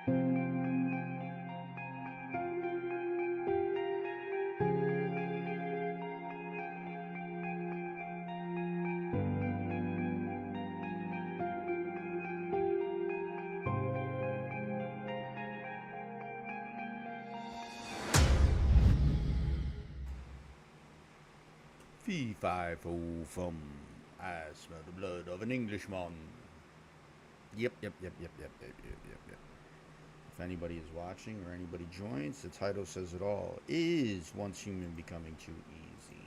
Fee fi fo fum. I smell the blood of an Englishman. Yep. If anybody is watching or anybody joins, the title says it all. Is Once Human Becoming Too Easy?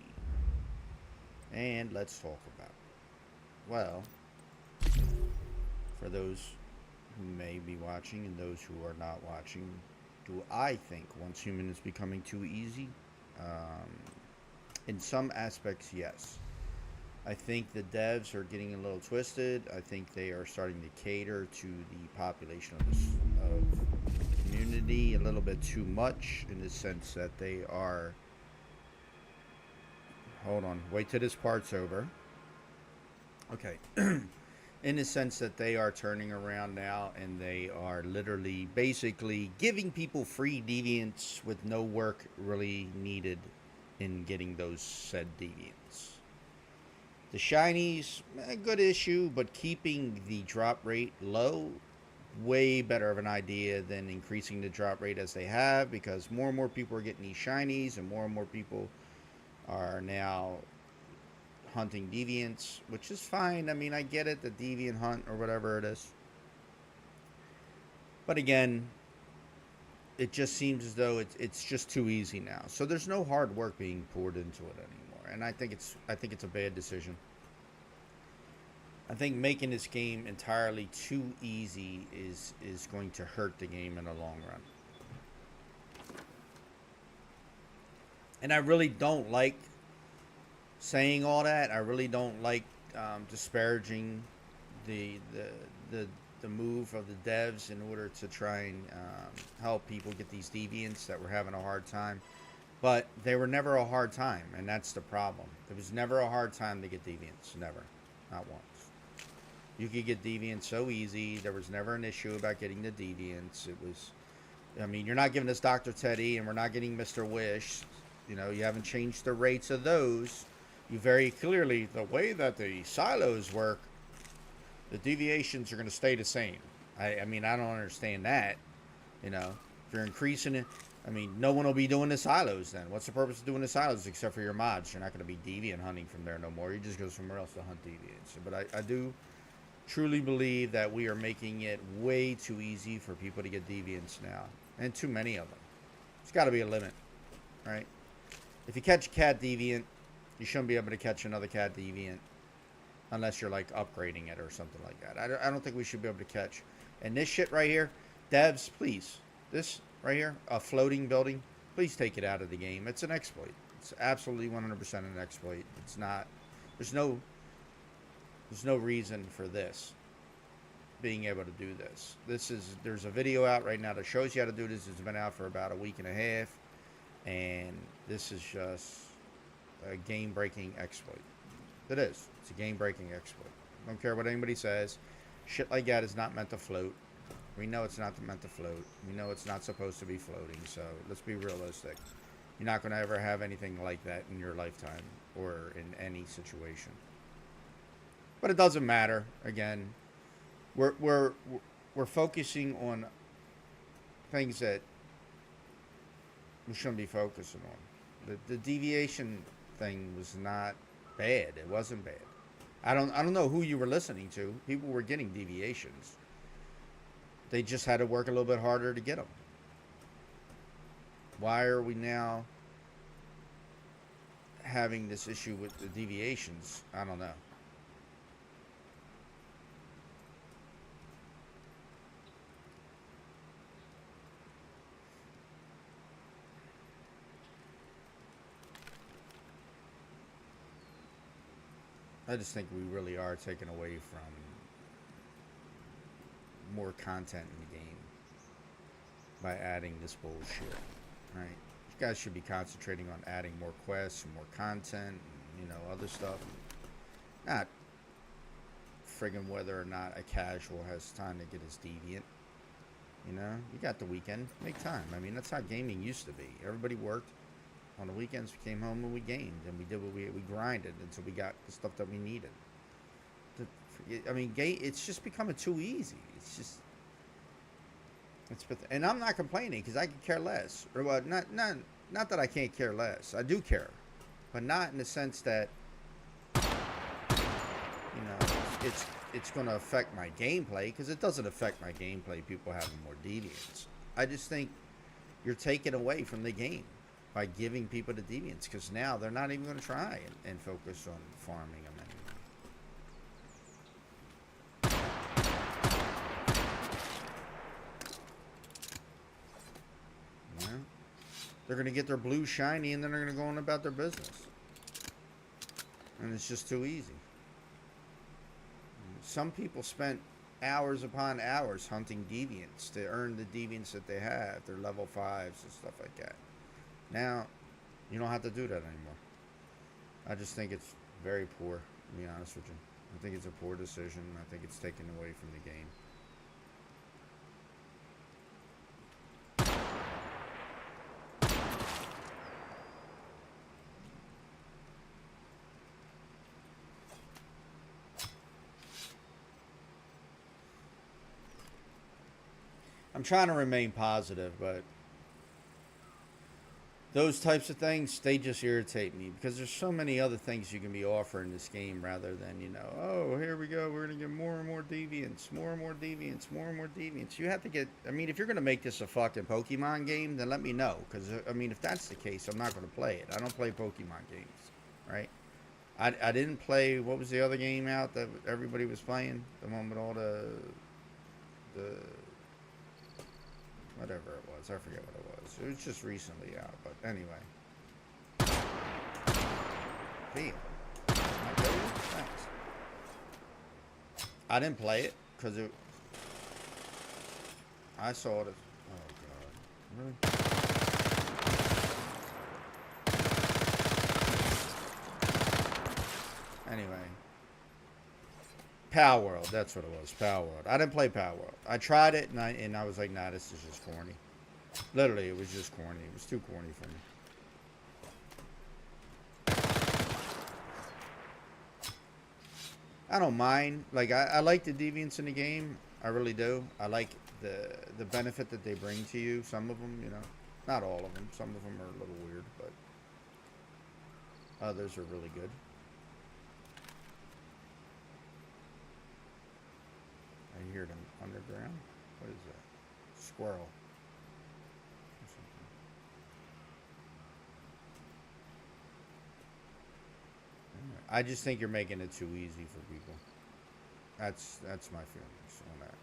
And let's talk about it. Well, for those who may be watching and those who are not watching, do I think Once Human is becoming too easy? Um, in some aspects, yes. I think the devs are getting a little twisted. I think they are starting to cater to the population of the community a little bit too much in the sense that they are. Hold on, wait till this part's over. Okay. In the sense that they are turning around now and they are literally basically giving people free deviants with no work really needed in getting those said deviants. The shinies, a good issue, but keeping the drop rate low, way better of an idea than increasing the drop rate as they have, because more and more people are getting these shinies and more people are now hunting deviants, which is fine. I mean, I get it, the deviant hunt or whatever it is. But again, it just seems as though it's just too easy now. So there's no hard work being poured into it anymore, and I think it's a bad decision. I think making this game entirely too easy is going to hurt the game in the long run. And I really don't like saying all that. I really don't like disparaging the, the the the move of the devs in order to try and help people get these deviants that were having a hard time. But they were never a hard time, and that's the problem. There was never a hard time to get deviants. Never, not once. You could get deviants so easy. There was never an issue about getting the deviants. It was, I mean, you're not giving us Dr. Teddy, and we're not getting Mr. Wish. You know, you haven't changed the rates of those. You very clearly, the way that the silos work, the deviations are going to stay the same. I mean, I don't understand that. You know, if you're increasing it, I mean, no one will be doing the silos then. What's the purpose of doing the silos except for your mods? You're not going to be deviant hunting from there no more. You just go somewhere else to hunt deviants. But I do truly believe that we are making it way too easy for people to get deviants now, and too many of them. There's got to be a limit, right? If you catch a cat deviant, you shouldn't be able to catch another cat deviant unless you're like upgrading it or something like that. I don't think we should be able to catch. And this shit right here, devs, please, this right here, a floating building, please take it out of the game. It's an exploit. It's absolutely 100% an exploit. It's not. There's no. There's no reason for this being able to do this. There's a video out right now that shows you how to do this. It's been out for about a week and a half, and this is just a game-breaking exploit. It is. It's a game-breaking exploit. Don't care what anybody says. Shit like that is not meant to float. We know it's not meant to float. We know it's not supposed to be floating. So let's be realistic. You're not going to ever have anything like that in your lifetime or in any situation. But it doesn't matter. Again, we're focusing on things that we shouldn't be focusing on. The deviation thing was not bad. It wasn't bad. I don't know who you were listening to. People were getting deviations. They just had to work a little bit harder to get them. Why are we now having this issue with the deviations? I don't know. I just think we really are taking away from more content in the game by adding this bullshit, right? You guys should be concentrating on adding more quests, more content, other stuff. Not friggin' whether or not a casual has time to get his deviant. You know, you got the weekend. Make time. I mean, that's how gaming used to be. Everybody worked. On the weekends, we came home and we gamed. And we did what we grinded until we got the stuff that we needed. I mean, it's just becoming too easy. It's just. And I'm not complaining because I could care less. Or well, not that I can't care less. I do care, but not in the sense that it's going to affect my gameplay, because it doesn't affect my gameplay. People having more deviants. I just think you're taking away from the game by giving people the deviants, because now they're not even going to try and focus on farming them anymore. You know? They're going to get their blue shiny, and then they're going to go on about their business. And it's just too easy. Some people spent hours upon hours hunting deviants to earn the deviants that they have. They're level 5s and stuff like that. Now, you don't have to do that anymore. I just think it's very poor, to be honest with you. I think it's a poor decision. I think it's taken away from the game. I'm trying to remain positive, but those types of things, they just irritate me, because there's so many other things you can be offering this game, rather than, oh, here we go, we're going to get more and more deviants, more and more deviants, more and more deviants. You have to get, I mean, if you're going to make this a fucking Pokemon game, then let me know, because, I mean, if that's the case, I'm not going to play it. I don't play Pokemon games, right? I didn't play, what was the other game out that everybody was playing? The one with all the whatever it was. I forget what it was. It was just recently out, but anyway. Damn. Thanks. I didn't play it because I saw it. Oh god. Really? Anyway. Power World, that's what it was. Power World. I didn't play Power World. I tried it, and I was like, nah, this is just corny. Literally, it was just corny. It was too corny for me. I don't mind. Like, I like the deviants in the game. I really do. I like the benefit that they bring to you. Some of them, not all of them. Some of them are a little weird, but others are really good. I hear them underground. What is that? Squirrel. I just think you're making it too easy for people. That's my feelings on that.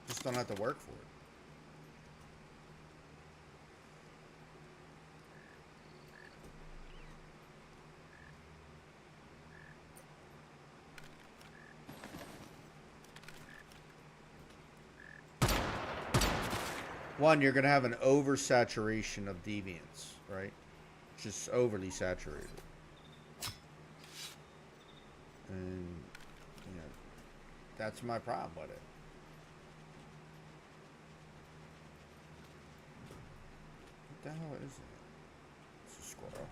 Just don't have to work for it. One, you're going to have an oversaturation of deviants, right? Just overly saturated. And, that's my problem with it. What the hell is it? It's a squirrel.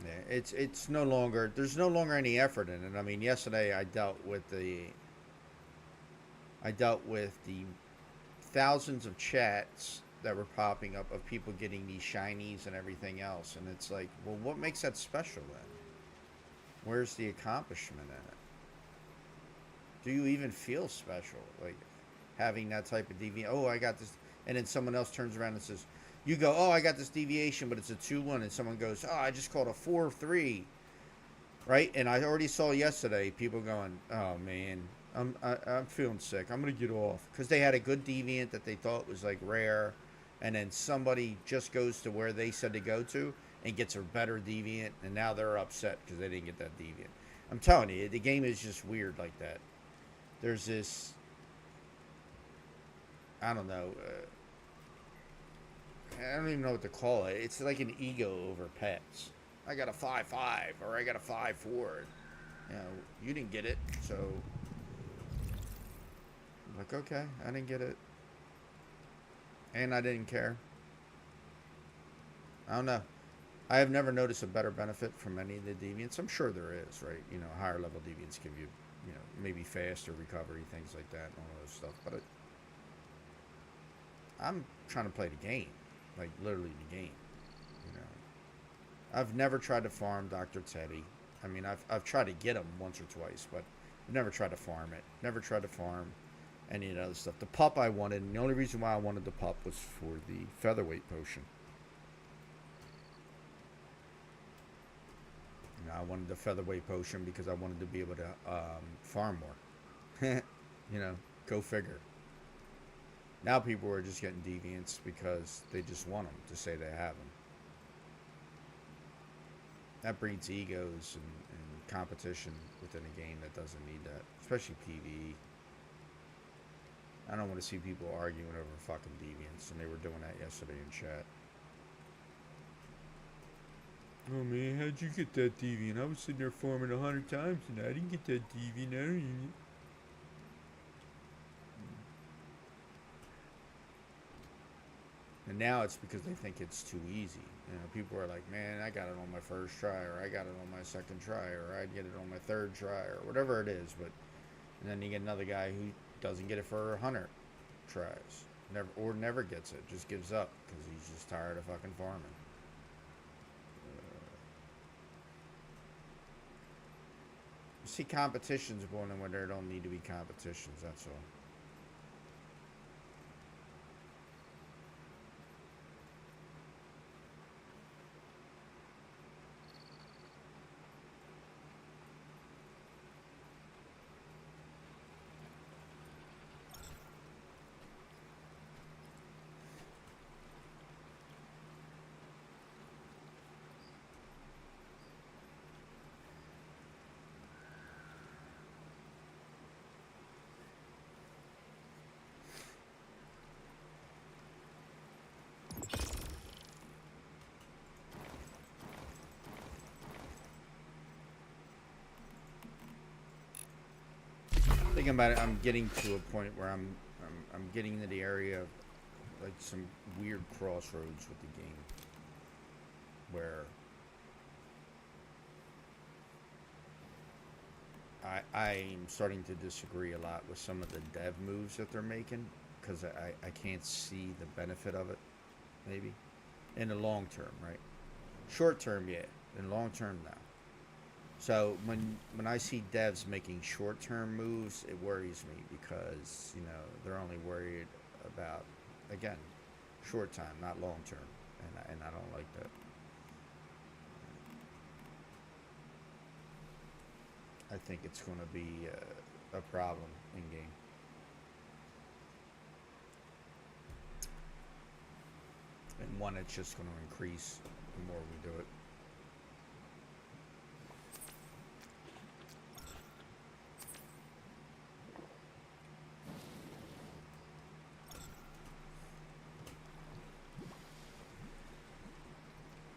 Yeah, it's no longer, there's no longer any effort in it. I mean, yesterday I dealt with the thousands of chats that were popping up of people getting these shinies and everything else, and it's like, well, what makes that special then? Where's the accomplishment in it? Do you even feel special, like having that type of deviation? Oh, I got this, and then someone else turns around and says, you go, oh, I got this deviation, but it's a 2-1, and someone goes, oh, I just called a 4-3, right? And I already saw yesterday people going, oh man, I'm feeling sick. I'm gonna get off, because they had a good deviant that they thought was like rare, and then somebody just goes to where they said to go to and gets a better deviant, and now they're upset because they didn't get that deviant. I'm telling you, the game is just weird like that. There's this, I don't know. I don't even know what to call it. It's like an ego over pets. I got a 5.5 or I got a 5.4. You know, you didn't get it, so I'm like, okay, I didn't get it, and I didn't care. I don't know. I have never noticed a better benefit from any of the deviants. I'm sure there is, right? You know, higher level deviants give you, you know, maybe faster recovery, things like that, and all those stuff. But I'm trying to play the game, like literally the game. You know, I've never tried to farm Dr. Teddy. I mean, I've tried to get him once or twice, but I've never tried to farm it. Never tried to farm any of the other stuff. The pup I wanted, and the only reason why I wanted the pup was for the featherweight potion. You know, I wanted the featherweight potion because I wanted to be able to farm more. You know, go figure. Now people are just getting deviants because they just want them to say they have them. That breeds egos and competition within a game that doesn't need that, especially PvE. I don't want to see people arguing over fucking deviants, and they were doing that yesterday in chat. Oh man, how'd you get that deviant? I was sitting there farming 100 times and I didn't get that deviant. I don't even... And now it's because they think it's too easy. You know, people are like, man, I got it on my first try, or I got it on my second try, or I'd get it on my third try, or whatever it is. But and then you get another guy who doesn't get it for 100 tries, never gets it, just gives up because he's just tired of fucking farming. You see competitions going on where there don't need to be competitions. That's all. Thinking about it, I'm getting to a point where I'm getting into the area of like some weird crossroads with the game where I'm starting to disagree a lot with some of the dev moves that they're making because I can't see the benefit of it, maybe in the long term, right? Short term, yeah. In long term, no. So when I see devs making short term moves, it worries me because you know they're only worried about again short time, not long term, and I don't like that. I think it's going to be a problem in game. And one it's just going to increase the more we do it.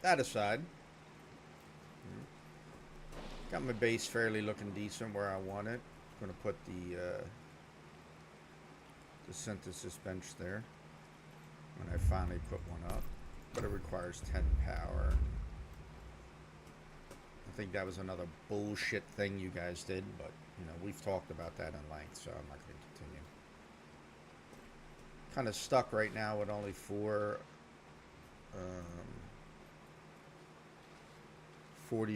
That aside, got my base fairly looking decent where I want it. Going to put the synthesis bench there when I finally put one up, but it requires 10 power. I think that was another bullshit thing you guys did, but you know we've talked about that in length, so I'm not going to continue. Kind of stuck right now with only 40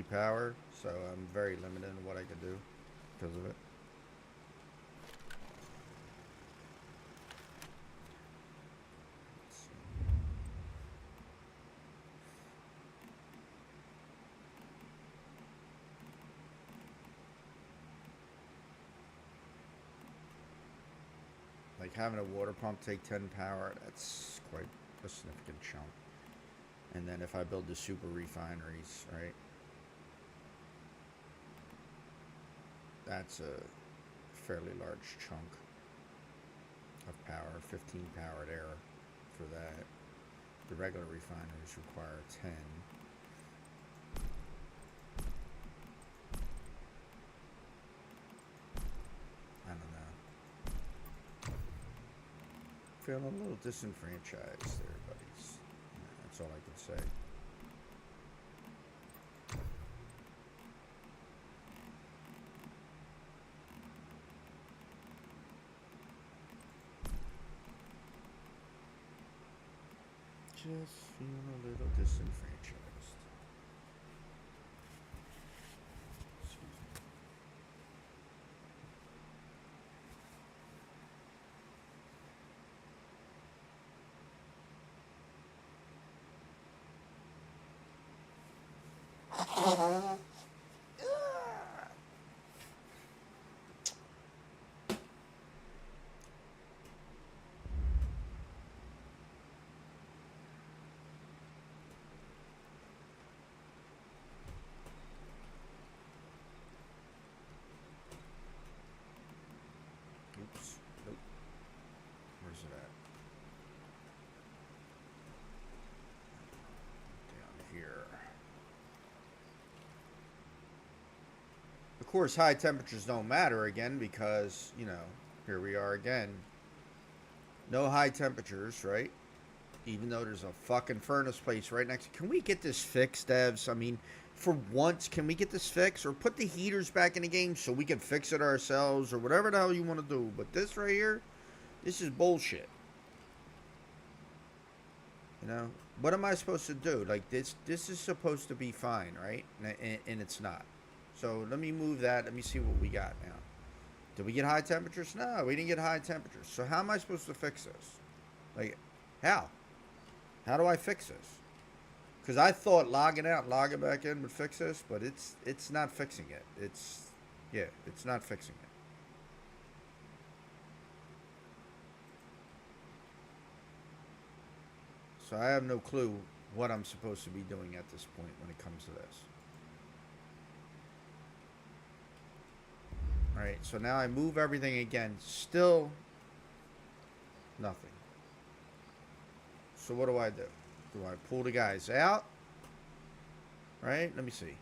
power, so I'm very limited in what I can do because of it. Like having a water pump take 10 power, that's quite a significant chunk. And then if I build the super refineries, right, that's a fairly large chunk of power, 15 power there for that. The regular refineries require 10. Feeling a little disenfranchised there, buddies. Yeah, that's all I can say. Just feeling a little disenfranchised. Excuse me. Oops. Nope. Where's it at? Down here. Of course, high temperatures don't matter again because, you know, here we are again. No high temperatures, right? Even though there's a fucking furnace place right next. Can we get this fixed, devs? I mean, for once, can we get this fixed? Or put the heaters back in the game so we can fix it ourselves or whatever the hell you want to do. But this right here, this is bullshit. You know? What am I supposed to do? Like, this is supposed to be fine, right? And it's not. So let me move that. Let me see what we got now. Did we get high temperatures? No, we didn't get high temperatures. So how am I supposed to fix this? Like, how? How do I fix this? Because I thought logging out and logging back in would fix this, but it's not fixing it. It's not fixing it. So I have no clue what I'm supposed to be doing at this point when it comes to this. Alright, so now I move everything again. Still nothing. So what do I do? Do I pull the guys out? Right? Let me see.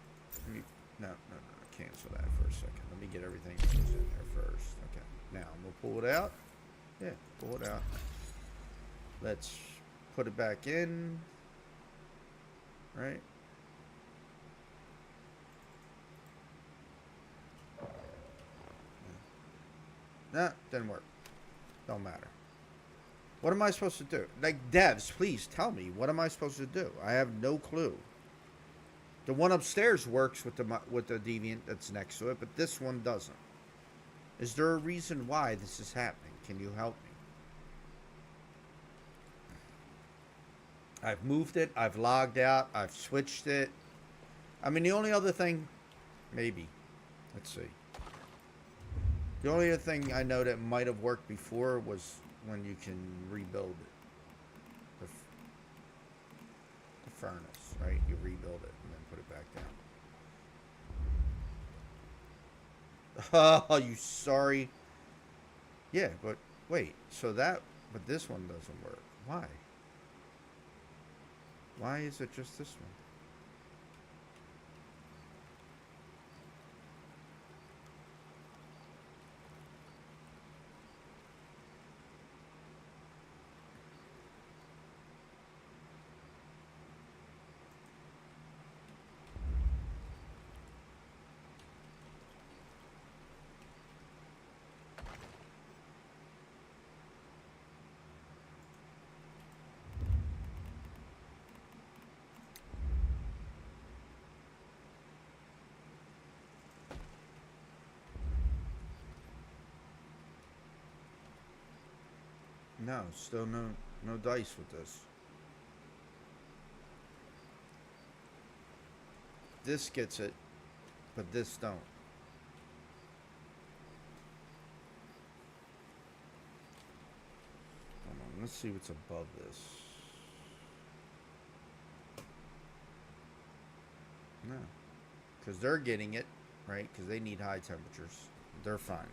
No. Cancel that for a second. Let me get everything that was in there first. Okay. Now I'm going to pull it out. Yeah, pull it out. Let's put it back in. Right? No, didn't work. Don't matter. What am I supposed to do? Like, devs, please tell me. What am I supposed to do? I have no clue. The one upstairs works with the deviant that's next to it, but this one doesn't. Is there a reason why this is happening? Can you help me? I've moved it. I've logged out. I've switched it. I mean, the only other thing... Maybe. Let's see. The only other thing I know that might have worked before was when you can rebuild it. The furnace, right? You rebuild it and then put it back down. Oh, you sorry. Yeah, but wait. So but this one doesn't work. Why? Why is it just this one? No, still no dice with this. This gets it, but this don't. Hold on, let's see what's above this. No, because they're getting it, right? Because they need high temperatures. They're fine.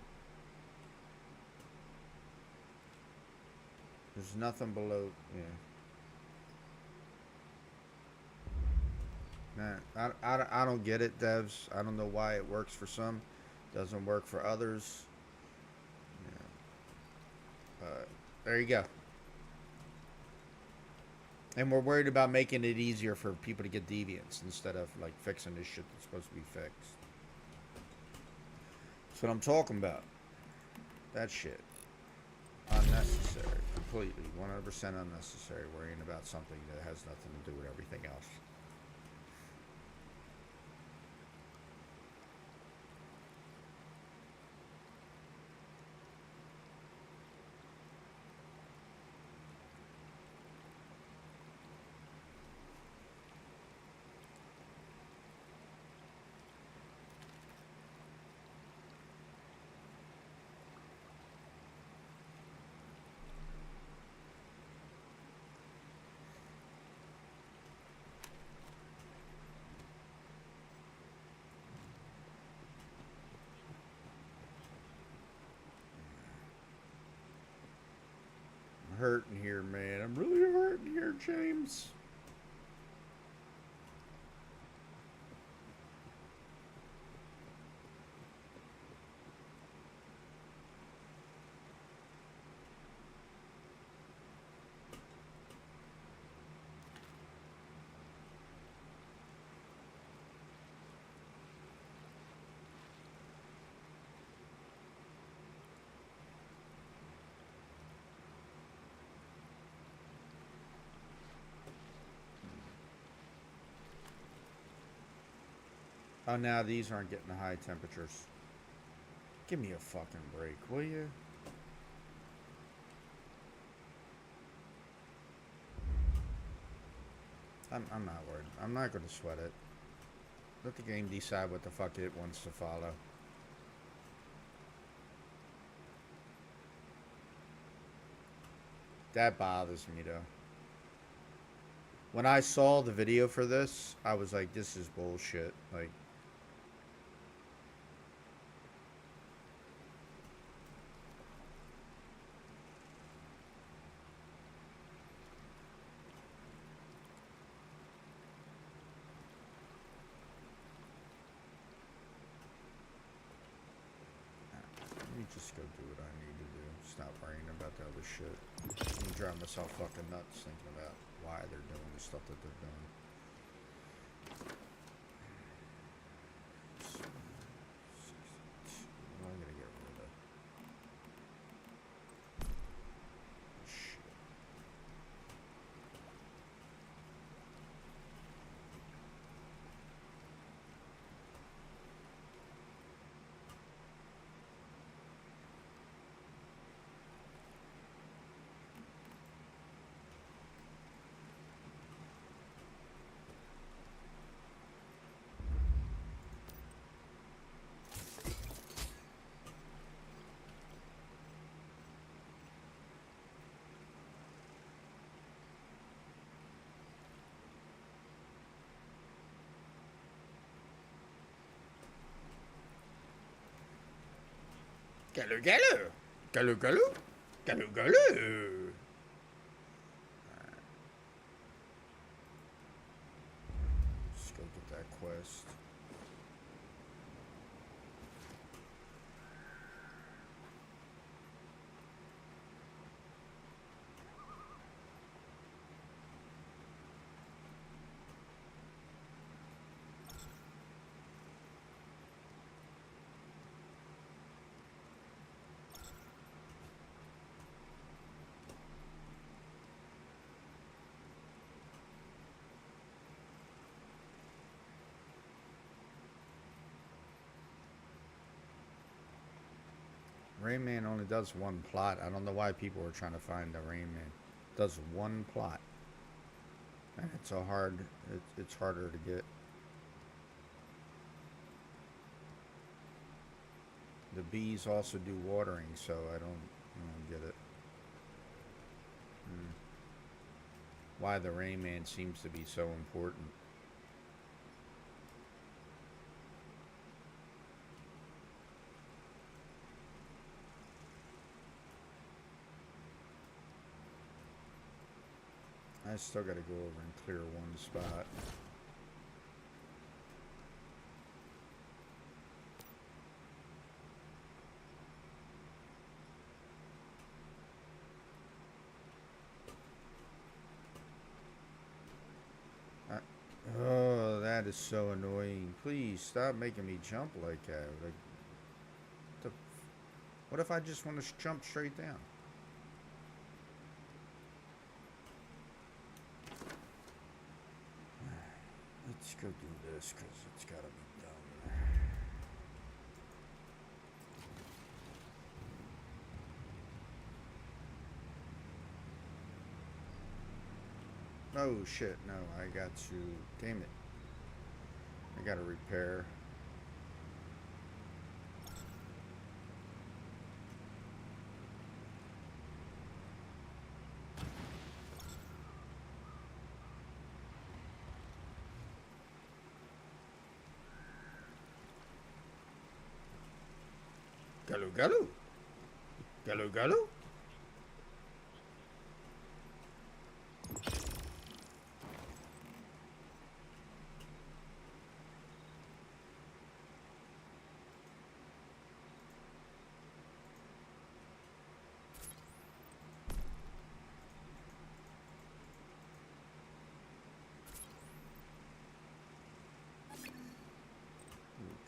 There's nothing below, yeah. Nah, I don't get it, devs. I don't know why it works for some, doesn't work for others. Yeah. There you go. And we're worried about making it easier for people to get deviants instead of like fixing this shit that's supposed to be fixed. That's what I'm talking about. That shit. Unnecessary. Completely. 100% unnecessary. Worrying about something that has nothing to do with everything else. I'm hurting here, man. I'm really hurting here, James. Oh, now these aren't getting the high temperatures. Give me a fucking break, will you? I'm not worried. I'm not going to sweat it. Let the game decide what the fuck it wants to follow. That bothers me, though. When I saw the video for this, I was like, this is bullshit. Like, let me just go do what I need to do. Stop worrying about the other shit. I'm driving myself fucking nuts thinking about why they're doing the stuff that they're doing. I'm gonna get rid of shit. Galu galu! Galu galu! Galu galu! Let's go get that quest. Rain Man only does one plot. I don't know why people are trying to find the Rain Man. Does one plot, and it's a hard. It's harder to get. The bees also do watering, so I don't get it. Hmm. Why the Rain Man seems to be so important. I still got to go over and clear one spot. That is so annoying. Please stop making me jump like that. Like, the, what if I just want to jump straight down? Let's go do this because it's gotta be done. Oh shit, no, I got to. Damn it. I gotta repair. Galu galu. Galu galu.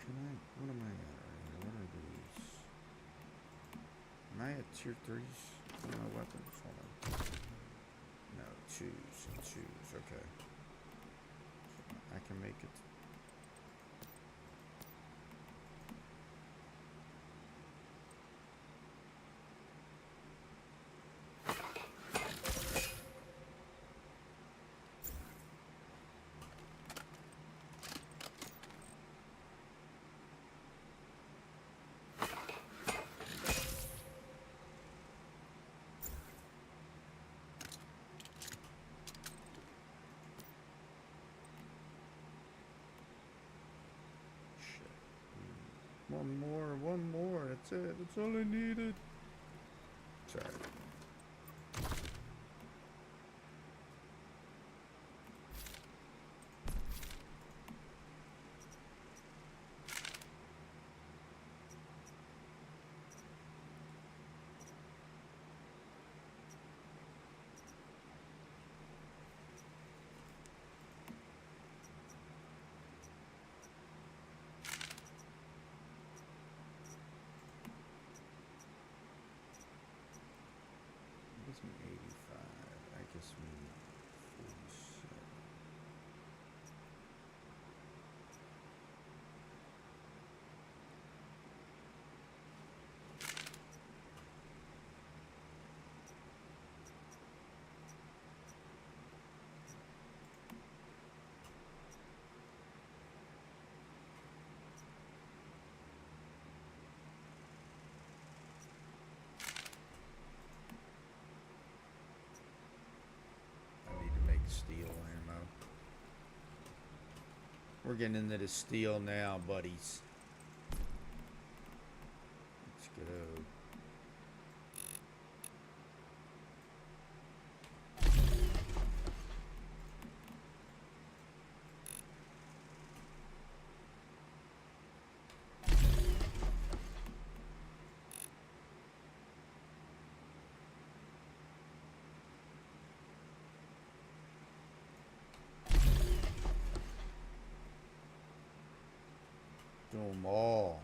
Can I? What am I at right here? What are these? Am I at tier 3s on my weapons? Hold on. No, 2s and 2s. Okay. I can make it. One more. That's it. That's all I needed. Sorry. Gives me 85. I guess me 47. I need to make steel ammo. We're getting into the steel now, buddies. Let's go. Do them all.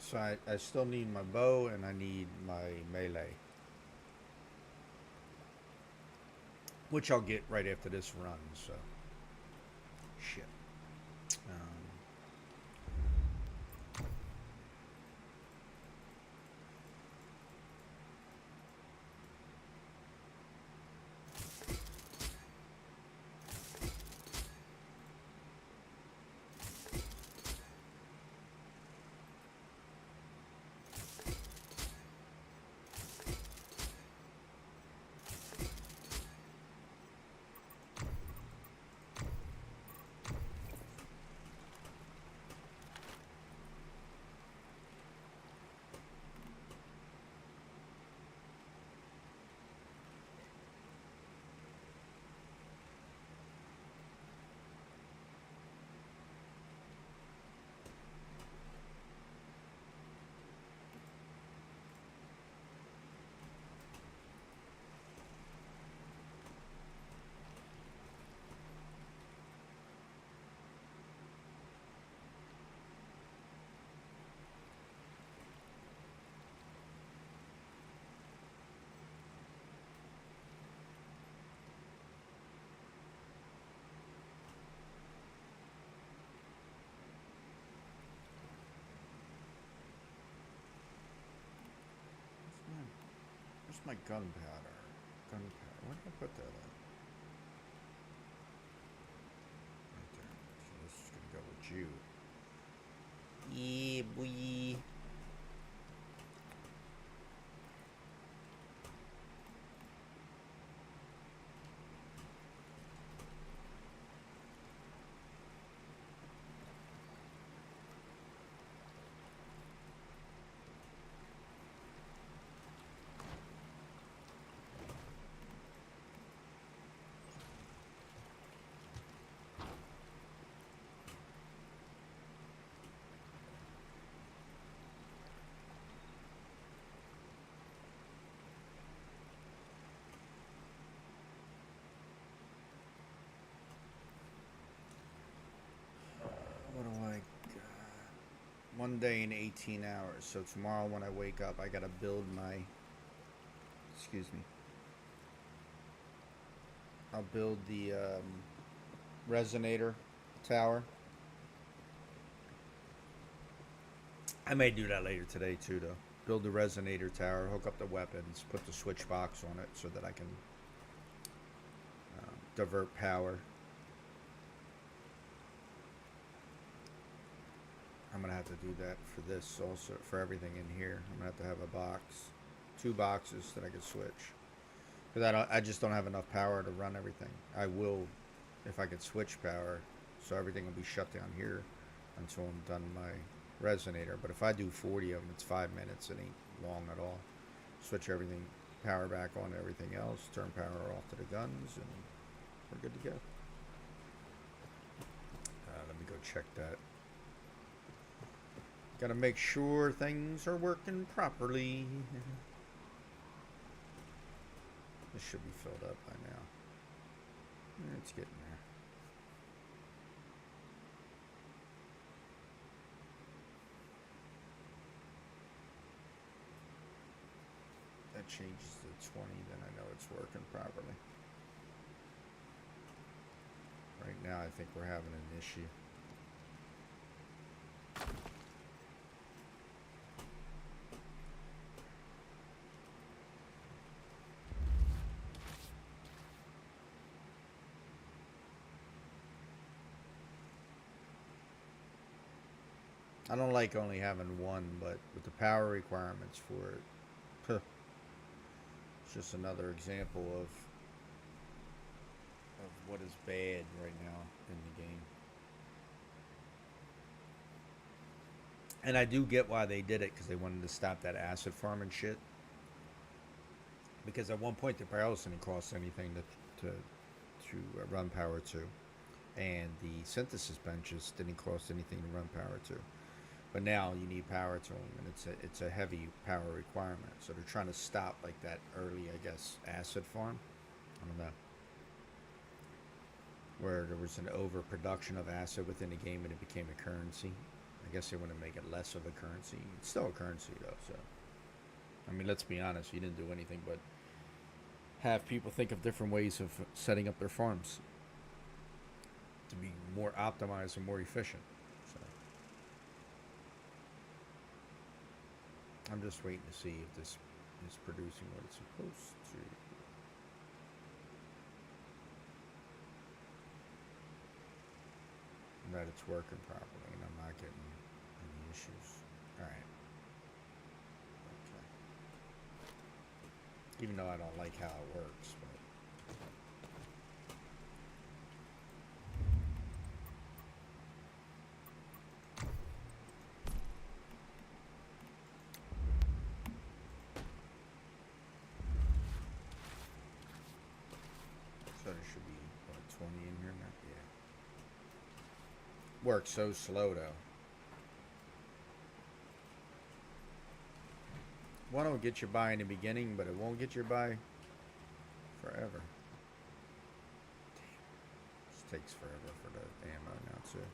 So I still need my bow and I need my melee. Which I'll get right after this run, so. Shit. my gunpowder? Gunpowder. Where did I put that at? Right there. So this is gonna go with you. Yeah, boy. What do I got? 1 day and 18 hours. So tomorrow when I wake up, I gotta build my. Excuse me. I'll build the resonator tower. I may do that later today too, though. Build the resonator tower, hook up the weapons, put the switch box on it so that I can divert power. I'm gonna have to do that for this also, for everything in here. I'm gonna have to have a box, 2 boxes that I can switch. Because I just don't have enough power to run everything. I will, if I could switch power, so everything will be shut down here until I'm done my resonator. But if I do 40 of them, it's 5 minutes. It ain't long at all. Switch everything, power back on to everything else, turn power off to the guns, and we're good to go. Let me go check that. Gotta make sure things are working properly. This should be filled up by now. It's getting there. That changes to 20, then I know it's working properly. Right now I think we're having an issue. I don't like only having one, but with the power requirements for it, it's just another example of what is bad right now in the game. And I do get why they did it, because they wanted to stop that acid farm and shit. Because at one point the barrels didn't cost anything to run power to, and the synthesis benches didn't cost anything to run power to. But now you need power to them, and it's a heavy power requirement. So they're trying to stop like that early, I guess, acid farm. I don't know, where there was an overproduction of acid within the game and it became a currency. I guess they want to make it less of a currency. It's still a currency though. So I mean, let's be honest. You didn't do anything but have people think of different ways of setting up their farms to be more optimized and more efficient. So I'm just waiting to see if this is producing what it's supposed to. And that it's working properly and I'm not getting any issues. Alright. Okay. Even though I don't like how it works, but so there should be, what, 20 in here now? Yeah. Works so slow though. One will get you by in the beginning, but it won't get you by forever. Damn. This takes forever for the ammo now too.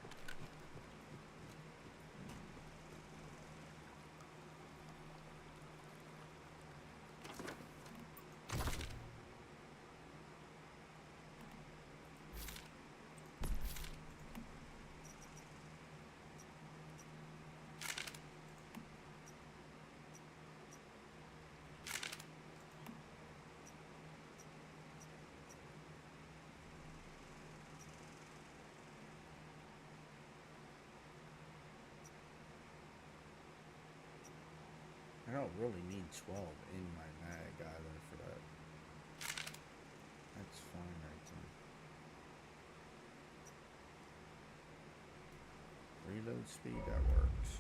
don't really need 12 in my mag either for that. That's fine right there. Reload speed, that works.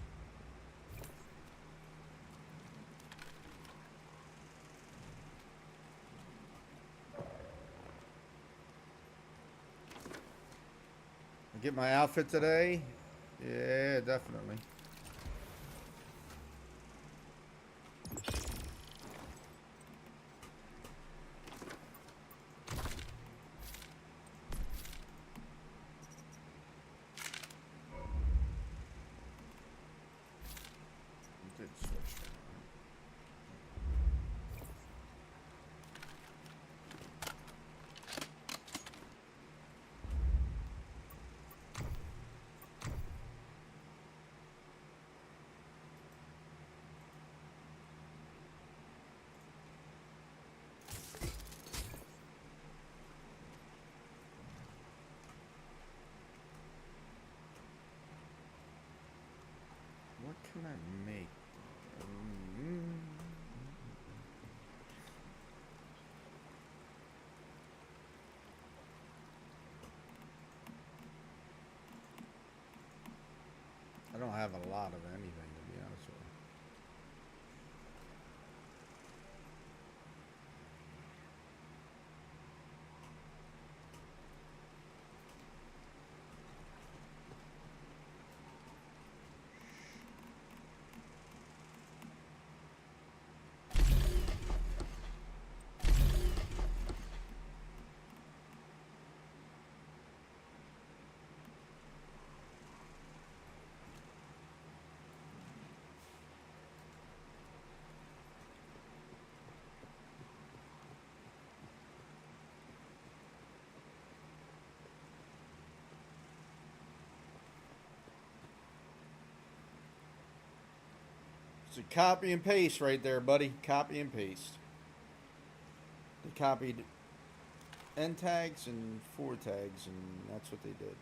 Get my outfit today? Yeah, definitely. Did switch that on. What can I make? I don't have a lot of anything, to be honest with you. So copy and paste right there, buddy. Copy and paste. They copied end tags and forward tags, and that's what they did.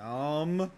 Damn.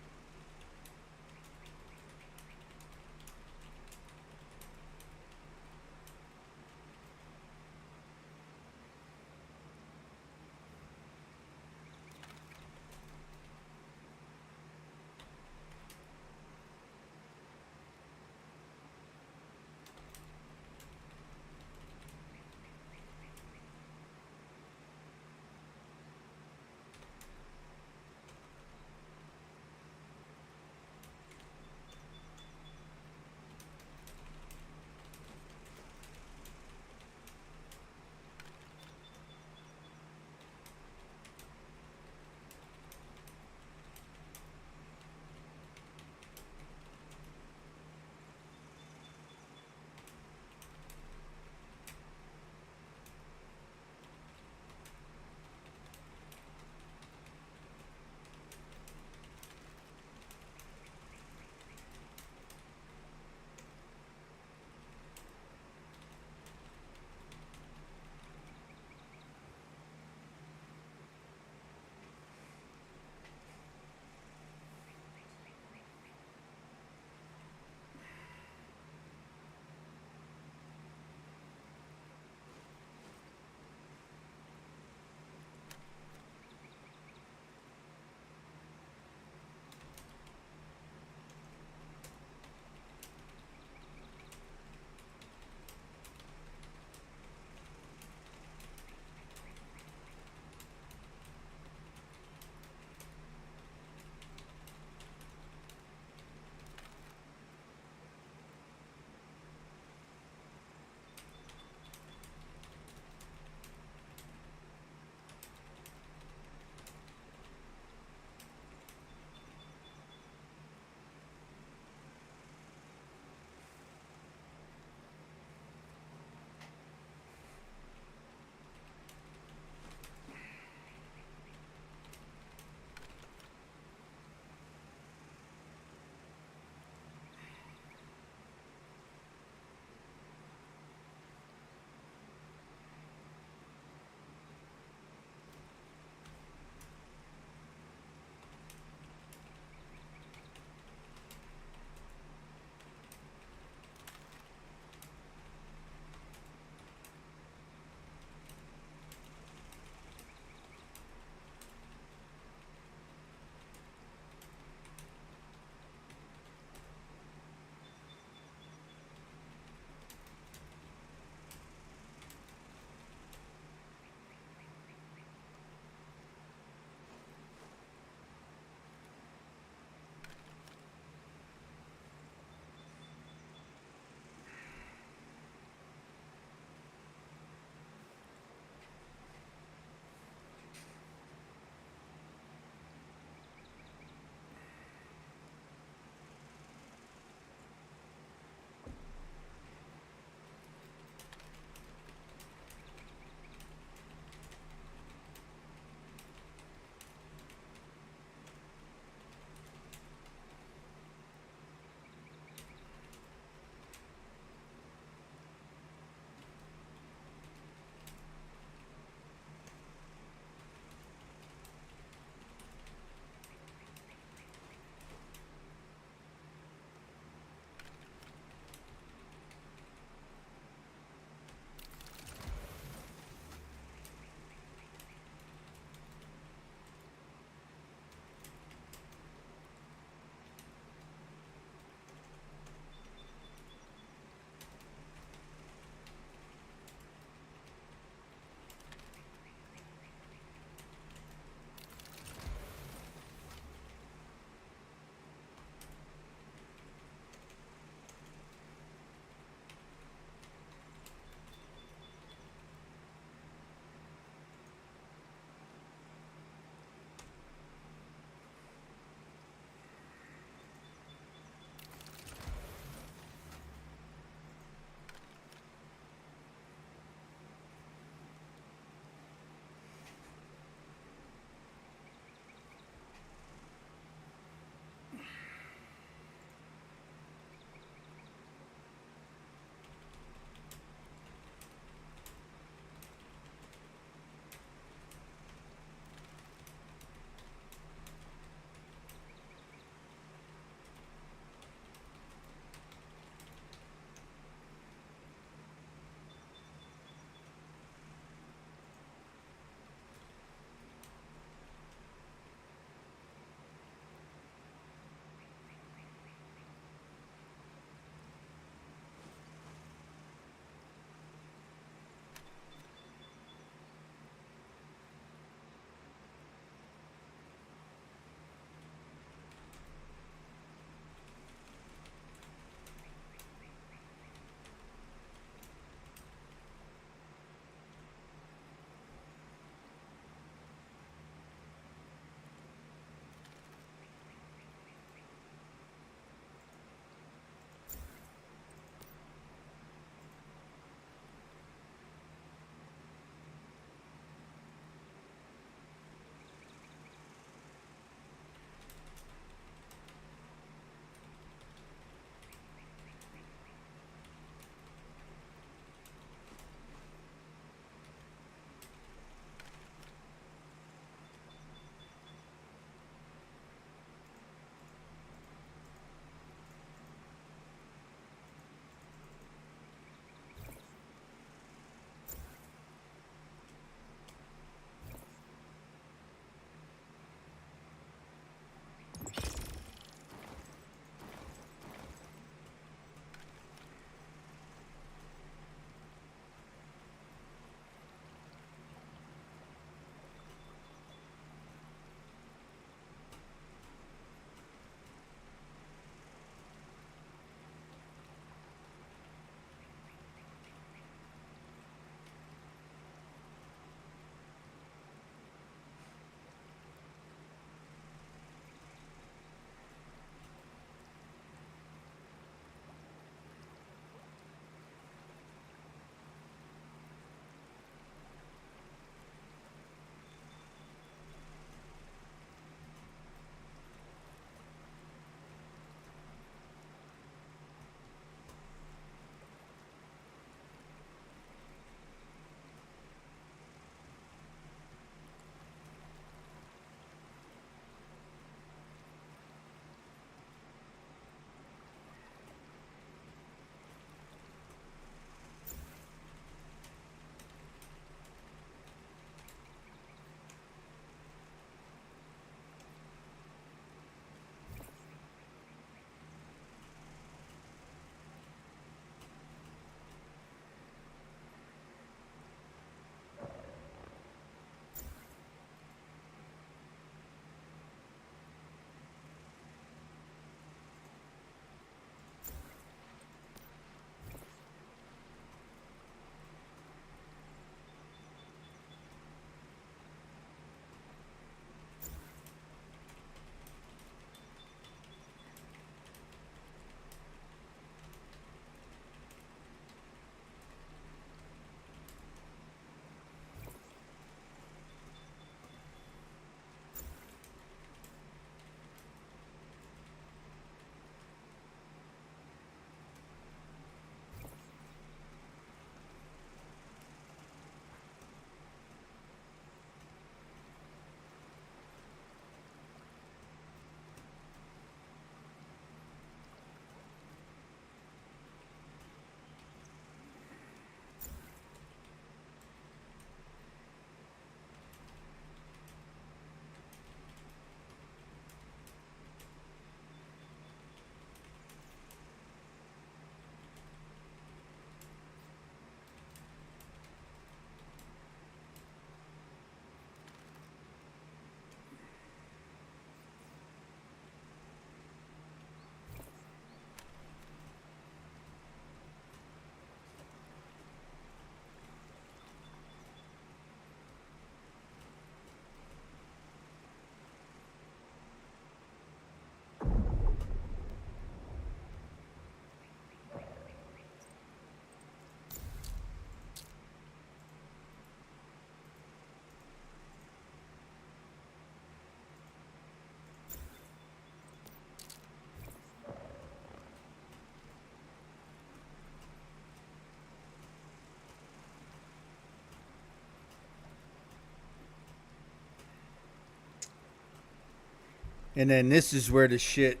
And then this is where the shit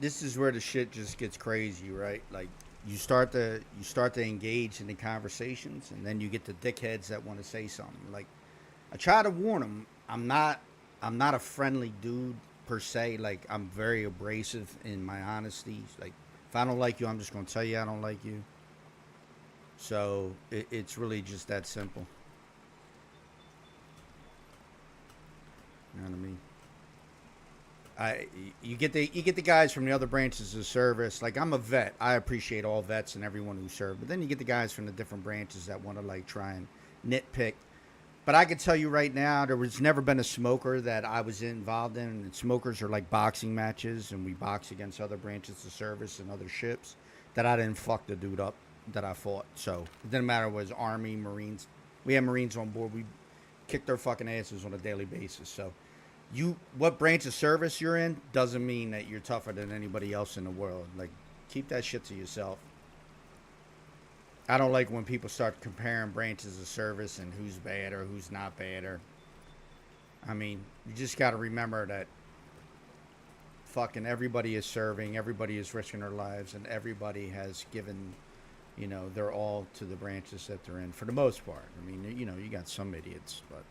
just gets crazy, right? Like you start to engage in the conversations, and then you get the dickheads that want to say something. Like I try to warn them. I'm not a friendly dude per se. Like I'm very abrasive in my honesty. Like if I don't like you, I'm just gonna tell you I don't like you. So it's really just that simple. You know what I mean? I you get the guys from the other branches of service. Like I'm a vet. I appreciate all vets and everyone who served. But then you get the guys from the different branches that want to like try and nitpick. But I can tell you right now, there was never been a smoker that I was involved in. And smokers are like boxing matches, and we box against other branches of service and other ships. That I didn't fuck the dude up that I fought. So it didn't matter. It was Army, Marines. We had Marines on board. We kicked their fucking asses on a daily basis. So what branch of service you're in doesn't mean that you're tougher than anybody else in the world. Like keep that shit to yourself. I don't like when people start comparing branches of service and who's bad or who's not bad. Or I mean, you just got to remember that fucking everybody is serving, everybody is risking their lives, and everybody has given, their all to the branches that they're in for the most part. I mean, you got some idiots, but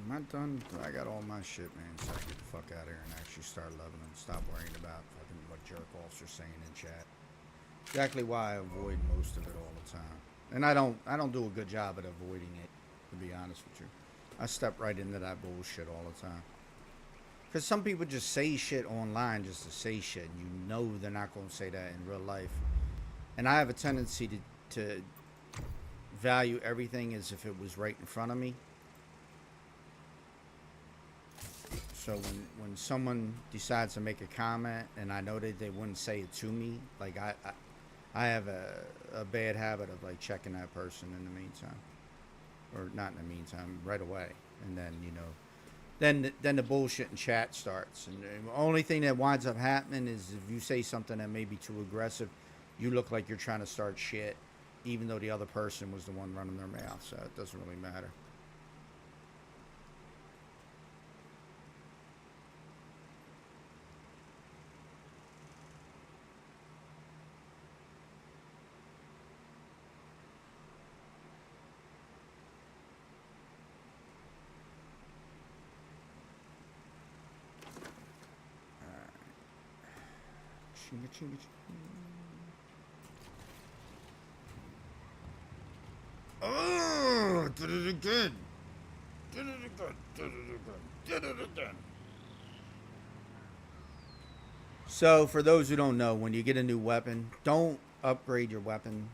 am I done? I got all my shit, man. So I get the fuck out of here and actually start loving them. Stop worrying about fucking what jerk offs are saying in chat. Exactly why I avoid most of it all the time. And I don't do a good job at avoiding it, to be honest with you. I step right into that bullshit all the time. Because some people just say shit online just to say shit, and you know they're not going to say that in real life. And I have a tendency to value everything as if it was right in front of me. So when someone decides to make a comment and I know that they wouldn't say it to me, like I have a bad habit of like checking that person in the meantime, or not in the meantime, right away, and then then the bullshit in chat starts, and the only thing that winds up happening is if you say something that may be too aggressive, you look like you're trying to start shit, even though the other person was the one running their mouth, so it doesn't really matter. Chinga, chinga, chinga. Oh, did it again. Did it again. Did it again. Did it again. So, for those who don't know, when you get a new weapon, don't upgrade your weapon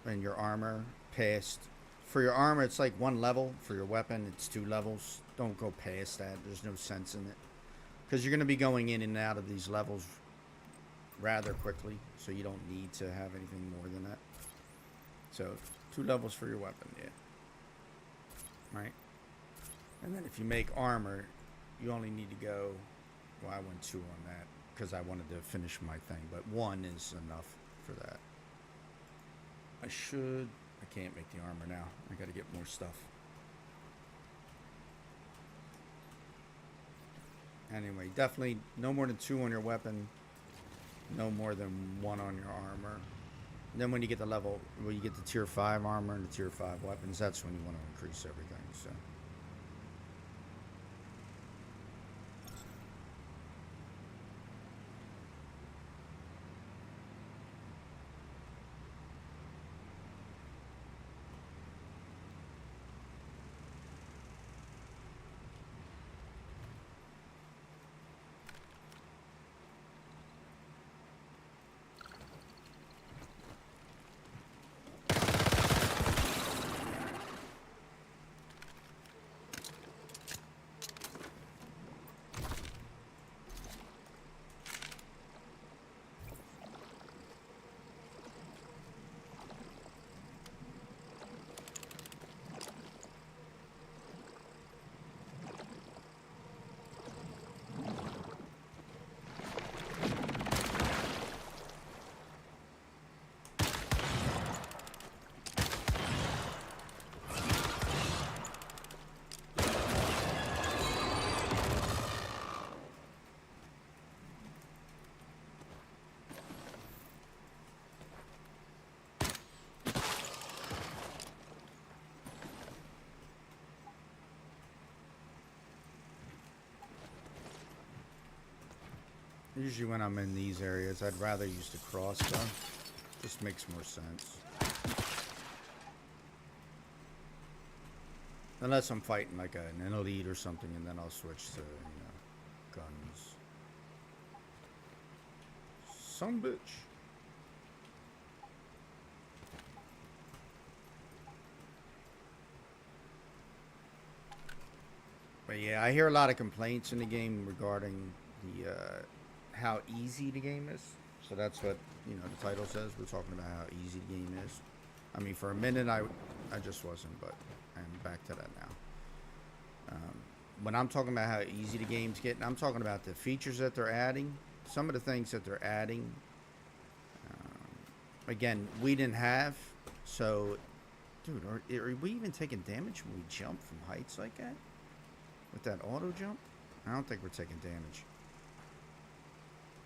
and your armor past. For your armor, it's like one level. For your weapon, it's 2 levels. Don't go past that. There's no sense in it. Because you're going to be going in and out of these levels rather quickly, so you don't need to have anything more than that. So 2 levels for your weapon, yeah. Right? And then if you make armor, you only need to go, well, I went 2 on that because I wanted to finish my thing, but 1 is enough for that. I can't make the armor now. I gotta get more stuff. Anyway, definitely no more than 2 on your weapon. No more than 1 on your armor. And then when you get the level, when you get the tier 5 armor and the tier 5 weapons, that's when you want to increase everything. So. Usually when I'm in these areas, I'd rather use the crossbow. Just makes more sense. Unless I'm fighting like an elite or something, and then I'll switch to, guns. Son bitch. But yeah, I hear a lot of complaints in the game regarding the how easy the game is. So that's what the title says. We're talking about how easy the game is. I mean, for a minute I just wasn't, but I'm back to that now. When I'm talking about how easy the game's getting, I'm talking about the features that they're adding. Some of the things that they're adding. Again, we didn't have. So, dude, are we even taking damage when we jump from heights like that? With that auto jump? I don't think we're taking damage.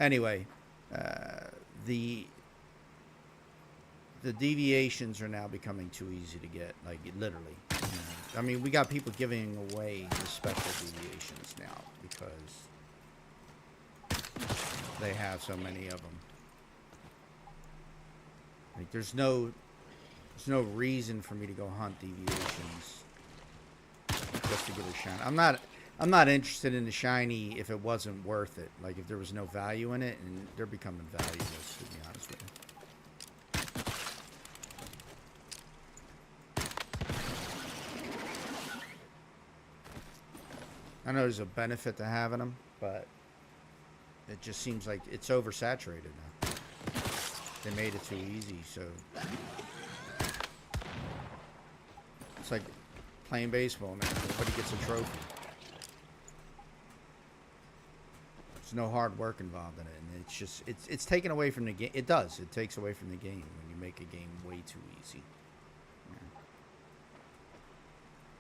Anyway, the deviations are now becoming too easy to get, like literally. I mean, we got people giving away the special deviations now because they have so many of them. Like, there's no reason for me to go hunt deviations just to get a shine. I'm not interested in the shiny if it wasn't worth it. Like, if there was no value in it, and they're becoming valueless, to be honest with you. I know there's a benefit to having them, but it just seems like it's oversaturated now. They made it too easy, so it's like playing baseball, man. Everybody gets a trophy. There's no hard work involved in it, and it's just it's taken away from the game. It does. It takes away from the game when you make a game way too easy. Yeah.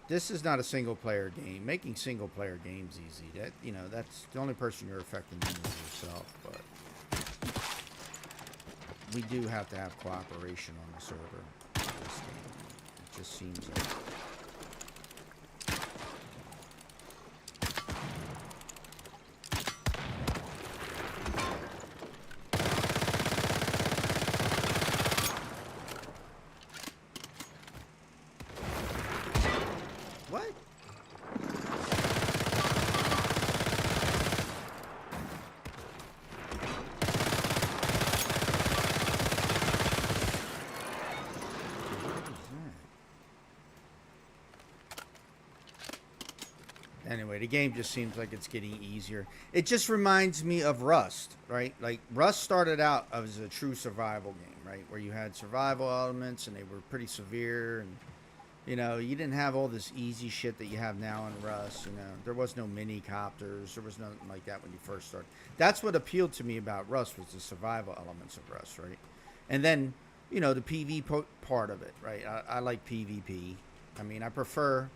This is not a single player game. Making single player games easy, that that's the only person you're affecting is yourself. But we do have to have cooperation on the server for this game. It just seems like. What? Anyway, the game just seems like it's getting easier. It just reminds me of Rust, right? Like, Rust started out as a true survival game, right? Where you had survival elements and they were pretty severe, and you didn't have all this easy shit that you have now in Rust. There was no mini copters. There was nothing like that when you first started. That's what appealed to me about Rust, was the survival elements of Rust, right? And then, the PvP part of it, right? I like PvP. I mean, I prefer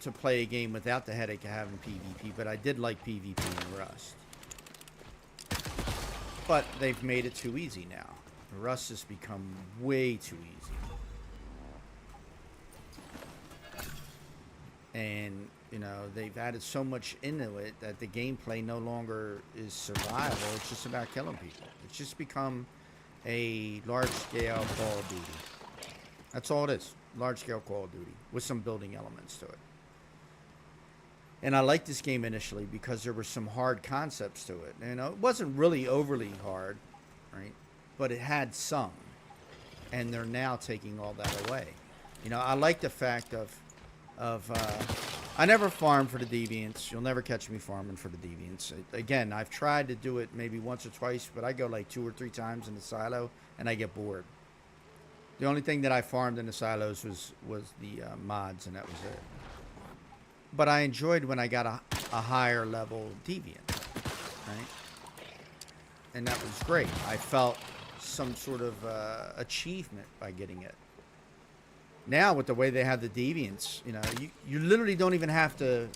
to play a game without the headache of having PvP, but I did like PvP in Rust. But they've made it too easy now. Rust has become way too easy. And, they've added so much into it that the gameplay no longer is survival. It's just about killing people. It's just become a large-scale Call of Duty. That's all it is. Large-scale Call of Duty with some building elements to it. And I liked this game initially because there were some hard concepts to it. It wasn't really overly hard, right? But it had some. And they're now taking all that away. I like the fact of I never farm for the Deviants. You'll never catch me farming for the Deviants. Again, I've tried to do it maybe once or twice, but I go like 2 or 3 times in the silo, and I get bored. The only thing that I farmed in the silos was the mods, and that was it. But I enjoyed when I got a higher level Deviant, right? And that was great. I felt some sort of achievement by getting it. Now, with the way they have the Deviants, you literally don't even have to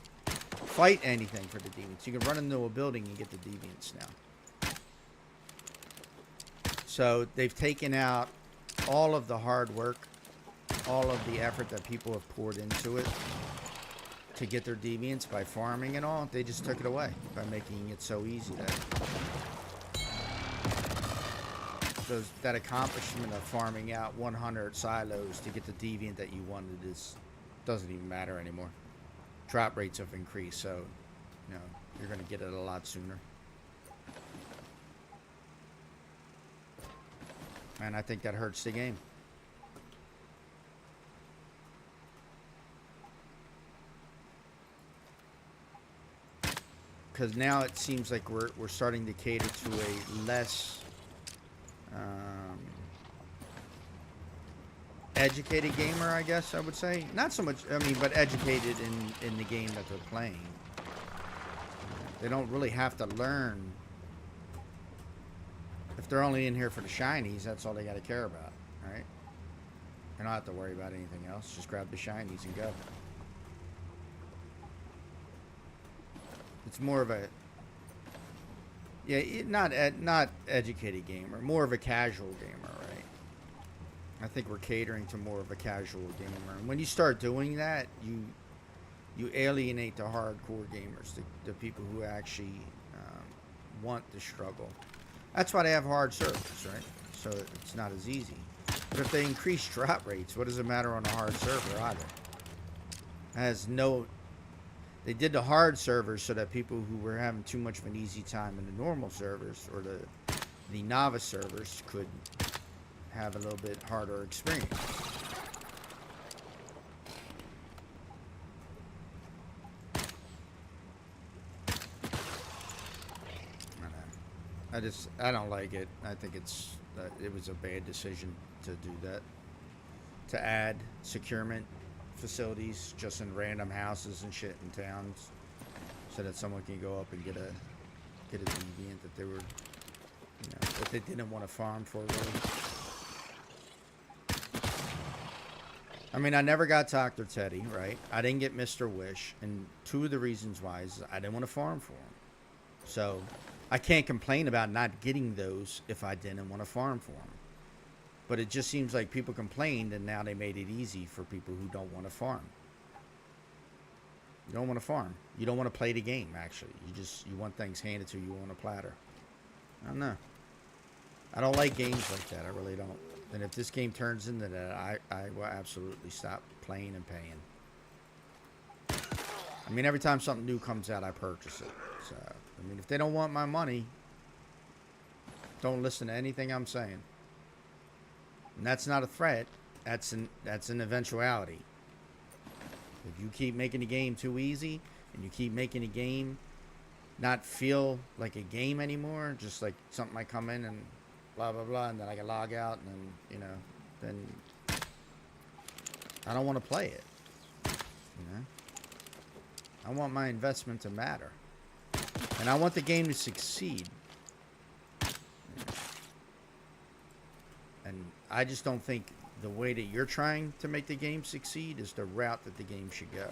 fight anything for the Deviants. You can run into a building and get the Deviants now. So they've taken out all of the hard work, all of the effort that people have poured into it to get their Deviants by farming and all. They just took it away by making it so easy that accomplishment of farming out 100 silos to get the Deviant that you wanted doesn't even matter anymore. Drop rates have increased, so you're going to get it a lot sooner. And I think that hurts the game. Because now it seems like we're starting to cater to a less educated gamer, I guess I would say. Not so much, but educated in the game that they're playing. They don't really have to learn. If they're only in here for the shinies, that's all they got to care about, right? They don't have to worry about anything else. Just grab the shinies and go. It's more of a, not educated gamer, more of a casual gamer, right? I think we're catering to more of a casual gamer. And when you start doing that, you alienate the hardcore gamers, the people who actually want to struggle. That's why they have hard servers, right? So it's not as easy. But if they increase drop rates, what does it matter on a hard server either? It has no... They did the hard servers so that people who were having too much of an easy time in the normal servers or the novice servers could have a little bit harder experience. I don't like it. I think it was a bad decision to do that. To add securement facilities just in random houses and shit in towns, so that someone can go up and get a deviant that they were, that they didn't want to farm for really. I mean, I never got Dr. Teddy, right? I didn't get Mr. Wish, and two of the reasons why is I didn't want to farm for him. So I can't complain about not getting those if I didn't want to farm for them. But it just seems like people complained, and now they made it easy for people who don't want to farm. You don't want to farm. You don't want to play the game, actually. You want things handed to you on a platter. I don't know. I don't like games like that. I really don't. And if this game turns into that, I will absolutely stop playing and paying. I mean, every time something new comes out, I purchase it. So, I mean, if they don't want my money, don't listen to anything I'm saying. And that's not a threat. That's an eventuality. If you keep making the game too easy, and you keep making the game not feel like a game anymore, just like something might come in and blah blah blah, and then I can log out, and then I don't want to play it. I want my investment to matter, and I want the game to succeed. And I just don't think the way that you're trying to make the game succeed is the route that the game should go.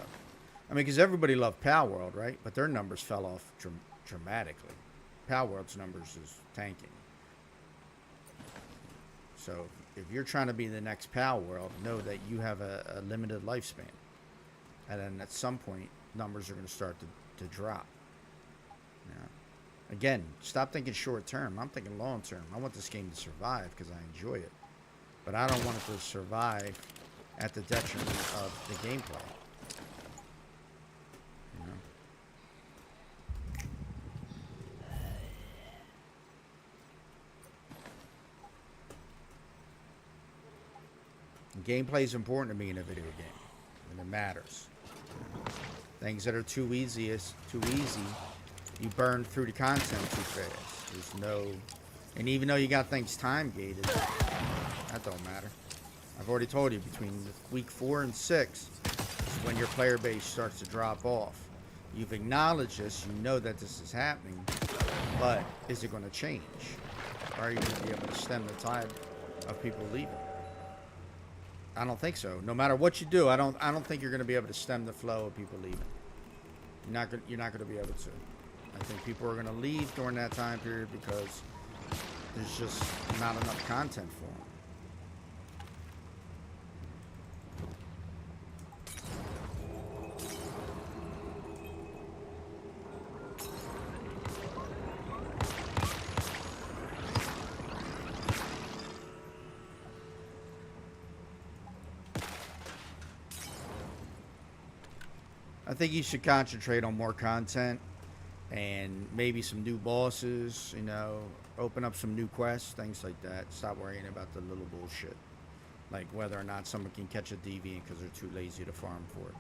I mean, because everybody loved Pal World, right? But their numbers fell off dramatically. Pal World's numbers is tanking. So if you're trying to be the next Pal World, know that you have a limited lifespan. And then at some point, numbers are going to start to drop. Again, stop thinking short term. I'm thinking long term. I want this game to survive because I enjoy it. But I don't want it to survive at the detriment of the gameplay. Gameplay is important to me in a video game, and it matters. Things that are too easy, you burn through the content too fast. There's no, and even though you got things time gated, that don't matter. I've already told you, between week 4 and 6 is when your player base starts to drop off. You've acknowledged this, you know that this is happening, but is it going to change? Or are you going to be able to stem the tide of people leaving? I don't think so. No matter what you do, I don't think you're going to be able to stem the flow of people leaving. You're not going to be able to. I think people are going to leave during that time period because there's just not enough content for them. I think you should concentrate on more content and maybe some new bosses, open up some new quests, things like that. Stop worrying about the little bullshit, like whether or not someone can catch a deviant because they're too lazy to farm for it.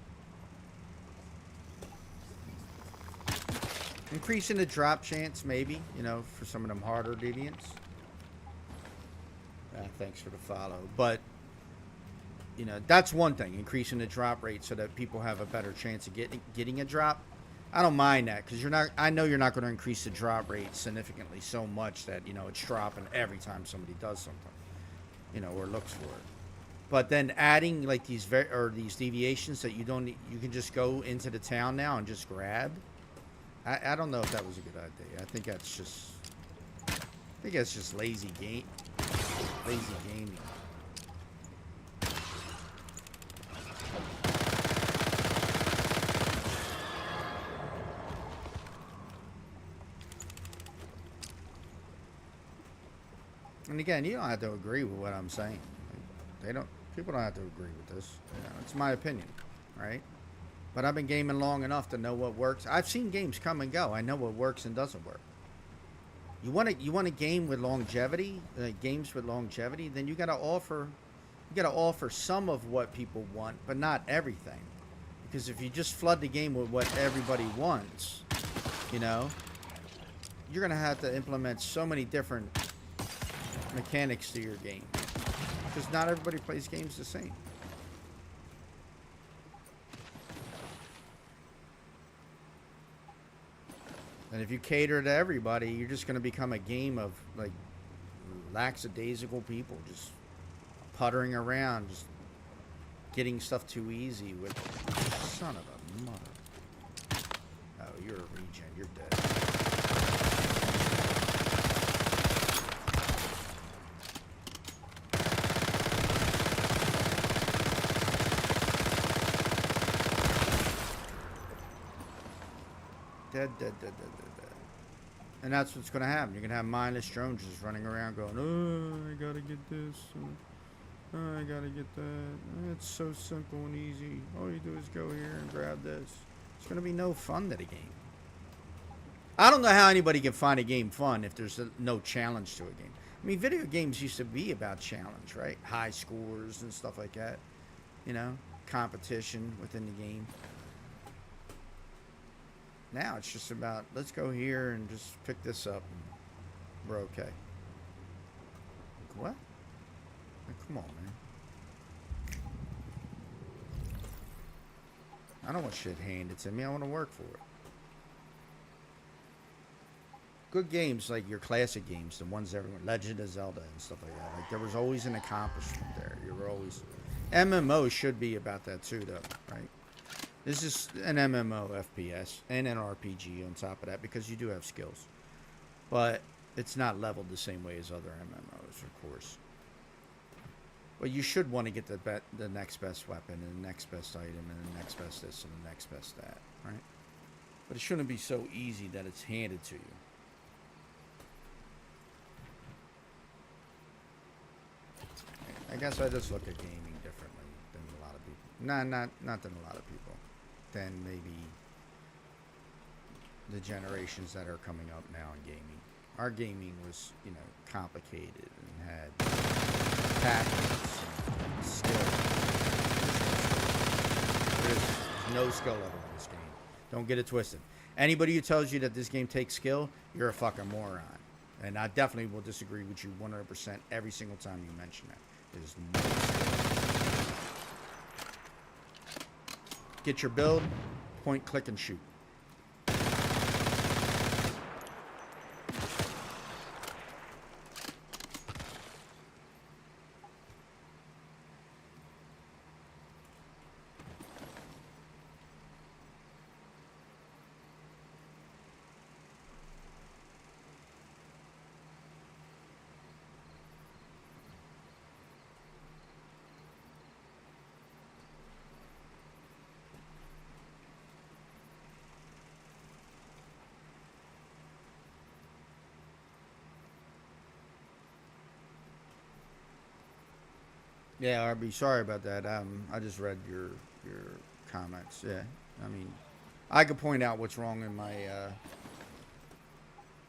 Increasing the drop chance, maybe, for some of them harder deviants. Thanks for the follow. But that's one thing, increasing the drop rate so that people have a better chance of getting a drop. I don't mind that because I know you're not going to increase the drop rate significantly so much that it's dropping every time somebody does something, or looks for it. But then adding like these deviations that you can just go into the town now and just grab. I don't know if that was a good idea. I think that's just lazy gaming. And again, you don't have to agree with what I'm saying. People don't have to agree with this. It's my opinion, right? But I've been gaming long enough to know what works. I've seen games come and go. I know what works and doesn't work. You want a game with longevity, games with longevity, then you got to offer some of what people want, but not everything. Because if you just flood the game with what everybody wants, you're gonna have to implement so many different mechanics to your game because not everybody plays games the same. And if you cater to everybody, you're just gonna become a game of like lackadaisical people just puttering around, just getting stuff too easy with son of a mother. Oh, you're a regen. You're dead. Dead. And that's what's going to happen. You're going to have mindless drones just running around going, oh, I got to get this. Oh, I got to get that. It's so simple and easy. All you do is go here and grab this. It's going to be no fun to the game. I don't know how anybody can find a game fun if there's no challenge to a game. I mean, video games used to be about challenge, right? High scores and stuff like that. You know, competition within the game. Now it's just about, let's go here and just pick this up and we're okay. What? Like, come on, man. I don't want shit handed to me. I want to work for it. Good games, like your classic games, the ones everyone, Legend of Zelda and stuff like that. Like, there was always an accomplishment there. You were always... MMO should be about that too, though, right? This is an MMO FPS and an RPG on top of that because you do have skills. But it's not leveled the same way as other MMOs, of course. But you should want to get the next best weapon and the next best item and the next best this and the next best that, right? But it shouldn't be so easy that it's handed to you. I guess I just look at gaming differently than a lot of people. Not than a lot of people. Than maybe the generations that are coming up now in gaming. Our gaming was, you know, complicated and had tactics and skill. There's no skill level in this game. Don't get it twisted. Anybody who tells you that this game takes skill, you're a fucking moron. And I definitely will disagree with you 100% every single time you mention that. There's no skill. Get your build, point, click, and shoot. Yeah, RB, sorry about that. I just read your comments. Yeah, I mean, I could point out what's wrong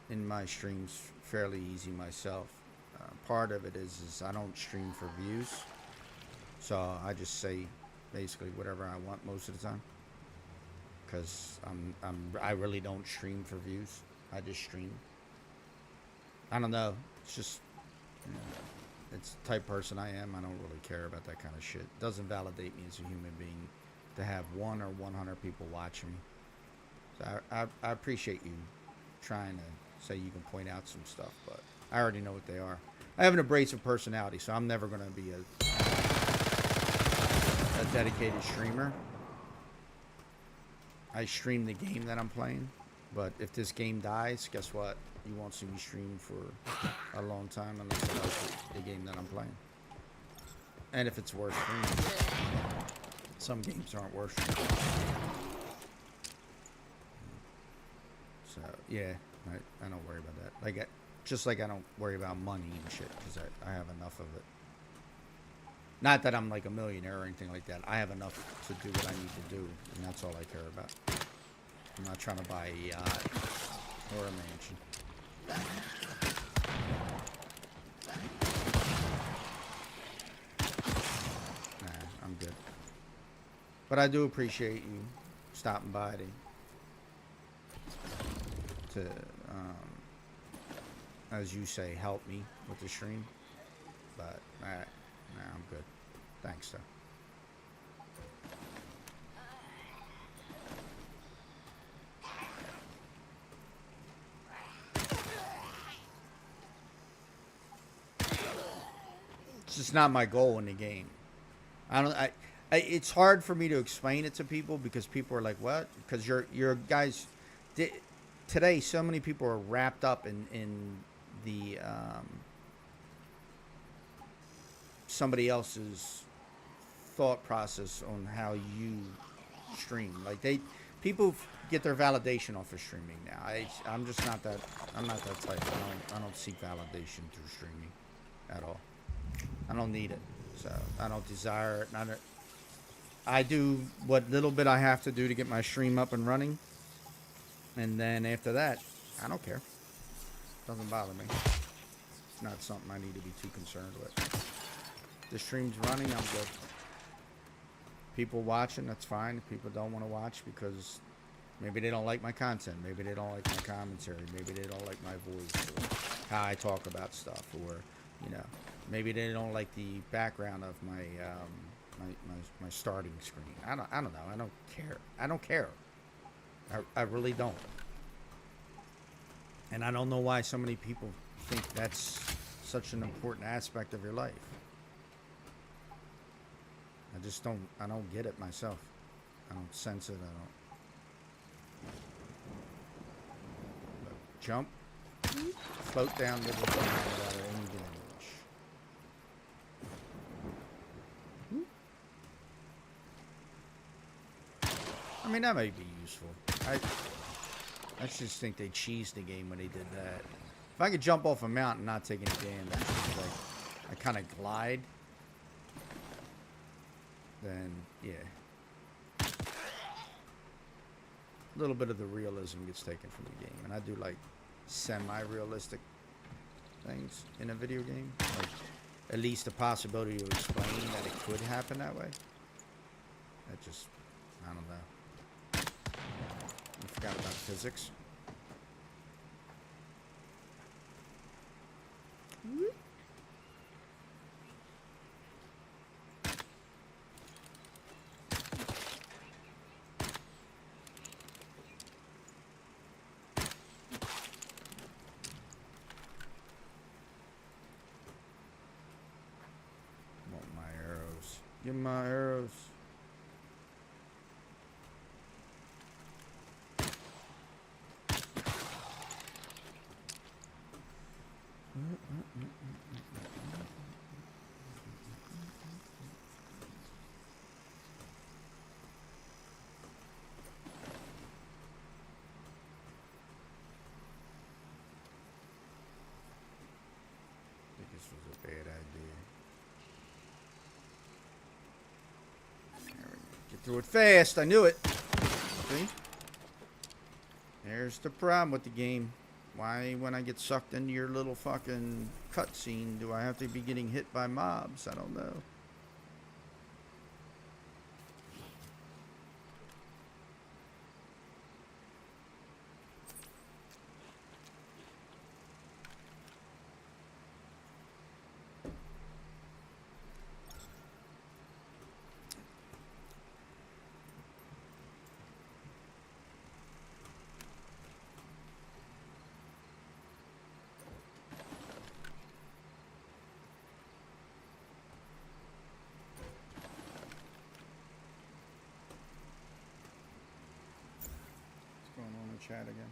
in my streams fairly easy myself. Part of it is I don't stream for views, so I just say basically whatever I want most of the time. Cause I really don't stream for views. I just stream. I don't know. It's just, you know, it's the type of person I am. I don't really care about that kind of shit. It doesn't validate me as a human being to have 1 or 100 people watching me. So I appreciate you trying to say you can point out some stuff, but I already know what they are. I have an abrasive personality, so I'm never going to be a dedicated streamer. I stream the game that I'm playing, but if this game dies, guess what? You won't see me stream for a long time unless I like the game that I'm playing. And if it's worth streaming. Some games aren't worth streaming. So, yeah, I don't worry about that. Like, just like I don't worry about money and shit, because I have enough of it. Not that I'm like a millionaire or anything like that. I have enough to do what I need to do, and that's all I care about. I'm not trying to buy a yacht or a mansion. Nah, I'm good. But I do appreciate you stopping by to as you say, help me with the stream. But nah, I'm good. Thanks, though. It's just not my goal in the game. I don't. It's hard for me to explain it to people because people are like, "What?" Because you're guys. Today, so many people are wrapped up in the somebody else's thought process on how you stream. Like people get their validation off of streaming now. I'm just not that. I'm not that type. I don't seek validation through streaming at all. I don't need it. So I don't desire it. I do what little bit I have to do to get my stream up and running, and then after that, I don't care. Doesn't bother me. It's not something I need to be too concerned with. The stream's running, I'm good. People watching, that's fine. If people don't want to watch because maybe they don't like my content, maybe they don't like my commentary, maybe they don't like my voice or how I talk about stuff, or maybe they don't like the background of my my starting screen. I don't know. I don't care. I don't care. I really don't. And I don't know why so many people think that's such an important aspect of your life. I don't get it myself. I don't sense it. But jump, float down to the ground without any damage. I mean, that might be useful. I just think they cheesed the game when they did that. If I could jump off a mountain and not take any damage, like I kind of glide, then yeah. A little bit of the realism gets taken from the game, and I do like semi-realistic things in a video game. Like at least the possibility of explaining that it could happen that way. That just, I don't know. I forgot about physics. Want my arrows. Give me my arrows. I think this was a bad idea. There we go. Get through it fast. I knew it. See? There's the problem with the game. Why, when I get sucked into your little fucking cutscene, do I have to be getting hit by mobs? I don't know. What's going on in the chat again?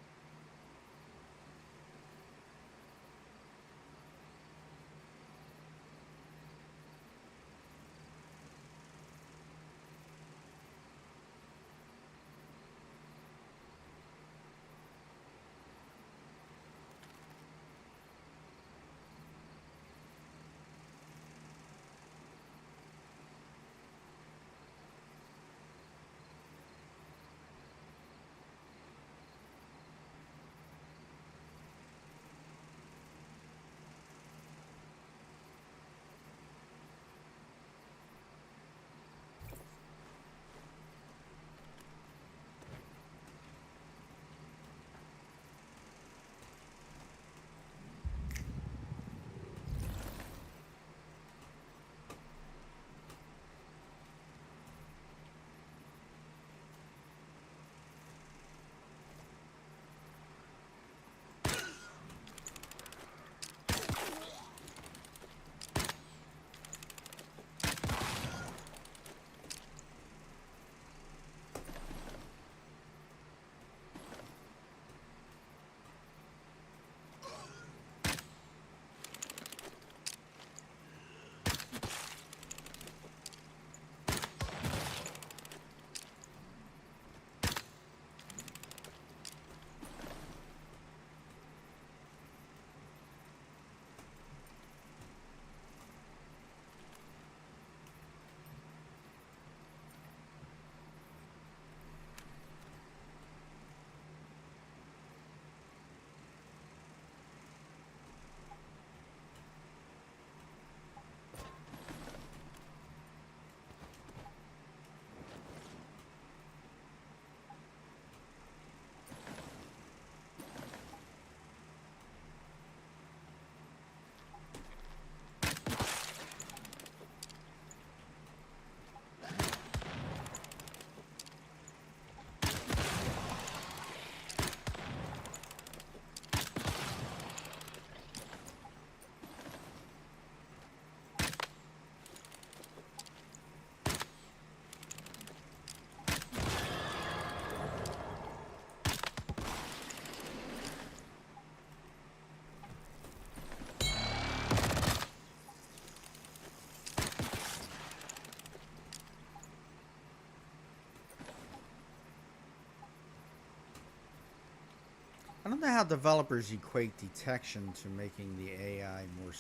know how developers equate detection to making the AI more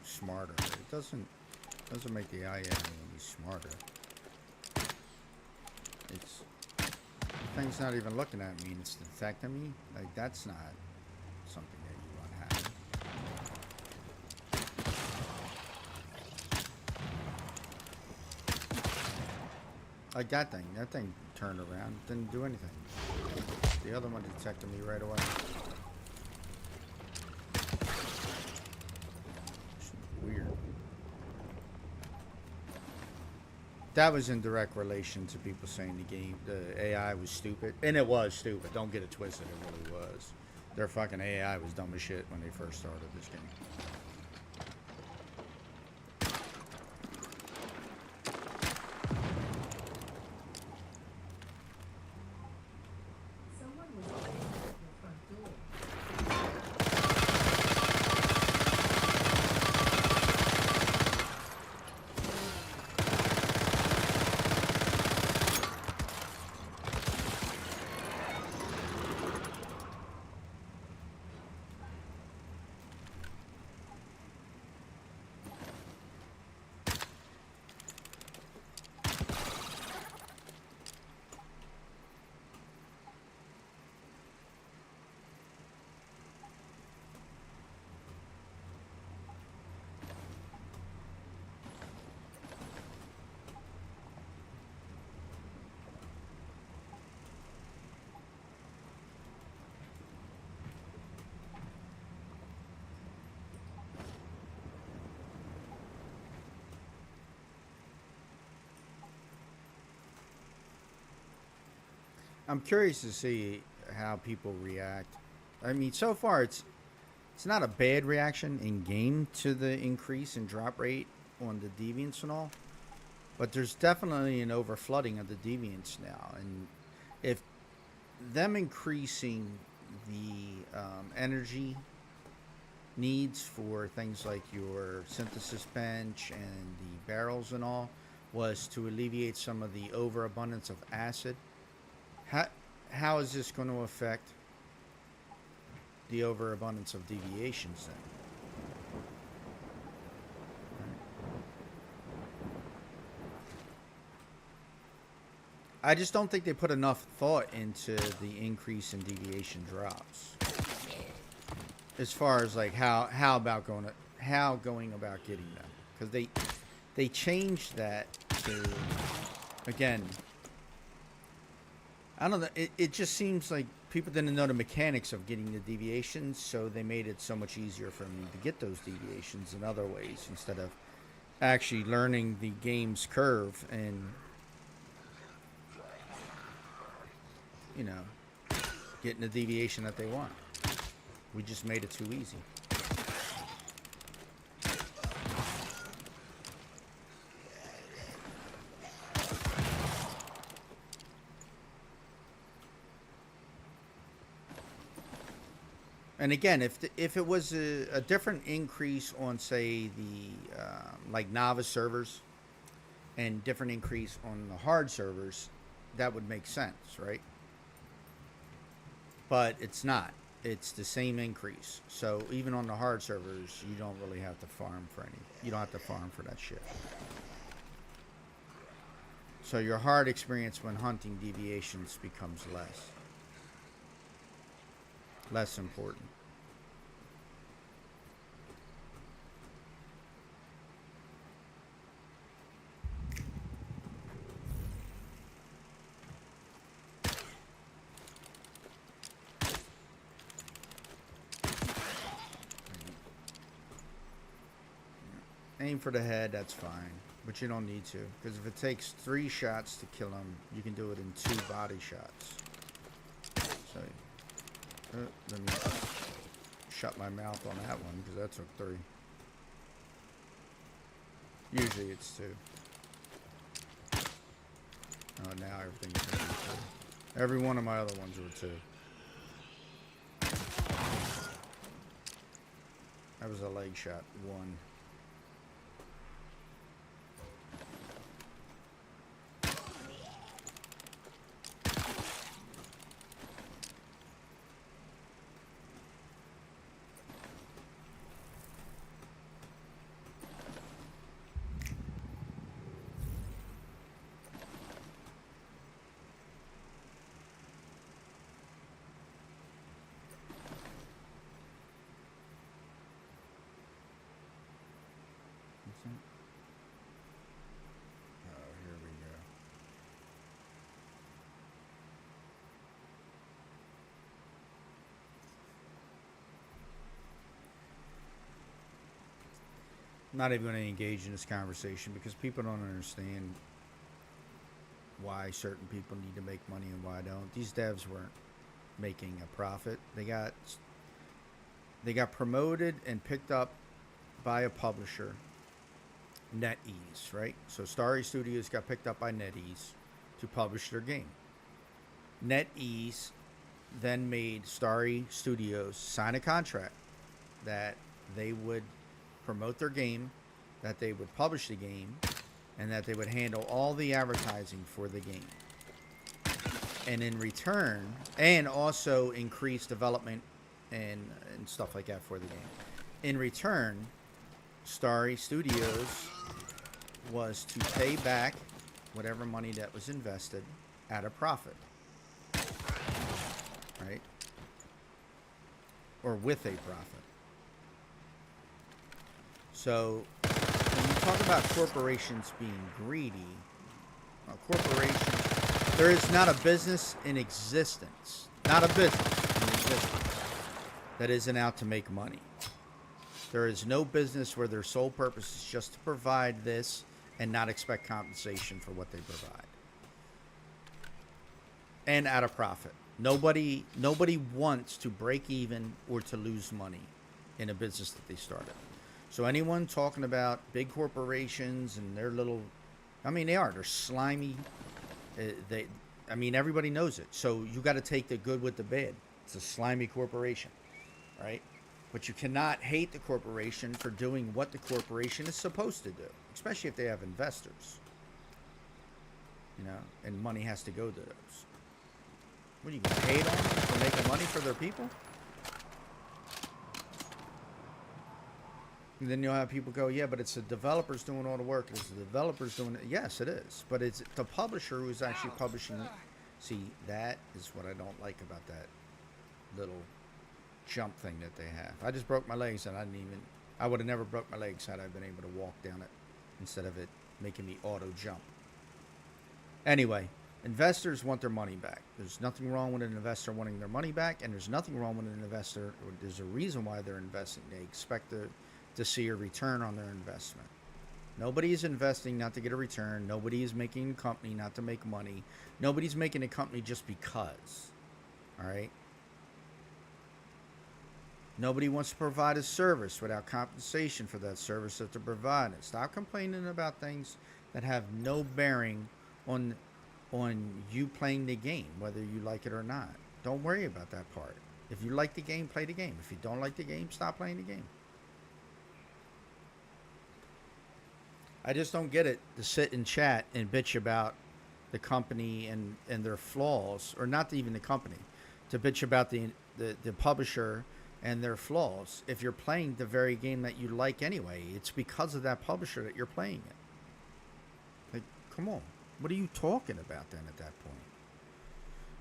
smarter. It doesn't make the AI any smarter. It's the thing's not even looking at me and it's detecting me. Like that's not something that you want to happen. Like that thing turned around, didn't do anything. The other one detected me right away. It's weird. That was in direct relation to people saying the AI was stupid. And it was stupid. Don't get it twisted, it really was. Their fucking AI was dumb as shit when they first started this game. I'm curious to see how people react. I mean, so far it's not a bad reaction in game to the increase in drop rate on the deviants and all, but there's definitely an overflooding of the deviants now, and if them increasing the energy needs for things like your synthesis bench and the barrels and all was to alleviate some of the overabundance of acid. How is this going to affect the overabundance of deviations then? I just don't think they put enough thought into the increase in deviation drops. As far as like how going about getting them, because they changed that to, again, I don't know. It just seems like people didn't know the mechanics of getting the deviations, so they made it so much easier for me to get those deviations in other ways instead of actually learning the game's curve and, you know, getting the deviation that they want. We just made it too easy. And again, if it was a different increase on, say, the like novice servers and different increase on the hard servers, that would make sense, right? But it's not. It's the same increase. So even on the hard servers, you don't really have to farm for any. You don't have to farm for that shit. So your hard experience when hunting deviations becomes less important. Aim for the head, that's fine. But you don't need to. Because if it takes 3 shots to kill him, you can do it in 2 body shots. So, let me shut my mouth on that one, because that took 3. Usually it's 2. Oh, now everything's going to be 2. Every one of my other ones were 2. That was a leg shot, 1. I'm not even going to engage in this conversation because people don't understand why certain people need to make money and why don't. These devs weren't making a profit. They got promoted and picked up by a publisher, NetEase, right? So Starry Studios got picked up by NetEase to publish their game. NetEase then made Starry Studios sign a contract that they would promote their game, that they would publish the game, and that they would handle all the advertising for the game. And in return, and also increase development and stuff like that for the game. In return, Starry Studios was to pay back whatever money that was invested at a profit. Right? Or with a profit. So, when you talk about corporations being greedy, corporations, there is not a business in existence, that isn't out to make money. There is no business where their sole purpose is just to provide this and not expect compensation for what they provide. And at a profit. Nobody wants to break even or to lose money in a business that they started. So anyone talking about big corporations and their little, they're slimy. Everybody knows it. So you got to take the good with the bad. It's a slimy corporation, right? But you cannot hate the corporation for doing what the corporation is supposed to do, especially if they have investors. And money has to go to those. What, are you going to hate on them for making money for their people? And then you'll have people go, yeah, but it's the developers doing all the work. It's the developers doing it. Yes, it is. But it's the publisher who's actually publishing it. See, that is what I don't like about that little jump thing that they have. I just broke my legs, and I would have never broke my legs had I been able to walk down it instead of it making me auto jump. Anyway, investors want their money back. There's nothing wrong with an investor wanting their money back, and there's nothing wrong with an investor. There's a reason why they're investing. They expect to see a return on their investment. Nobody is investing not to get a return. Nobody is making a company not to make money. Nobody's making a company just because. All right? Nobody wants to provide a service without compensation for that service that they're providing. Stop complaining about things that have no bearing on you playing the game, whether you like it or not. Don't worry about that part. If you like the game, play the game. If you don't like the game, stop playing the game. I just don't get it to sit and chat and bitch about the company and their flaws, or not even the company, to bitch about the publisher and their flaws. If you're playing the very game that you like anyway, it's because of that publisher that you're playing it. Like, come on. What are you talking about then at that point?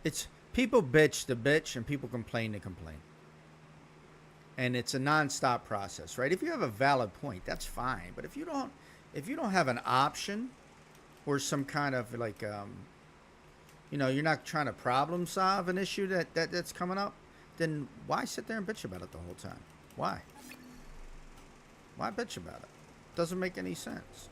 It's people bitch to bitch and people complain to complain. And it's a nonstop process, right? If you have a valid point, that's fine. But if you don't have an option or some kind of like, you're not trying to problem solve an issue that's coming up, then why sit there and bitch about it the whole time? Why? Why bitch about it? Doesn't make any sense.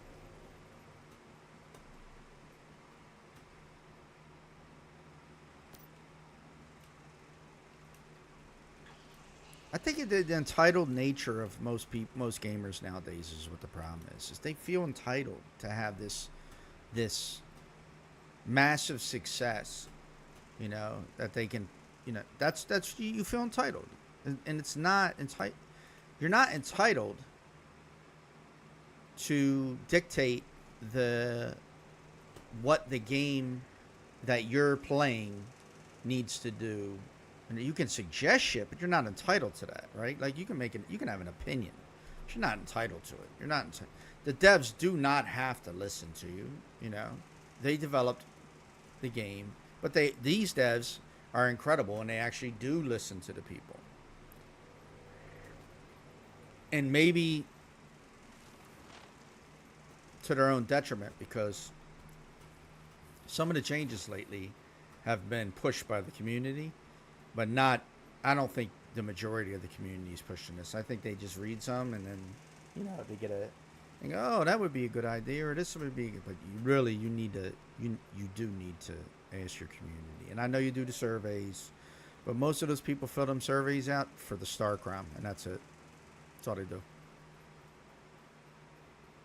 I think the entitled nature of most gamers nowadays is what the problem is they feel entitled to have this massive success, that they can, that's you feel entitled, and it's not entitled. You're not entitled to dictate what the game that you're playing needs to do. And you can suggest shit, but you're not entitled to that, right? Like you can have an opinion, but you're not entitled to it. You're not entitled. The devs do not have to listen to you. They developed the game, but these devs are incredible, and they actually do listen to the people. And maybe to their own detriment, because some of the changes lately have been pushed by the community. But I don't think the majority of the community is pushing this. I think they just read some and then, they get and go, oh, that would be a good idea, or this would be good. But you really, you need to, you do need to ask your community. And I know you do the surveys, but most of those people fill them surveys out for the star crime, and that's it. That's all they do.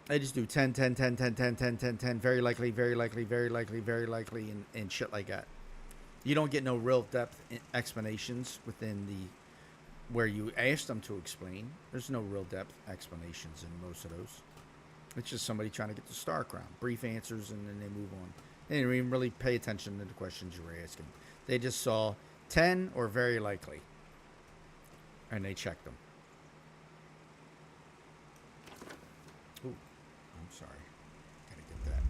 They just do 10, 10, 10, 10, 10, 10, 10, 10, very likely, very likely, very likely, very likely, and shit like that. You don't get no real depth explanations within the where you ask them to explain. There's no real depth explanations in most of those. It's just somebody trying to get the star crown. Brief answers, and then they move on. They didn't even really pay attention to the questions you were asking. They just saw 10 or very likely, and they checked them. Ooh, I'm sorry. Gotta get that.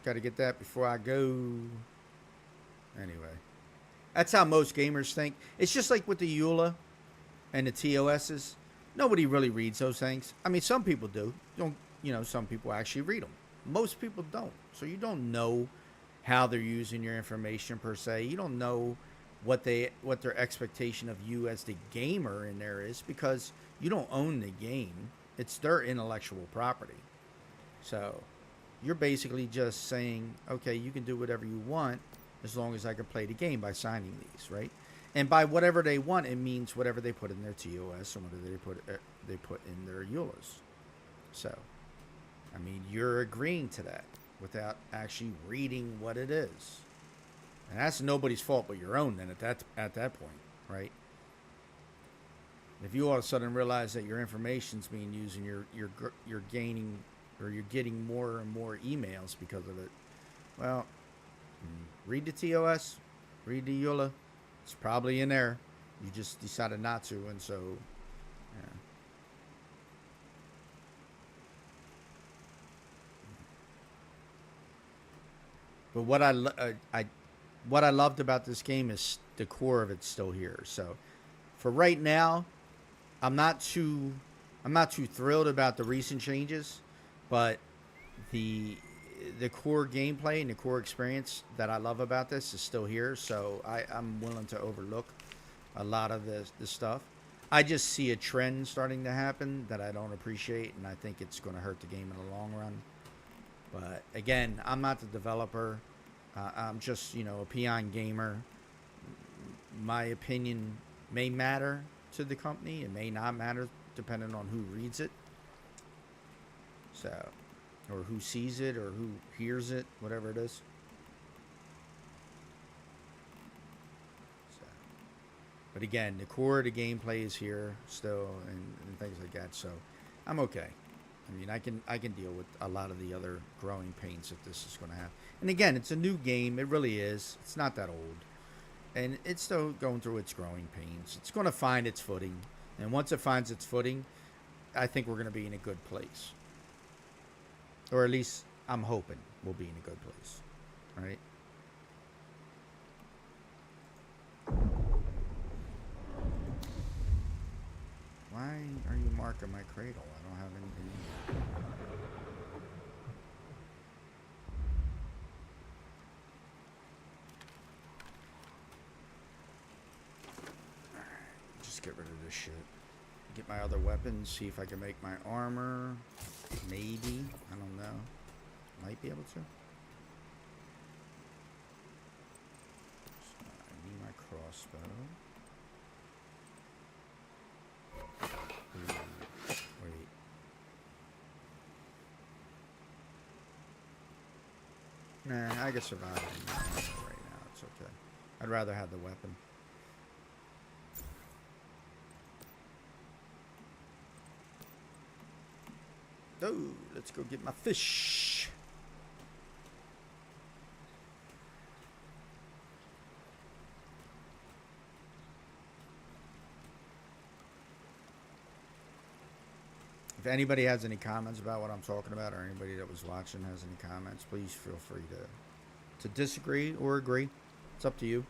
Gotta get that before I go. Anyway, that's how most gamers think. It's just like with the EULA and the TOSs. Nobody really reads those things. I mean, some people do. Don't some people actually read them. Most people don't. So you don't know how they're using your information per se. You don't know what their expectation of you as the gamer in there is, because you don't own the game. It's their intellectual property. So you're basically just saying, okay, you can do whatever you want as long as I can play the game by signing these, right? And by whatever they want, it means whatever they put in their TOS or whatever they put in their EULAs. So, I mean, you're agreeing to that without actually reading what it is, and that's nobody's fault but your own. Then at that point, right? If you all of a sudden realize that your information's being used and you're gaining or you're getting more and more emails because of it, well, read the TOS, read the EULA. It's probably in there. You just decided not to, and so, yeah. But what I loved about this game is the core of it's still here. So, for right now, I'm not too thrilled about the recent changes, but the core gameplay and the core experience that I love about this is still here. So I'm willing to overlook a lot of this stuff. I just see a trend starting to happen that I don't appreciate, and I think it's going to hurt the game in the long run. But again, I'm not the developer. I'm just, a peon gamer. My opinion may matter to the company. It may not matter depending on who reads it. So, or who sees it, or who hears it, whatever it is. So, but again, the core of the gameplay is here still, and things like that. So, I'm okay. I mean, I can deal with a lot of the other growing pains that this is going to have. And again, it's a new game. It really is. It's not that old, and it's still going through its growing pains. It's going to find its footing, and once it finds its footing, I think we're going to be in a good place. Or at least I'm hoping we'll be in a good place, right? Why are you marking my cradle? I don't have anything. Alright, just get rid of this shit. Get my other weapons, see if I can make my armor. Maybe. I don't know. Might be able to. So I need my crossbow. Ooh, wait. Nah, I can survive it right now. It's okay. I'd rather have the weapon. Oh, let's go get my fish. If anybody has any comments about what I'm talking about, or anybody that was watching has any comments, please feel free to disagree or agree. It's up to you.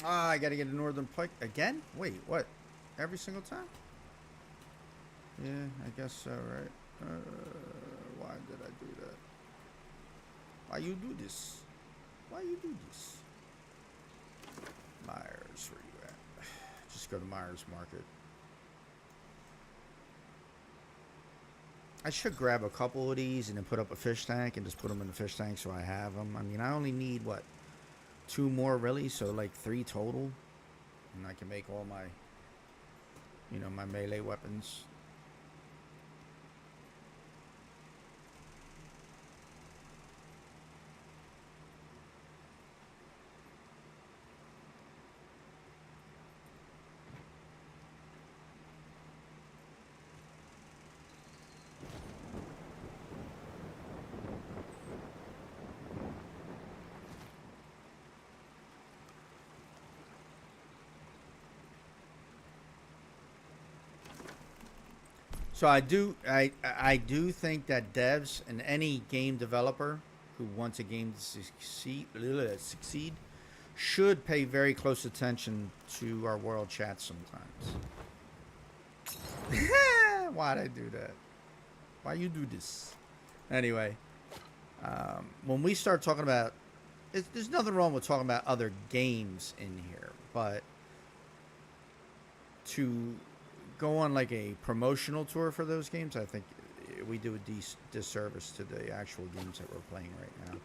Ah, I gotta get a northern pike again? Wait, what? Every single time? Yeah, I guess so, right? Why did I do that? Why you do this? Why you do this? Myers, where you at? Just go to Myers Market. I should grab a couple of these and then put up a fish tank and just put them in the fish tank so I have them. I mean, I only need, what, 2 more really? So, like, 3 total. And I can make all my, my melee weapons. So I do think that devs and any game developer who wants a game to succeed should pay very close attention to our world chat sometimes. Why'd I do that? Why you do this? Anyway, when we start talking about, there's nothing wrong with talking about other games in here, but to go on like a promotional tour for those games, I think we do a disservice to the actual games that we're playing right now.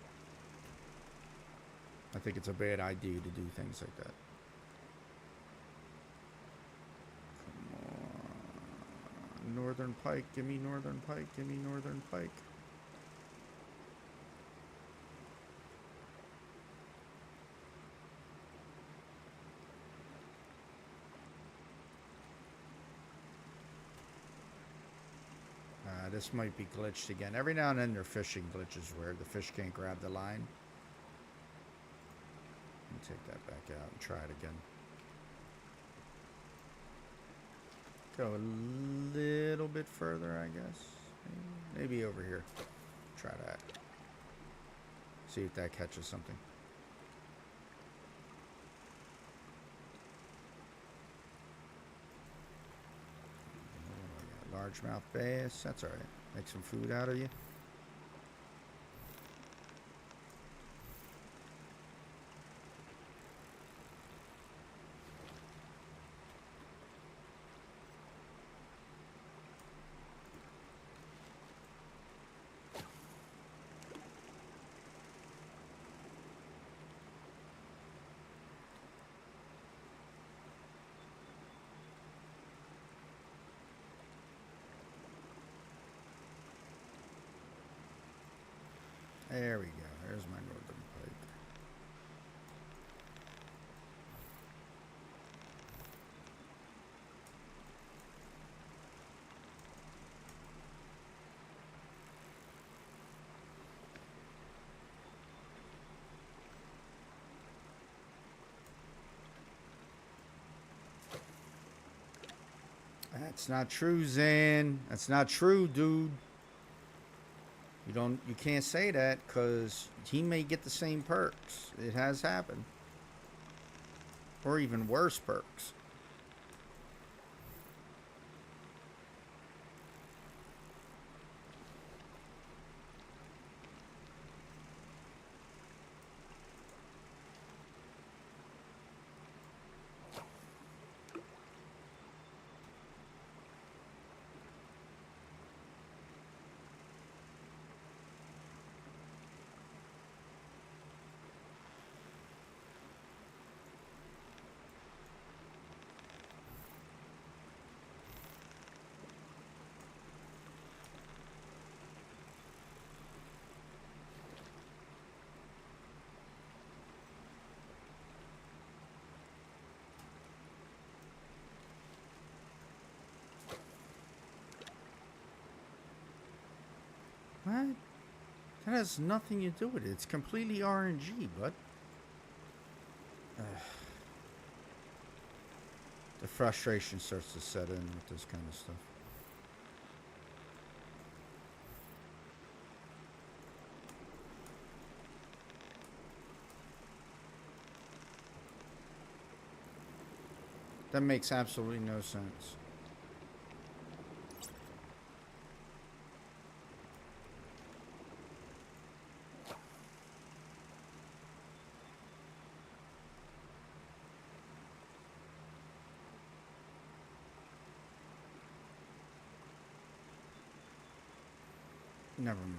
I think it's a bad idea to do things like that. Come on. Northern Pike, give me Northern Pike, give me Northern Pike. This might be glitched again. Every now and then there are fishing glitches where the fish can't grab the line. Let me take that back out and try it again. Go a little bit further, I guess. Maybe over here. Try that. See if that catches something. Largemouth bass. That's alright. Make some food out of you. There we go. There's my northern pike. That's not true, Zan. That's not true, dude. You can't say that because he may get the same perks. It has happened. Or even worse perks. What? That has nothing to do with it. It's completely RNG, bud. The frustration starts to set in with this kind of stuff. That makes absolutely no sense. Never mind.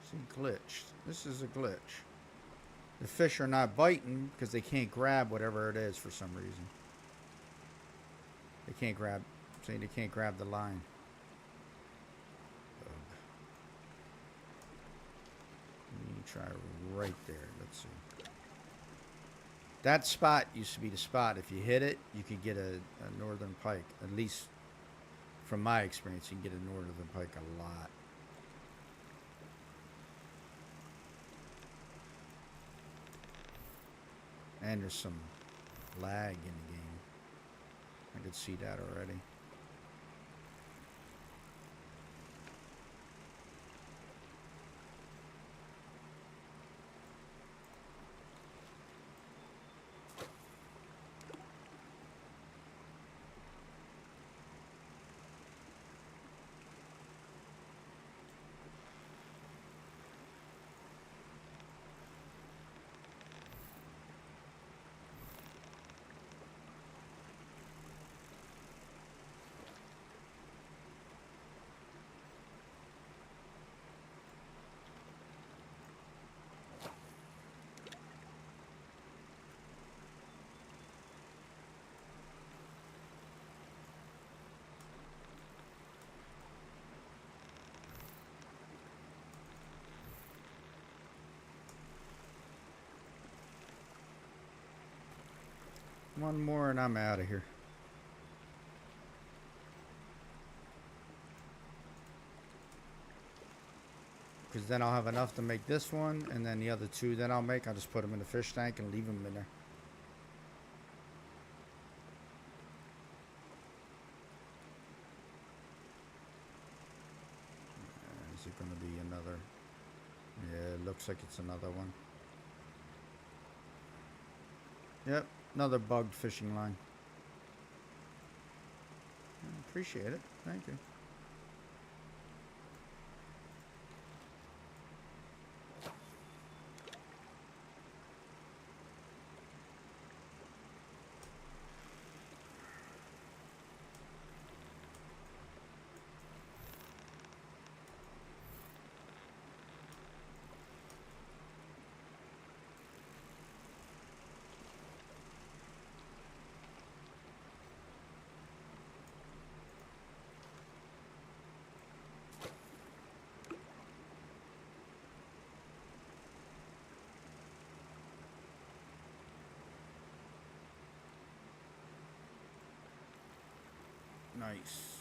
See, glitched. This is a glitch. The fish are not biting because they can't grab whatever it is for some reason. They can't grab. Saying they can't grab the line. Ugh. Let me try right there. Let's see. That spot used to be the spot. If you hit it, you could get a northern pike. At least from my experience, you can get a northern pike a lot. And there's some lag in the game. I could see that already. One more and I'm out of here. Because then I'll have enough to make this one, and then the other two then I'll just put them in the fish tank and leave them in there. Is it going to be another? Yeah, it looks like it's another one. Yep, another bugged fishing line. I appreciate it. Thank you. Nice.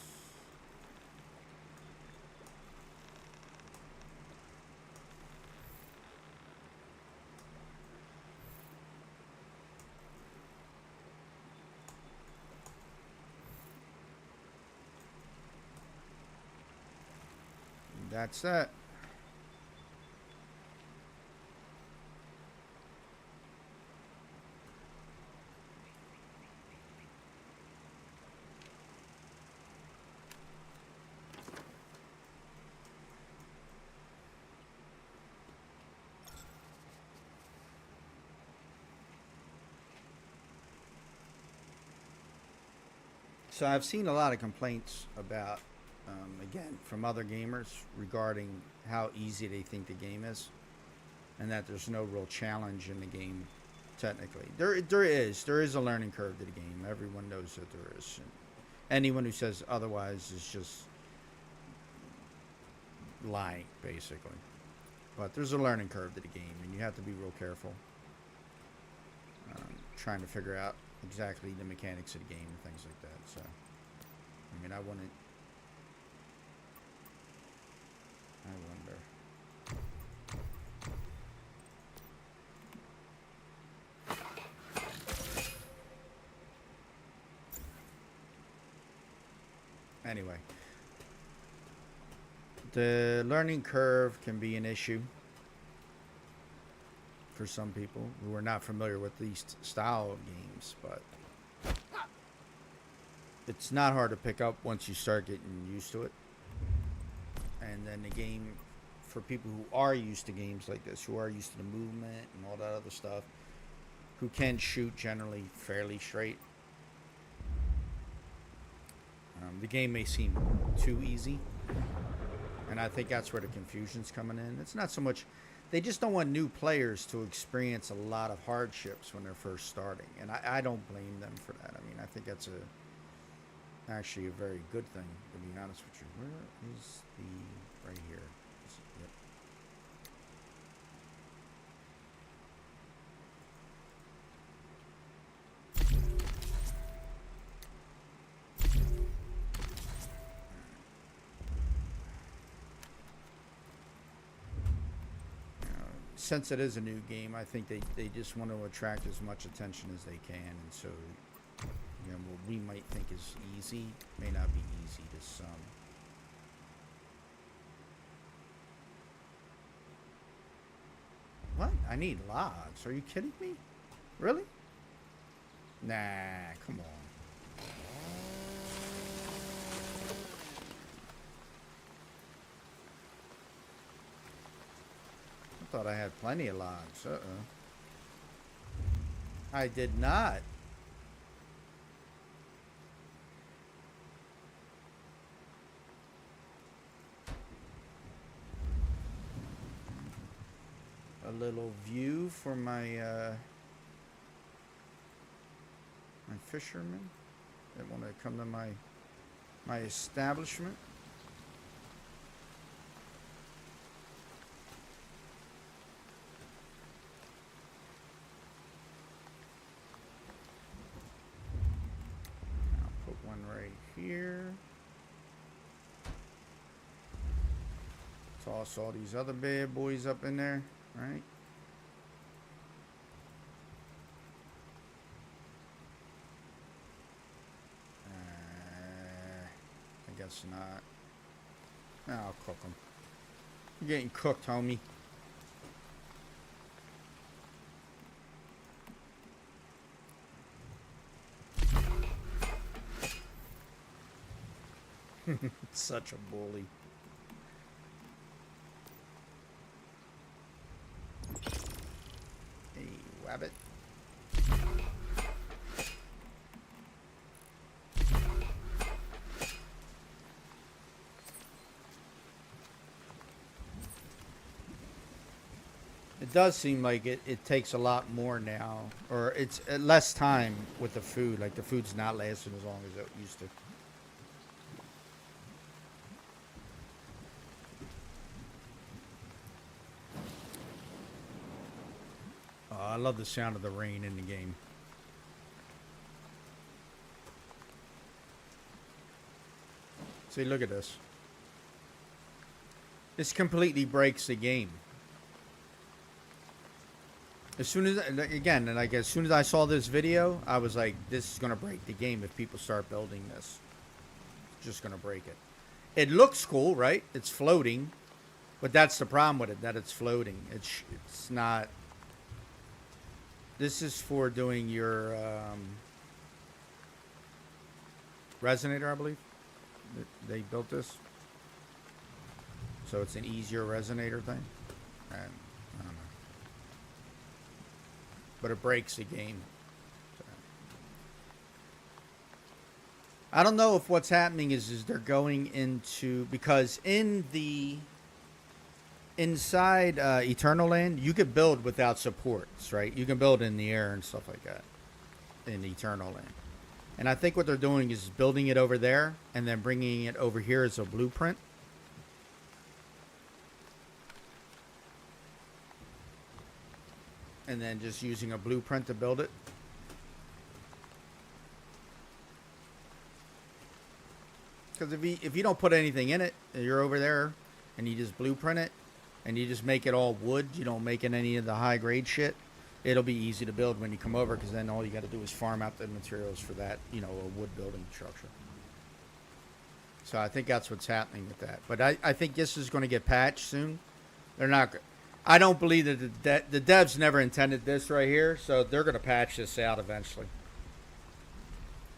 That's that. So I've seen a lot of complaints about, again, from other gamers regarding how easy they think the game is, and that there's no real challenge in the game. Technically, there is a learning curve to the game. Everyone knows that there is. And anyone who says otherwise is just lying, basically. But there's a learning curve to the game, and you have to be real careful trying to figure out exactly the mechanics of the game and things like that. So, I mean, I wonder. Anyway, the learning curve can be an issue for some people who are not familiar with these style of games, but it's not hard to pick up once you start getting used to it. And then the game, for people who are used to games like this, who are used to the movement and all that other stuff, who can shoot generally fairly straight, the game may seem too easy. And I think that's where the confusion's coming in. It's not so much, they just don't want new players to experience a lot of hardships when they're first starting. And I don't blame them for that. I mean, I think that's actually a very good thing, to be honest with you. Where is the, right here. Yep. Since it is a new game, I think they just want to attract as much attention as they can, and so, you know, what we might think is easy may not be easy to some. What? I need logs. Are you kidding me? Really? Nah, come on. I thought I had plenty of logs. I did not. A little view for my my fishermen that want to come to my establishment. I'll put one right here. Toss all these other bad boys up in there. Right. I guess not. I'll cook them. You're getting cooked, homie. Such a bully. Rabbit. It does seem like it takes a lot more now, or it's less time with the food. Like the food's not lasting as long as it used to. I love the sound of the rain in the game. See, look at this. This completely breaks the game. As soon as, again, like as soon as I saw this video, I was like, this is going to break the game if people start building this. It's just going to break it. It looks cool, right? It's floating. But that's the problem with it, that it's floating. It's not... This is for doing your resonator, I believe. They built this. So it's an easier resonator thing. And I don't know. But it breaks the game. So. I don't know if what's happening is they're going into... Because in the... Inside Eternal Land, you could build without supports, right? You can build in the air and stuff like that in Eternal Land. And I think what they're doing is building it over there and then bringing it over here as a blueprint. And then just using a blueprint to build it. Because if you don't put anything in it, you're over there and you just blueprint it, and you just make it all wood, you don't make it any of the high grade shit, it'll be easy to build when you come over, because then all you got to do is farm out the materials for that, you know, a wood building structure. So I think that's what's happening with that. But I think this is going to get patched soon. They're not. I don't believe that the devs never intended this right here, so they're going to patch this out eventually.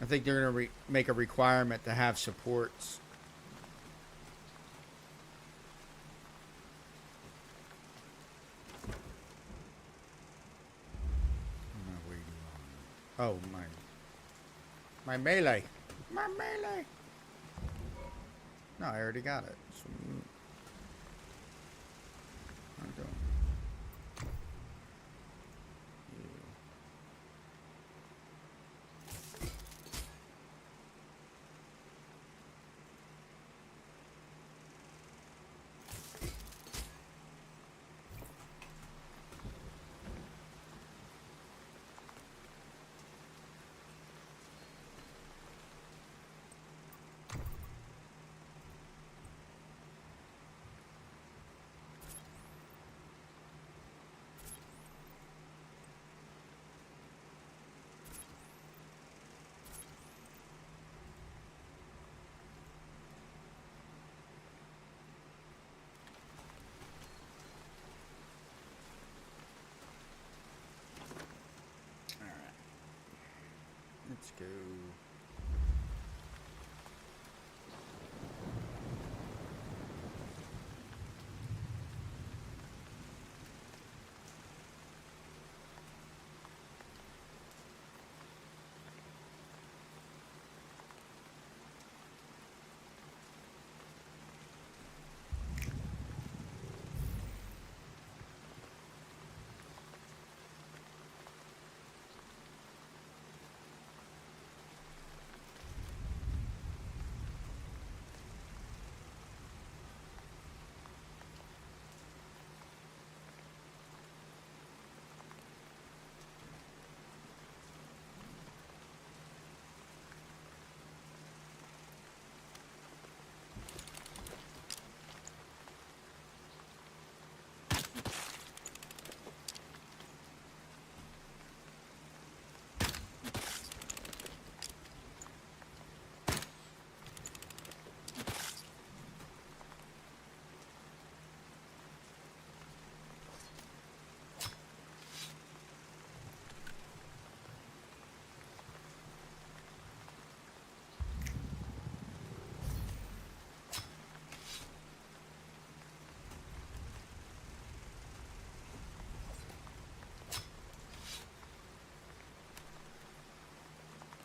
I think they're going to make a requirement to have supports. Oh my melee, my melee. No, I already got it. So, I don't. Let's go.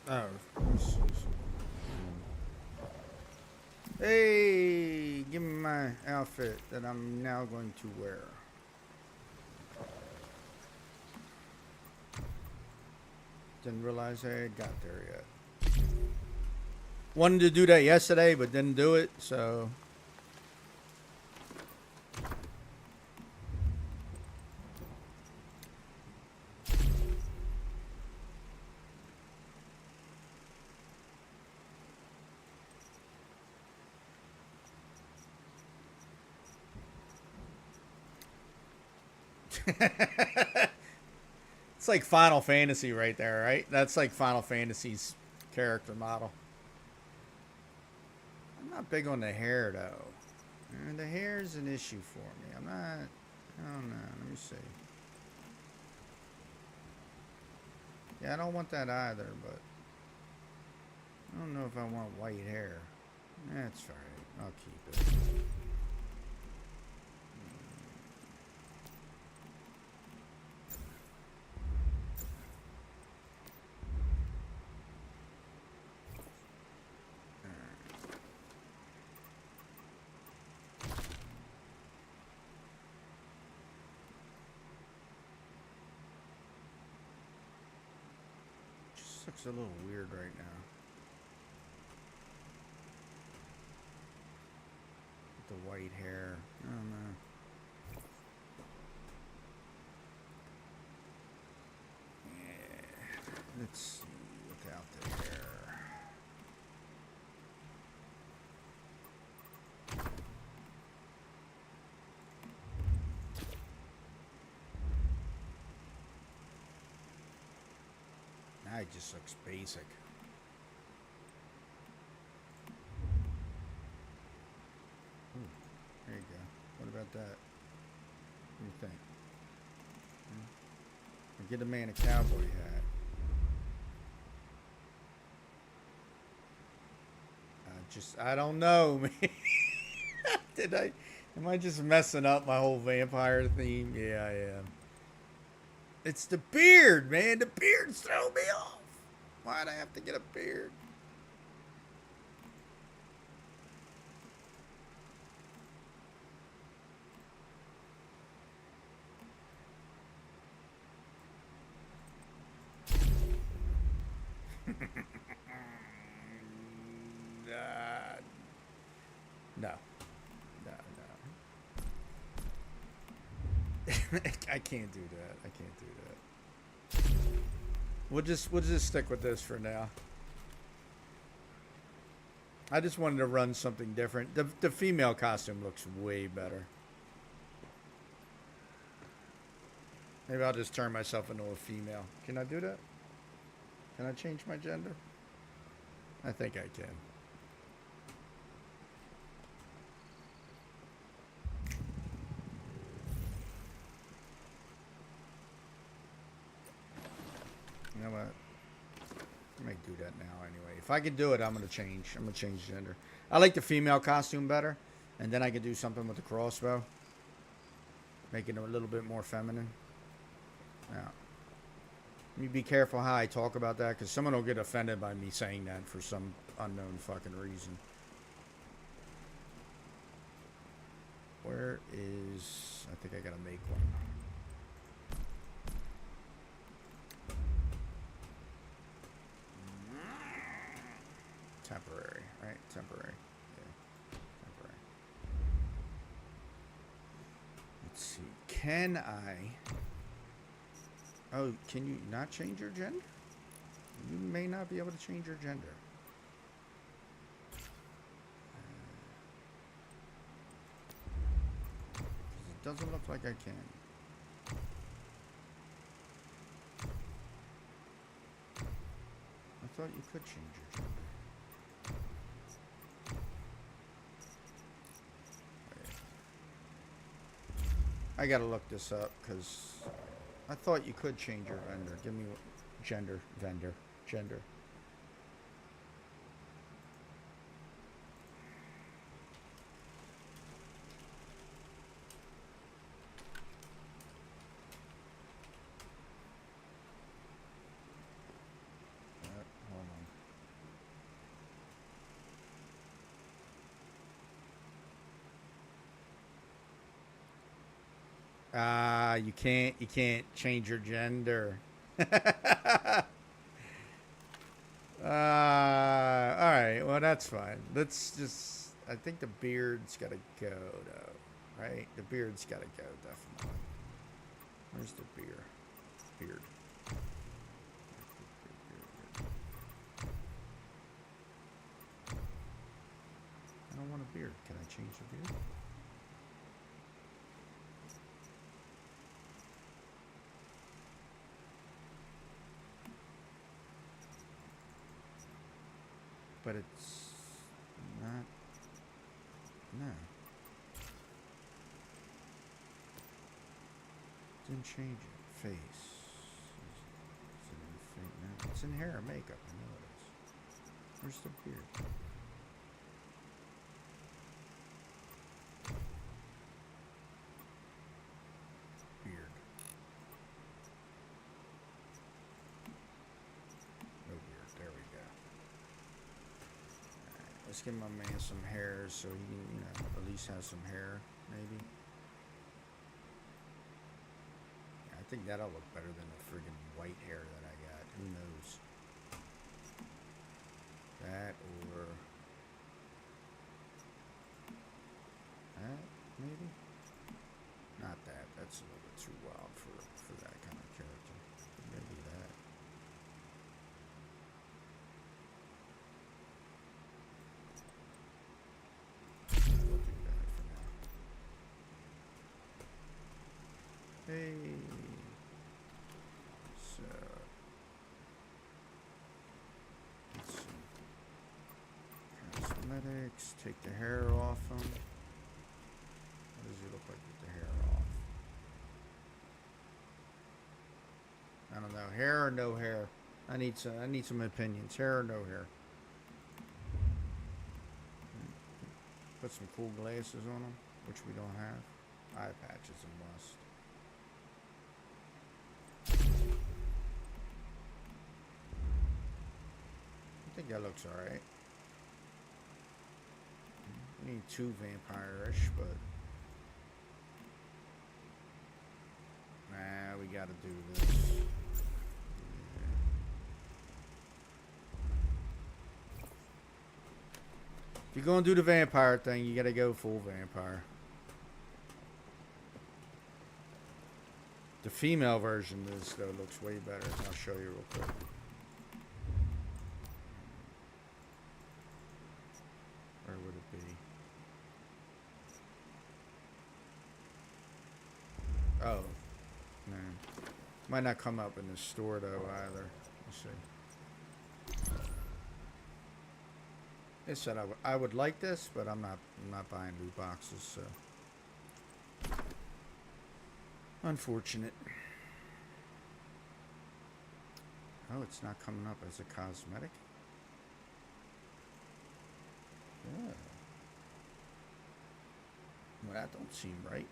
Oh. Hey, give me my outfit that I'm now going to wear. Didn't realize I had got there yet. Wanted to do that yesterday, but didn't do it, so. It's like Final Fantasy right there, right? That's like Final Fantasy's character model. I'm not big on the hair, though. The hair is an issue for me. I'm not. I don't know. Let me see. Yeah, I don't want that either, but I don't know if I want white hair. That's fine. I'll keep it. Just looks a little weird right now. With the white hair. I don't know. Yeah. Let's see. Without the hair. Now it just looks basic. that? What do you think? Or get a man a cowboy hat. I don't know, man. Am I just messing up my whole vampire theme? Yeah, I am. It's the beard, man. The beard's throwing me off. Why'd I have to get a beard? No. No, no. I can't do that. I can't do that. We'll just stick with this for now. I just wanted to run something different. The female costume looks way better. Maybe I'll just turn myself into a female. Can I do that? Can I change my gender? I think I can. You know what? I might do that now anyway. If I can do it, I'm going to change. I'm going to change gender. I like the female costume better. And then I can do something with the crossbow. Make it a little bit more feminine. Yeah. Let me be careful how I talk about that, because someone will get offended by me saying that for some unknown fucking reason. Where is... I think I gotta make one. Temporary, right? Temporary. Yeah. Temporary. Let's see. Can I... Oh, can you not change your gender? You may not be able to change your gender. It doesn't look like I can. I thought you could change your gender. I gotta look this up, because I thought you could change your vendor. Give me gender. Hold on. You can't change your gender. Alright, well that's fine. Let's just, I think the beard's gotta go though, right? The beard's gotta go, definitely. Where's the beard? Beard. I don't want a beard. Can I change the beard? But it's not. No. Didn't change it. Face. Is it in face? No. It's in hair and makeup. I know it is. Where's the beard? Beard. No beard. There we go. Let's give my man some hair so he can, you know, at least have some hair, maybe. Yeah, I think that'll look better than the friggin' white hair that I got. Who knows? That or that, maybe? Not that. That's a little bit too wild for that kind of character. Maybe that. We'll do that for now. Hey. So let's see. Cosmetics. Take the hair off him. What does he look like? don't know. Hair or no hair? I need some opinions. Hair or no hair? Put some cool glasses on them, which we don't have. Eye patch is a must. I think that looks alright. We need two vampire-ish, but nah, we gotta do this. If you're gonna do the vampire thing, you gotta go full vampire. The female version of this, though, looks way better. I'll show you real quick. Where would it be? Oh. No. Might not come up in the store, though, either. Let's see. It said I would like this, but I'm not buying loot boxes, so unfortunate. Oh, it's not coming up as a cosmetic. Yeah. Well, that don't seem right.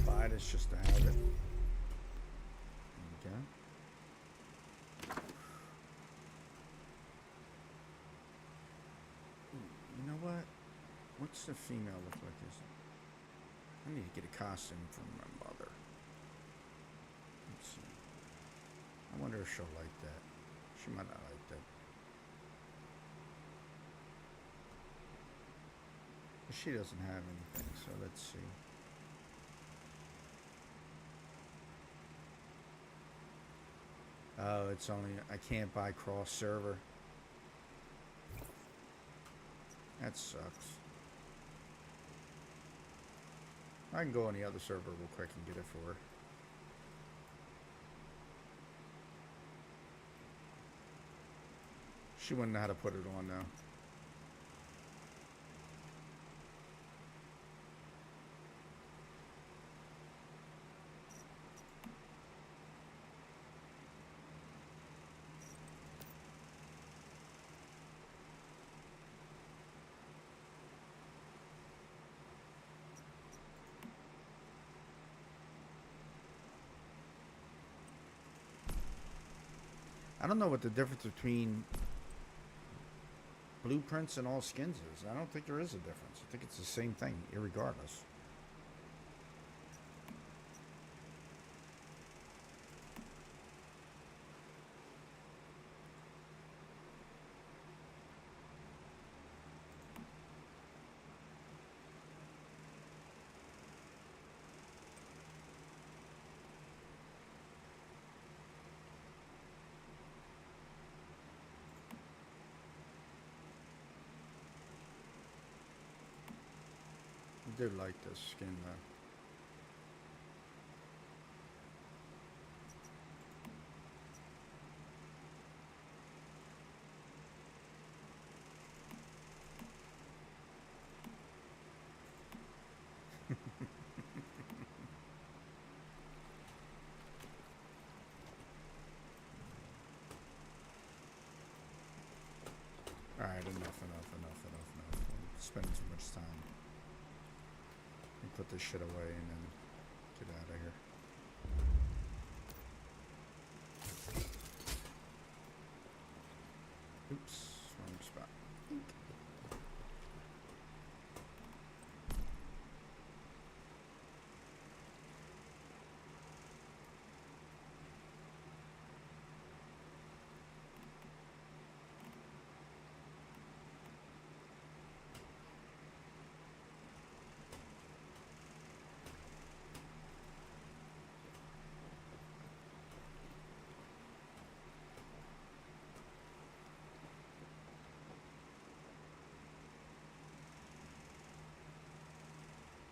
Buy this just to have it. There we go. You know what? What's the female look like? I need to get a costume from my mother. Let's see. I wonder if she'll like that. She might not like that. But she doesn't have anything, so let's see. Oh, it's only... I can't buy cross server. That sucks. I can go on the other server real quick and get it for her. She wouldn't know how to put it on, though. I don't know what the difference between blueprints and all skins is. I don't think there is a difference. I think it's the same thing, irregardless. I do like this skin though. Alright, enough. I'm spending too much time. Let me put this shit away and then get out of here. Oops, wrong spot.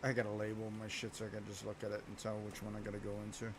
I gotta label my shit so I can just look at it and tell which one I gotta go into.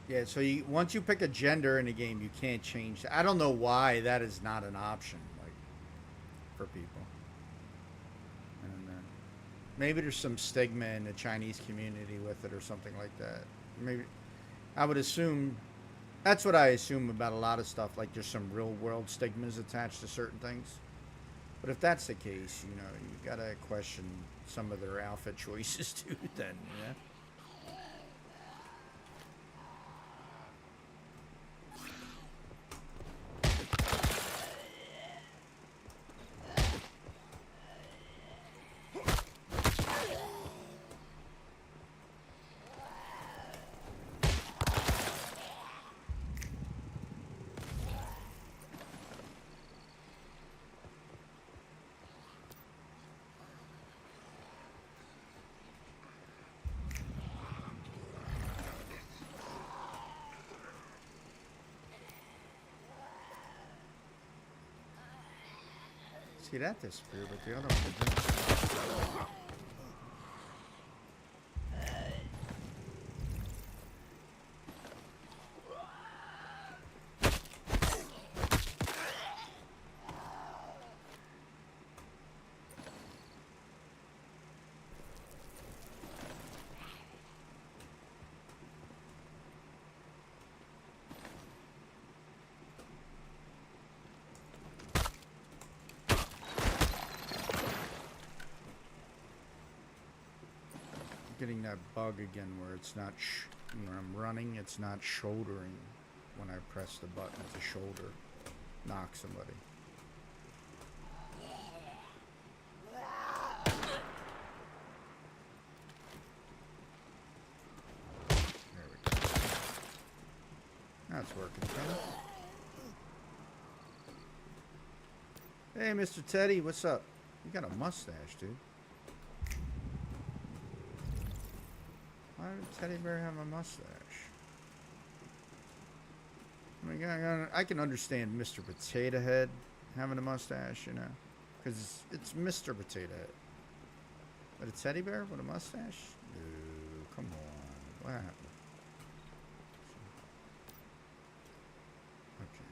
Yeah, so once you pick a gender in the game, you can't change that. I don't know why that is not an option, like, for people. And maybe there's some stigma in the Chinese community with it or something like that. Maybe I would assume that's what I assume about a lot of stuff. Like there's some real world stigmas attached to certain things. But if that's the case, you know, you gotta question some of their outfit choices too. Then, yeah. See that disappear, but the other one didn't. Getting that bug again where it's not when I'm running, it's not shouldering when I press the button to shoulder knock somebody. There we go. That's working, fella. Hey, Mr. Teddy, what's up? You got a mustache, dude. Why did Teddy Bear have a mustache? I mean, I can understand Mr. Potato Head having a mustache, you know, because it's Mr. Potato Head. But a teddy bear with a mustache? No, come on. What happened? Okay.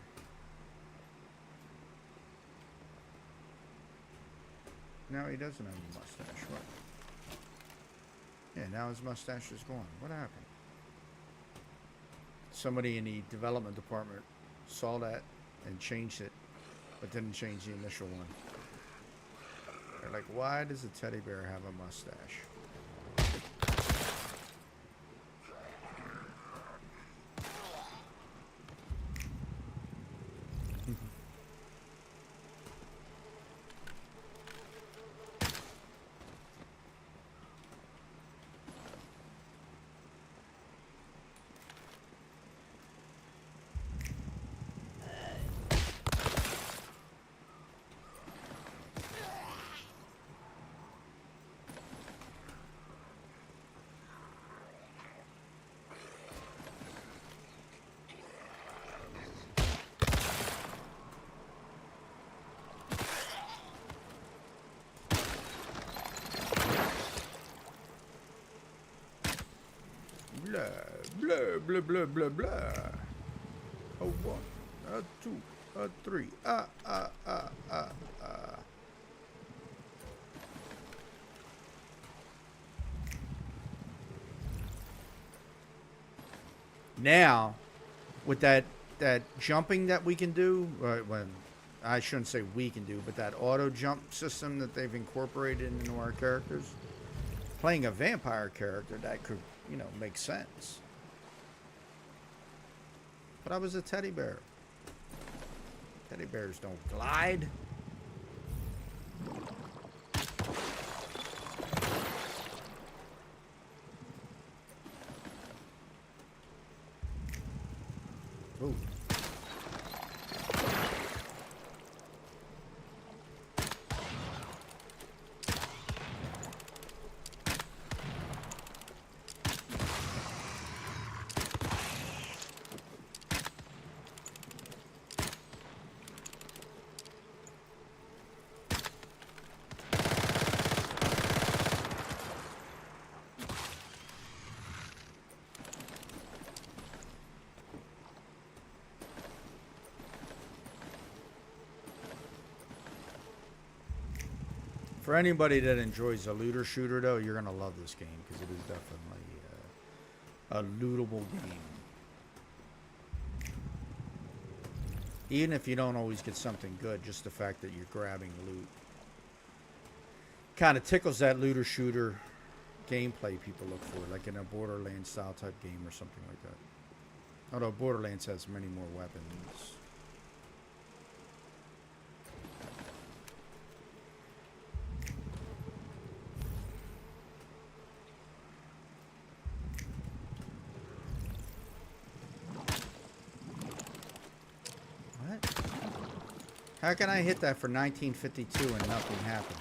Now he doesn't have a mustache. What? Yeah, now his mustache is gone. What happened? Somebody in the development department saw that and changed it, but didn't change the initial one. They're like, why does a teddy bear have a mustache? Blah, blah, blah, blah, blah, blah. A one, a two, a three. Now, with that jumping that we can do, when I shouldn't say we can do, but that auto jump system that they've incorporated into our characters, playing a vampire character, that could, you know, make sense. But I was a teddy bear. Teddy bears don't glide. Ooh. For anybody that enjoys a looter shooter, though, you're gonna love this game because it is definitely a lootable game. Even if you don't always get something good, just the fact that you're grabbing loot kind of tickles that looter shooter gameplay people look for, like in a Borderlands style type game or something like that. Although Borderlands has many more weapons. What? How can I hit that for 1952 and nothing happened?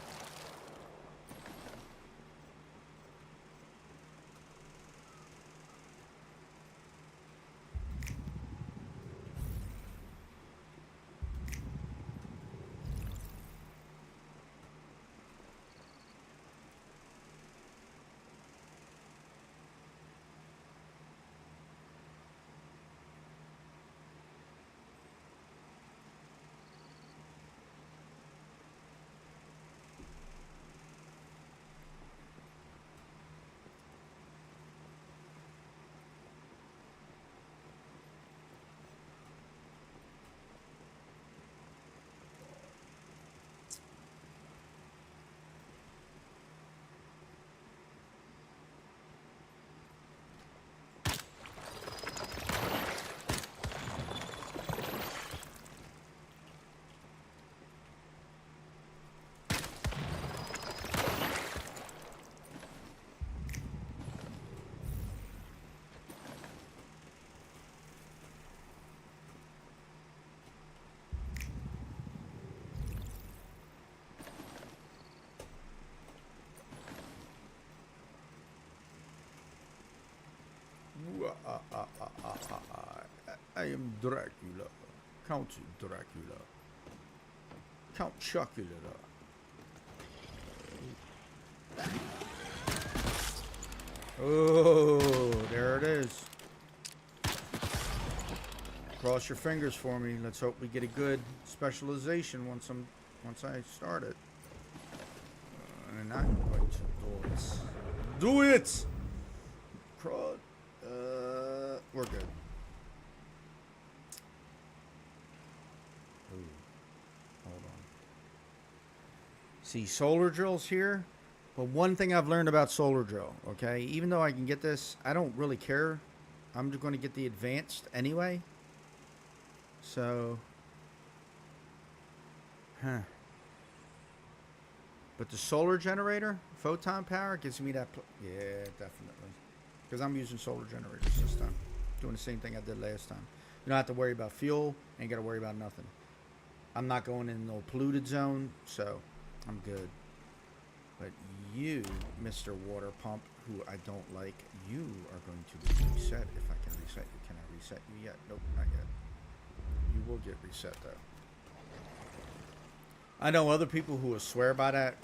I am Dracula. Count Dracula. Count Chocula. Oh, there it is. Cross your fingers for me. Let's hope we get a good specialization once I start it. And I'm going to do it. Do it! We're good. Ooh. Hold on. See, solar drills here. But one thing I've learned about solar drill, okay? Even though I can get this, I don't really care. I'm just going to get the advanced anyway. So. But the solar generator, photon power, gives me that. Yeah, definitely. Because I'm using solar generators this time. Doing the same thing I did last time. You don't have to worry about fuel. Ain't got to worry about nothing. I'm not going in no polluted zone, so I'm good. But you, Mr. Water Pump, who I don't like, you are going to be reset. If I can reset you. Can I reset you yet? Nope, not yet. You will get reset, though. I know other people who will swear by that,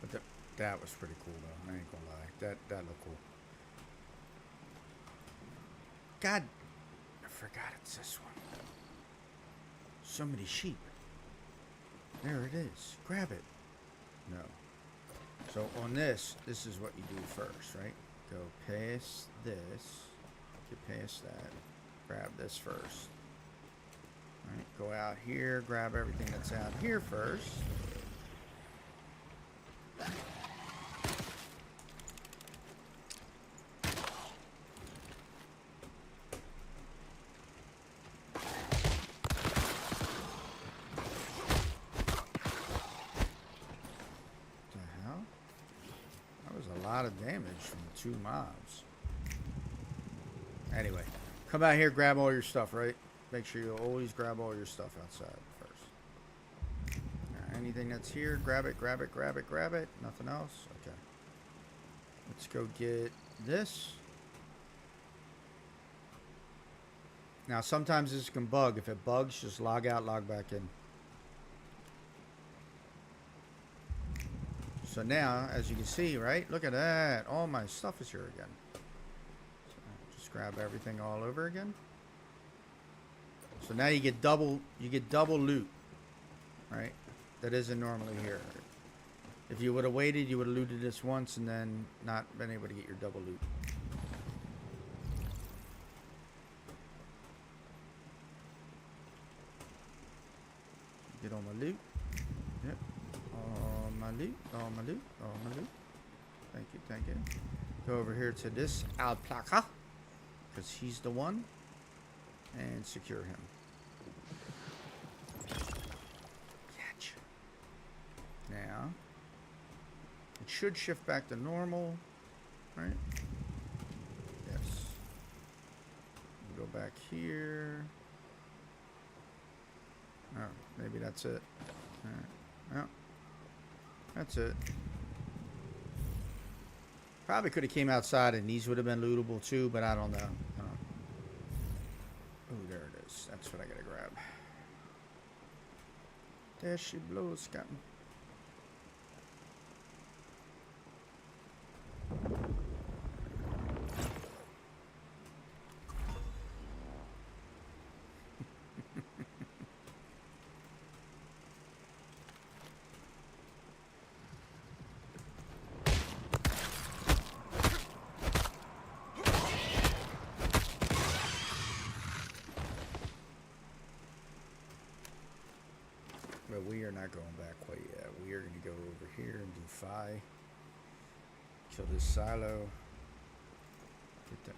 but that was pretty cool, though. I ain't gonna lie. That looked cool. God, I forgot it's this one. So many sheep. There it is. Grab it. No. So on this is what you do first, right? Go past this. Get past that. Grab this first. All right, go out here. Grab everything that's out here first. Of damage from 2 mobs. Anyway, come out here, grab all your stuff, right? Make sure you always grab all your stuff outside first. Anything that's here, grab it, grab it, grab it, grab it. Nothing else? Okay. Let's go get this. Now, sometimes this can bug. If it bugs, just log out, log back in. So now, as you can see, right? Look at that. All my stuff is here again. So just grab everything all over again. So now you get double loot, right? That isn't normally here. If you would have waited, you would have looted this once and then not been able to get your double loot. Get all my loot. Yep. All my loot. All my loot. All my loot. Thank you. Thank you. Go over here to this alpaca, because he's the one. And secure him. Catch. Now, it should shift back to normal, right? Yes. Go back here. Oh, maybe that's it. Alright. Well, that's it. Probably could have came outside and these would have been lootable too, but I don't know. Oh, there it is. That's what I gotta grab. There she blows, Captain. But we are not going back quite yet. We are going to go over here and do Phi. Kill this silo. Get that.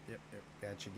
Yep. Gotcha.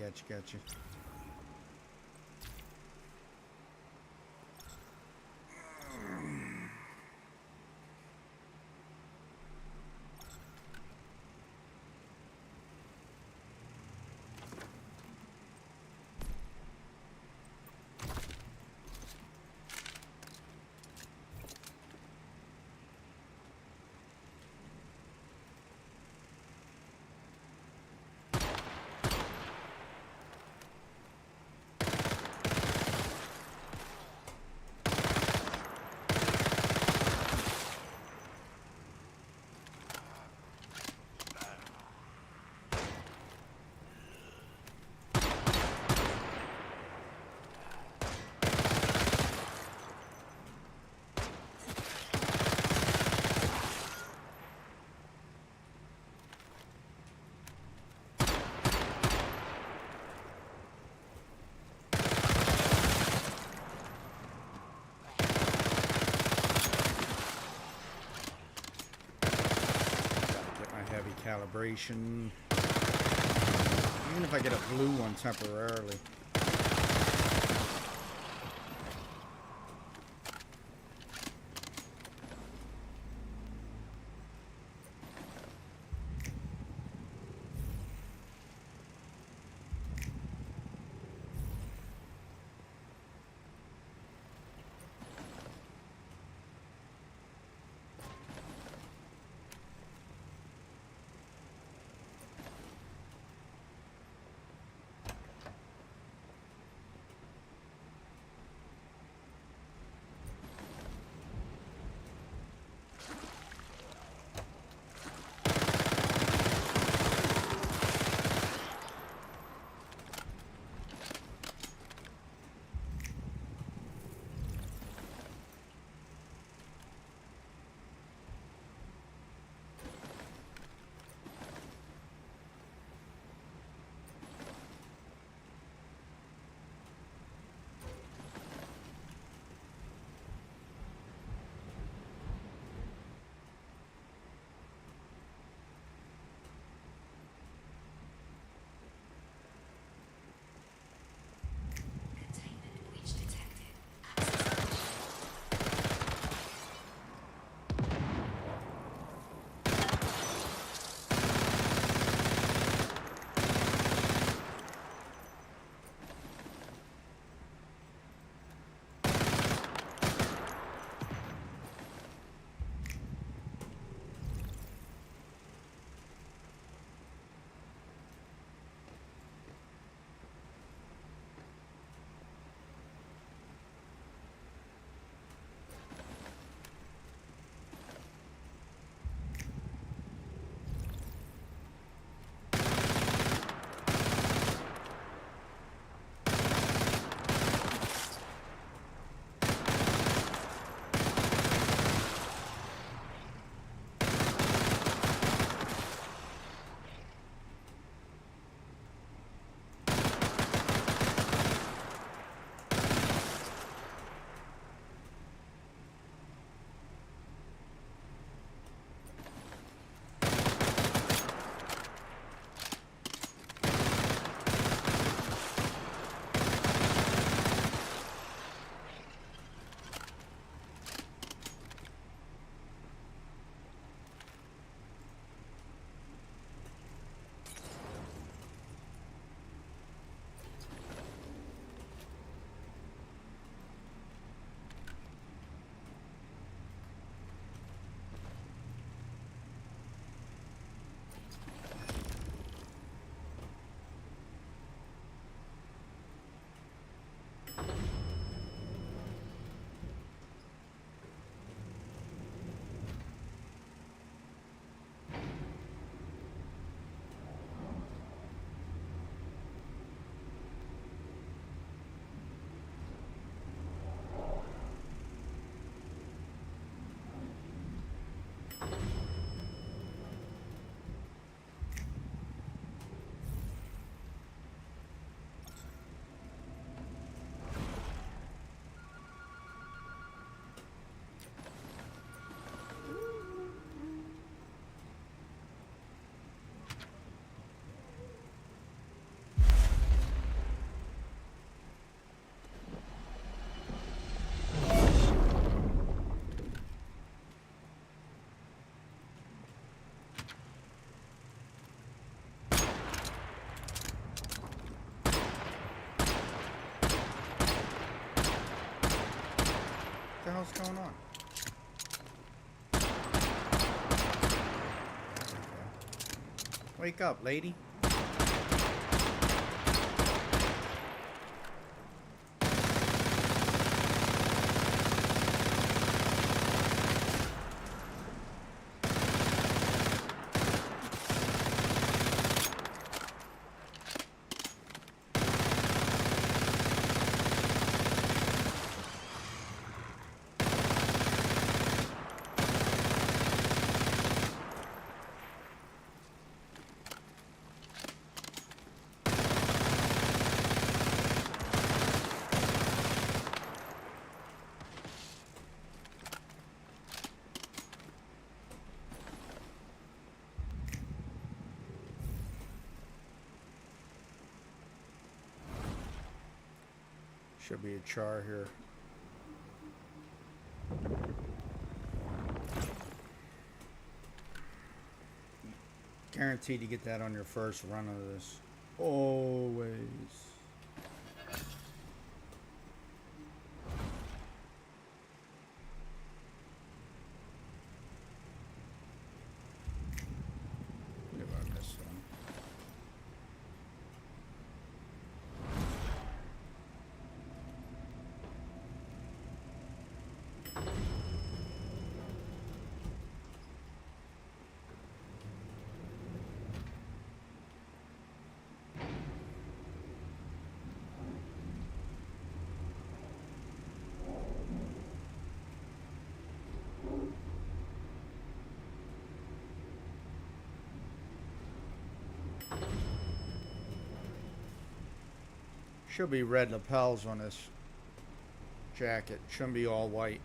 Calibration. Even if I get a blue one temporarily. hell's going on? Okay. Wake up, lady. Should be a char here. Guaranteed to get that on your first run of this. Always. What about this one? Should be red lapels on this jacket. Shouldn't be all white.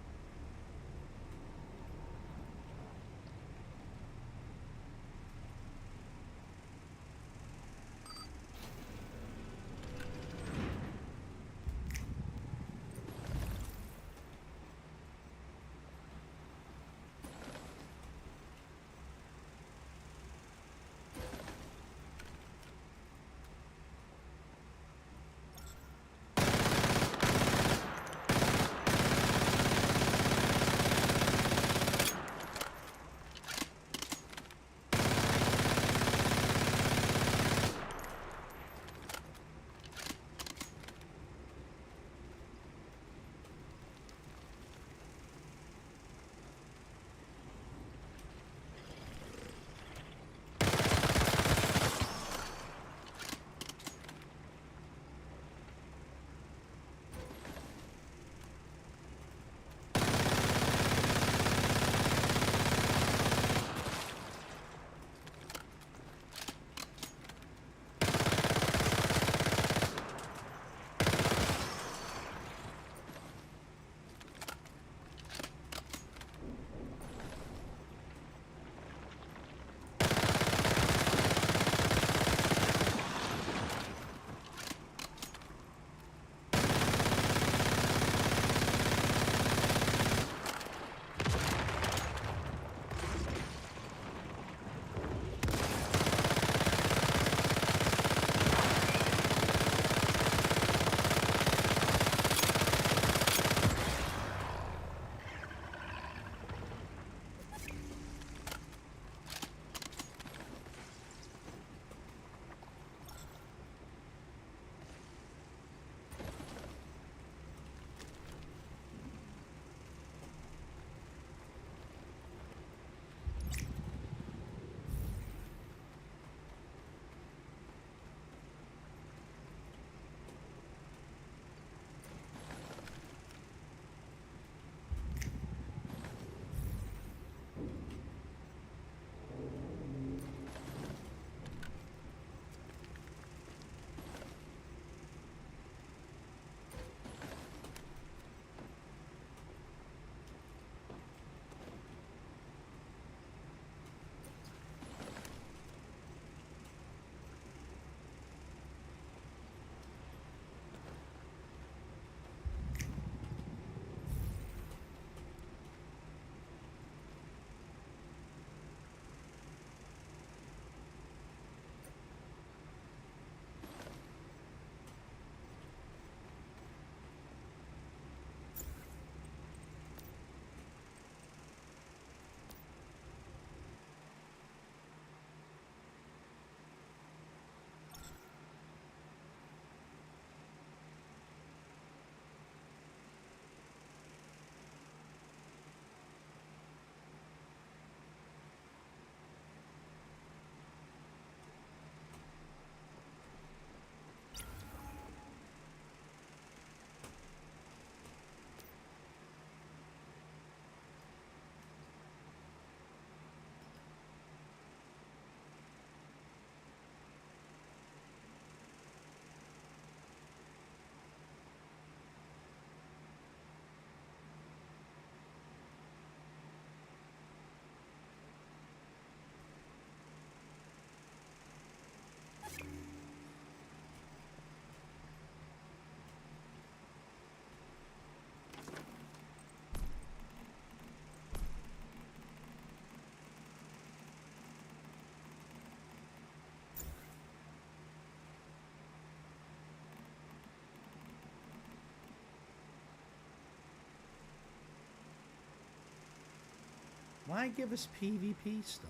Why give us PvP stuff?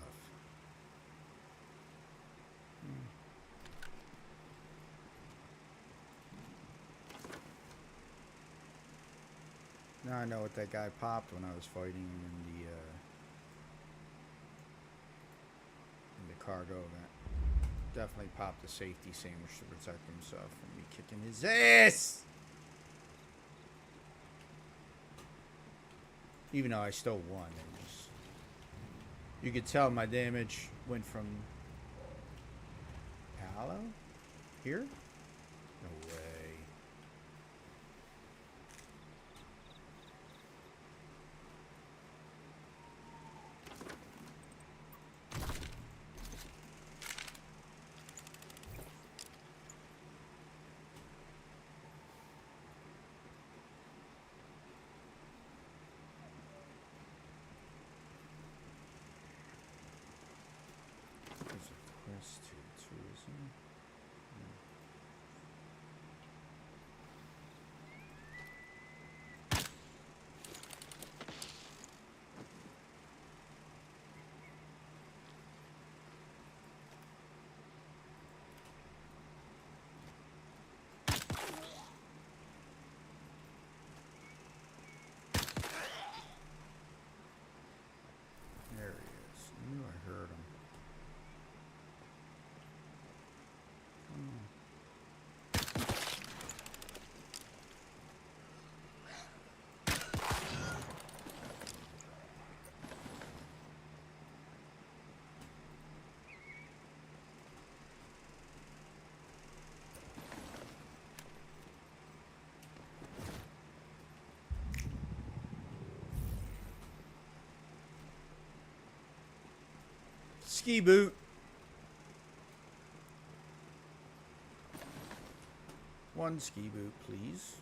Now I know what that guy popped when I was fighting him in the cargo event. Definitely popped a safety sandwich to protect himself from me kicking his ass. Even though I still won, it was, you could tell my damage went from Paolo here. No way. Quest to tourism. There he is. I knew I heard him. Ski boot. One ski boot, please.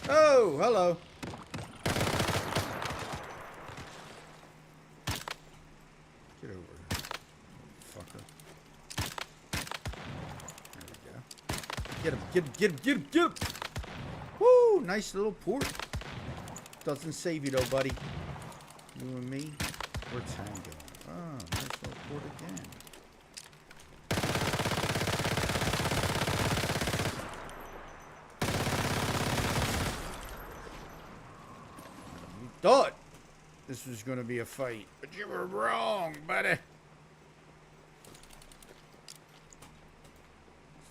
Oh, hello. Get over here, fucker. There we go. Get him, get him, get him, get him, get him! Woo, nice little port. Doesn't save you though, buddy. You and me, we're tango. Oh, nice little port again. Thought this was going to be a fight, but you were wrong, buddy. Let's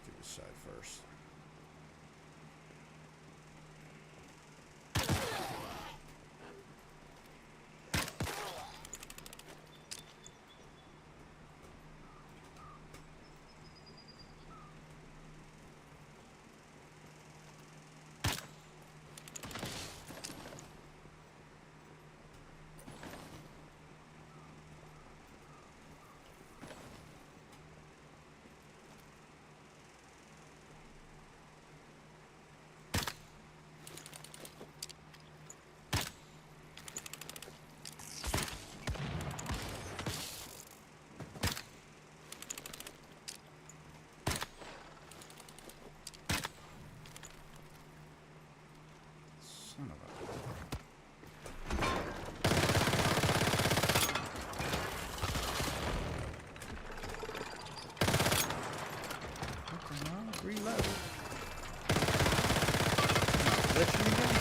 do this side first. Son of a... What the hell? Reload. Glitching again?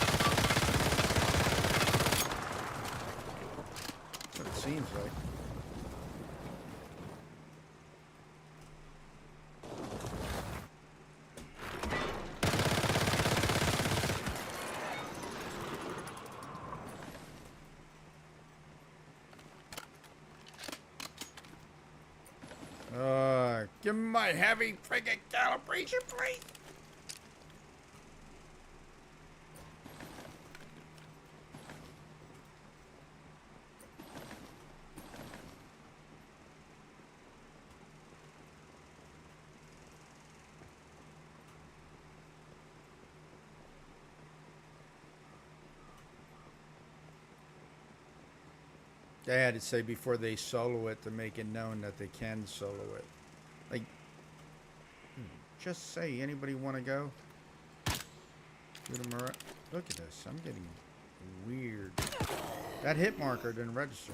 That's what it seems like. Give me my heavy friggin' calibration, please. They had to say before they solo it to make it known that they can solo it. Like, just say, anybody want to go? Look at this. I'm getting weird. That hit marker didn't register.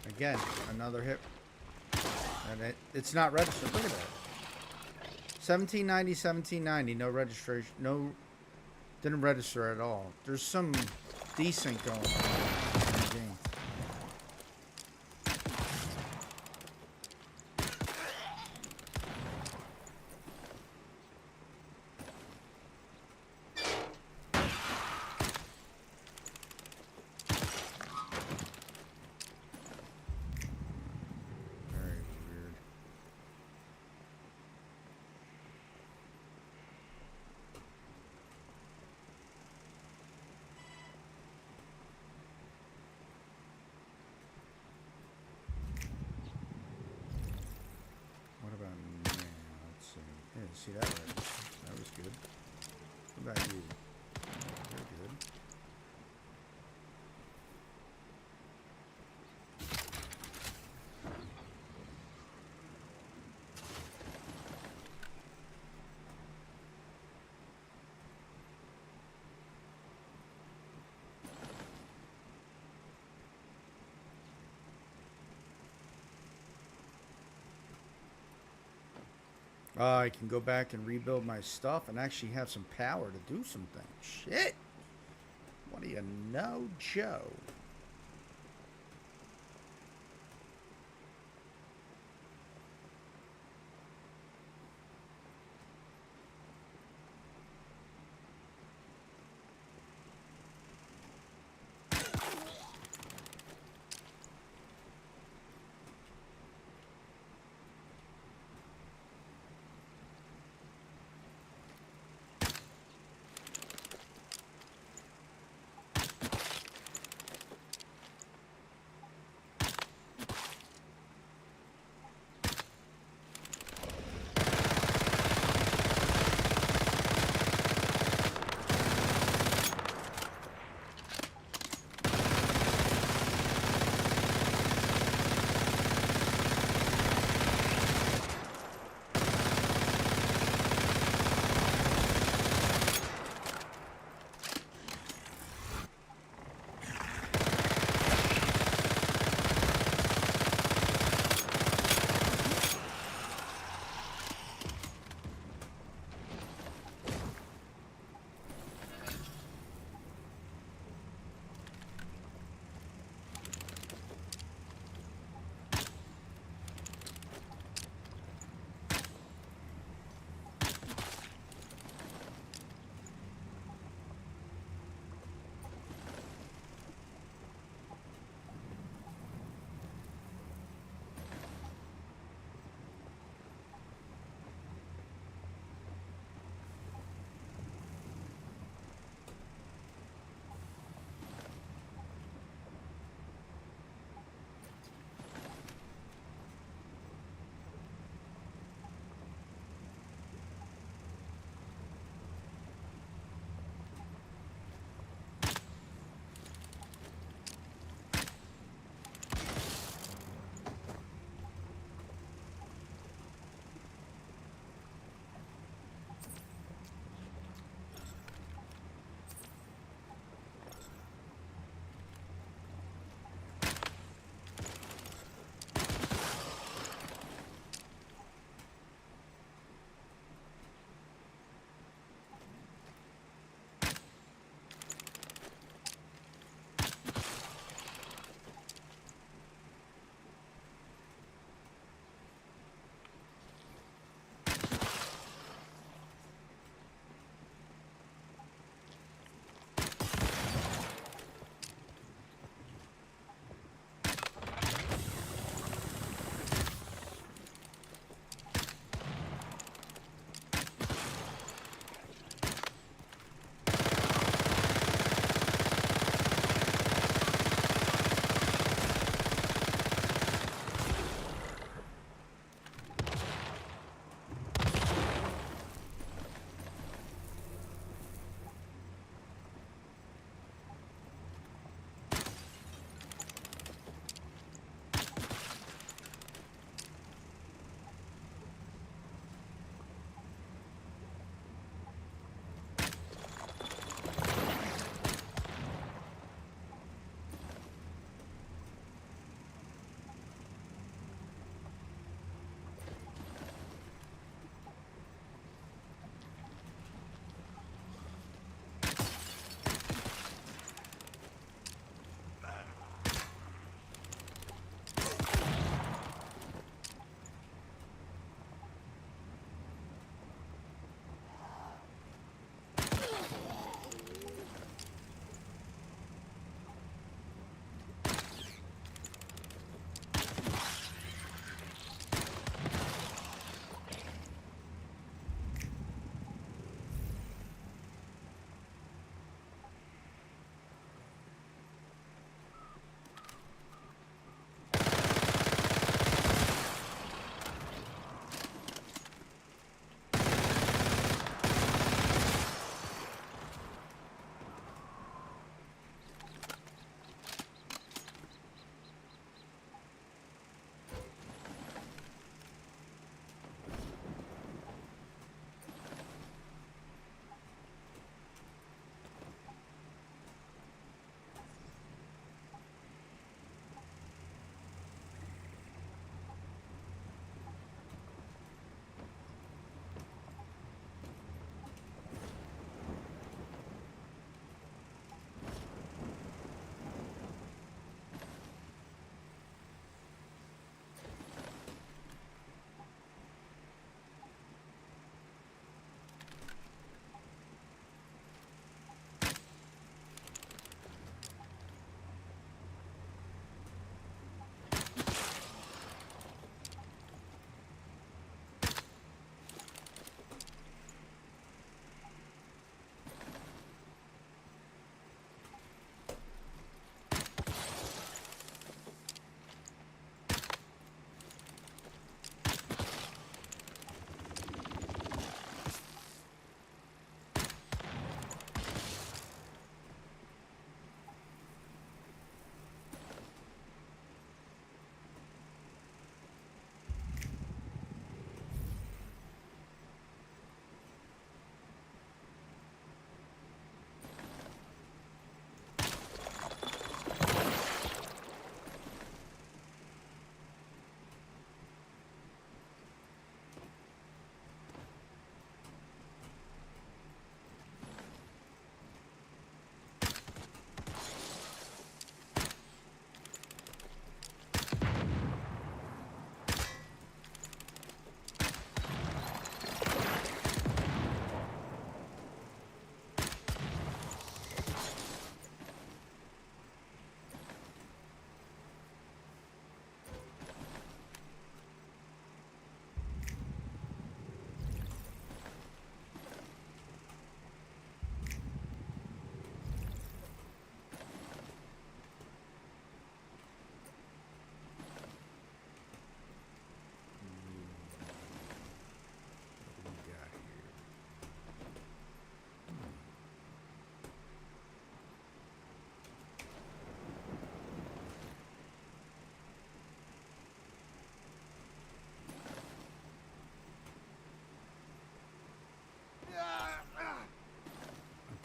Again, another hit. And it's not registered. Look at that. 1790, 1790. No registration. No, didn't register at all. There's some decent going on in the game. See that right? That was good. What about you? Very good. I can go back and rebuild my stuff and actually have some power to do some things. Shit! What do you know, Joe?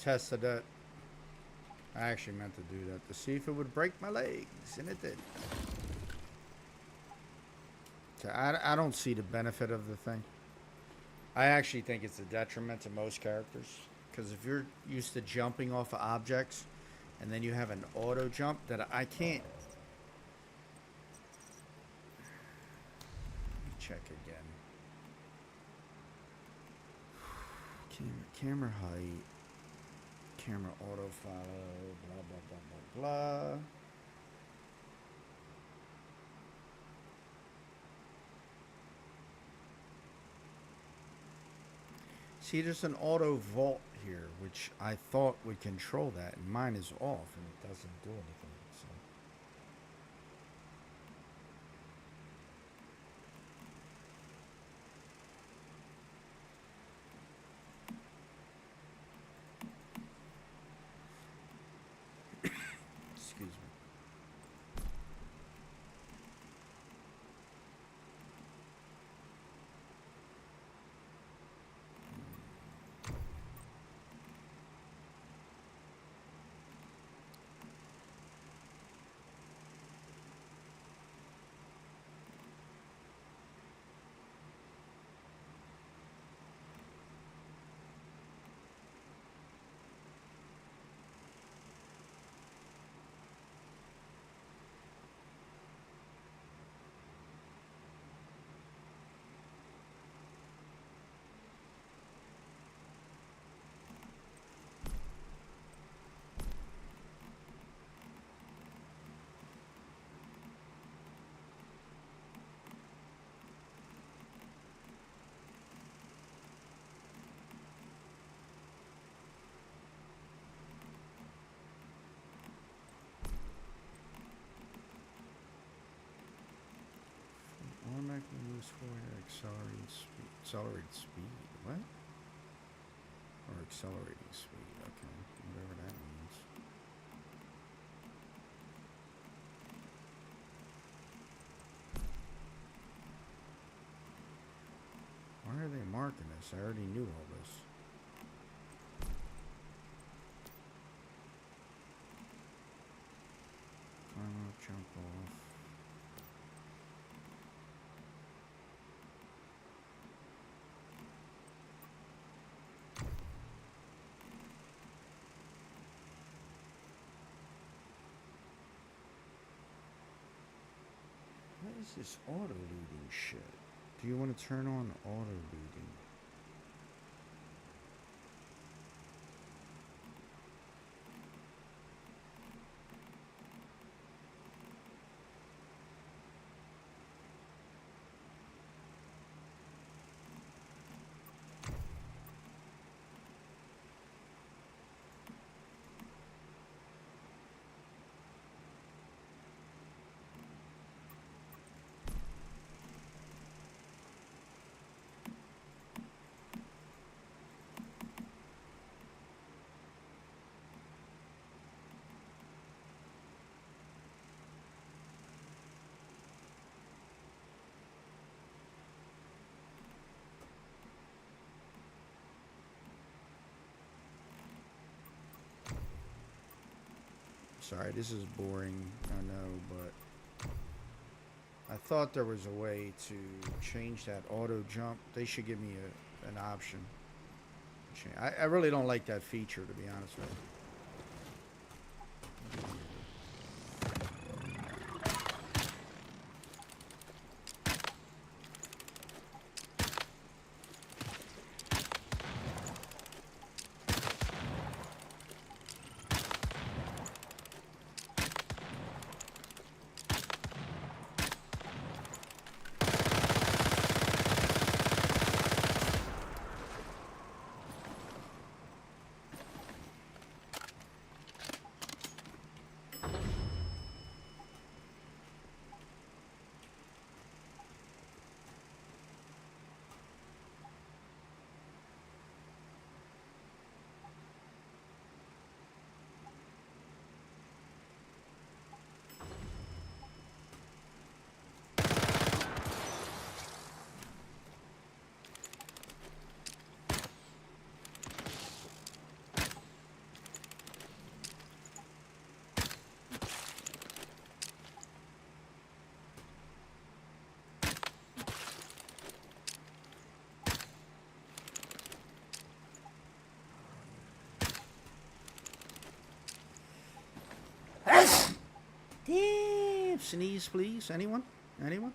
tested that. I actually meant to do that to see if it would break my legs, and it did. So I don't see the benefit of the thing. I actually think it's a detriment to most characters. Because if you're used to jumping off of objects, and then you have an auto jump that I can't. Let me check again. Camera height. Camera auto follow. Blah, blah, blah, blah, blah. See, there's an auto vault here, which I thought would control that, and mine is off, and it doesn't do anything. So. Excuse me. Automatically moves forward at accelerated speed. What? Or accelerating speed. Okay. Whatever that means. Why are they marking this? I already knew all this. Climb up, jump off. What is this auto looting shit? Do you want to turn on auto looting? Sorry, this is boring, I know, but I thought there was a way to change that auto jump. They should give me an option. I really don't like that feature, to be honest with you. sneeze, please? Anyone? Anyone?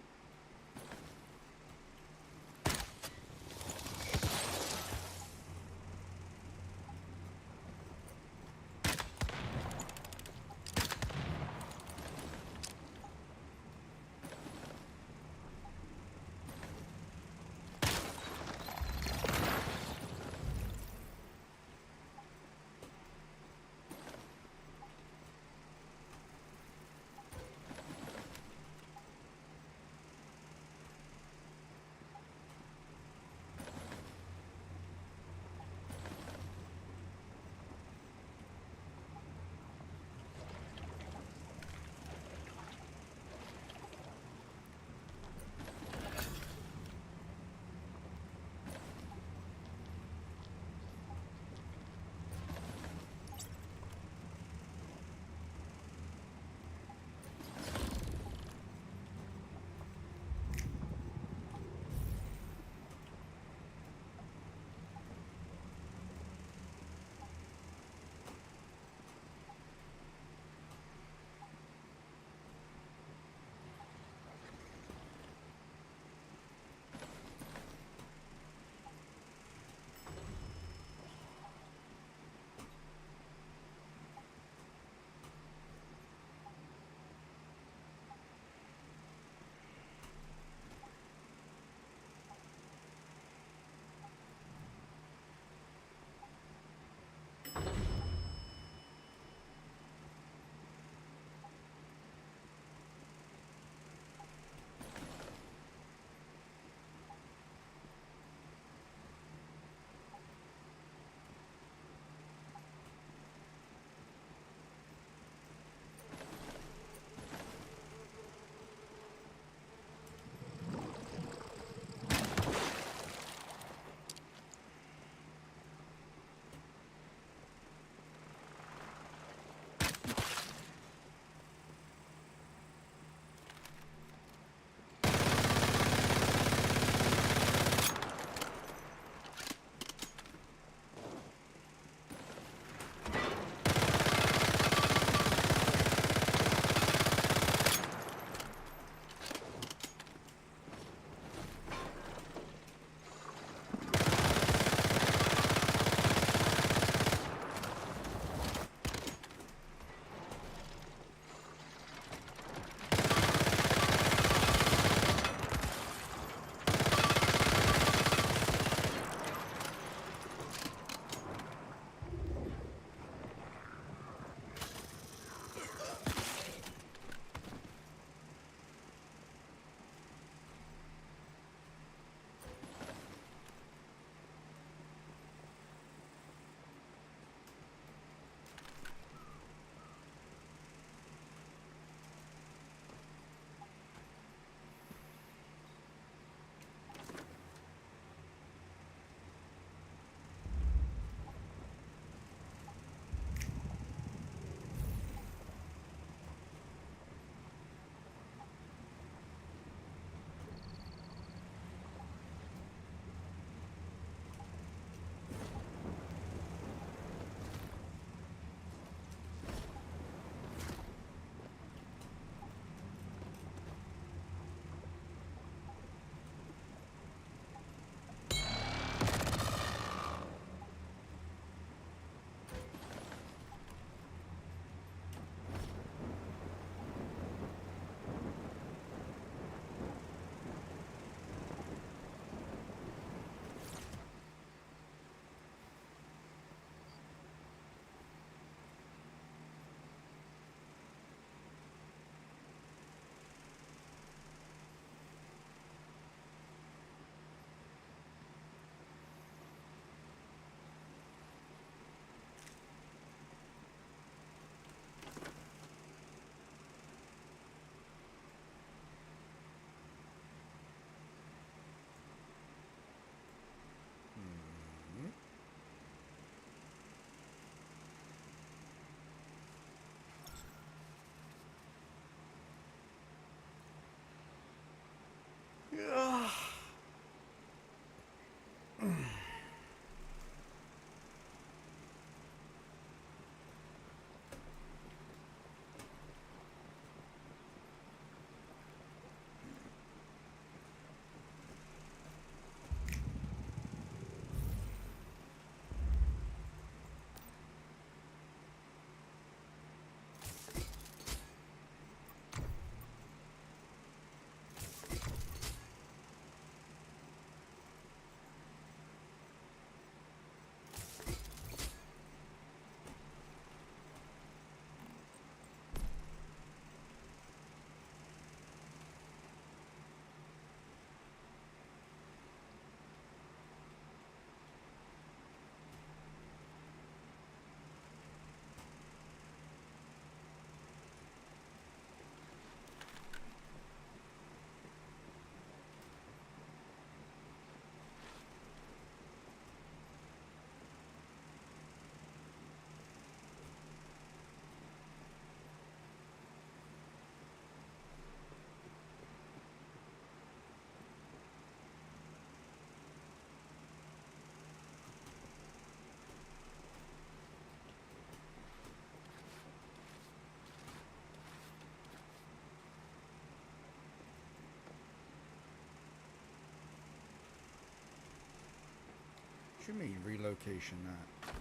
What you mean relocation not?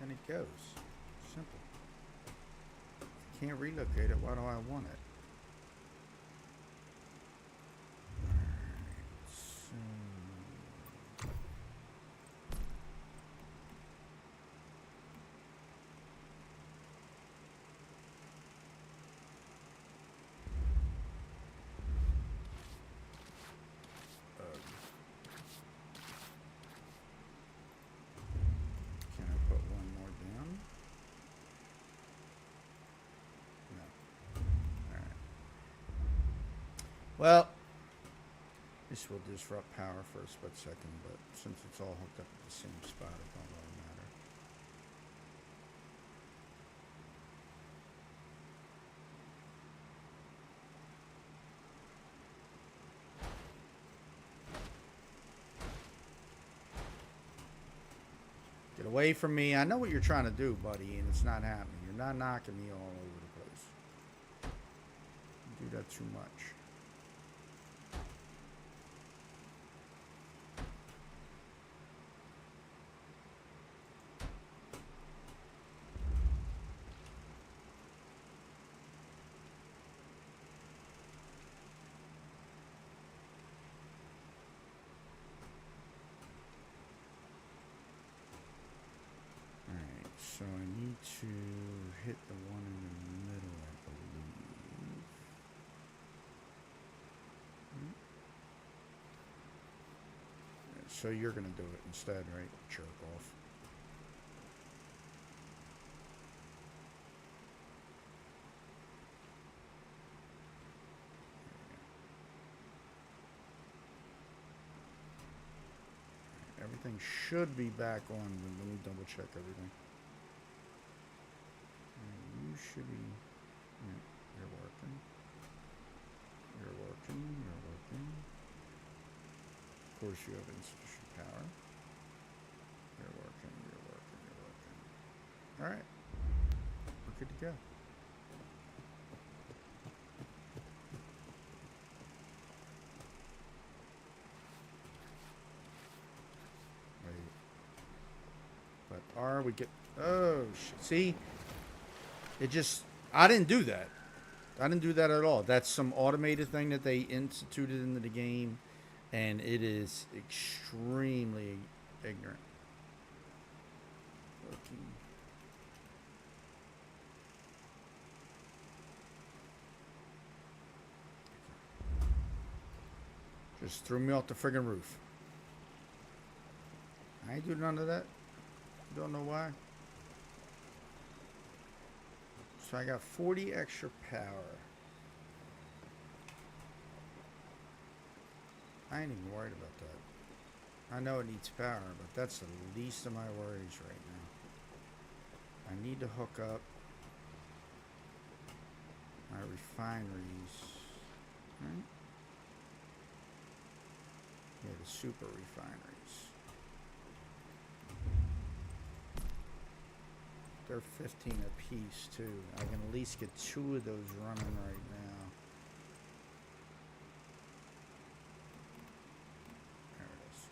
Then it goes. Simple. If you can't relocate it, why do I want it? Alright, so... Can I put one more down? No. Alright. Well, this will disrupt power for a split second, but since it's all hooked up at the same spot, it don't really matter. Get away from me. I know what you're trying to do, buddy, and it's not happening. You're not knocking me all over the place. You do that too much. Alright, so I need to hit the one in the middle, I believe. So you're gonna do it instead, right? Jerk off. Everything should be back on. Let me double check everything. You should be. Yeah, you're working. You're working. You're working. Of course, you have insufficient power. You're working. You're working. You're working. All right. We're good to go. But are we get? Oh, see, it just. I didn't do that. I didn't do that at all. That's some automated thing that they instituted into the game, and it is extremely ignorant. Looking. Just threw me off the friggin' roof. I ain't do none of that. Don't know why. So I got 40 extra power. I ain't even worried about that. I know it needs power, but that's the least of my worries right now. I need to hook up my refineries. Right? Yeah, the super refineries. They're 15 apiece too. I can at least get 2 of those running right now. There it is.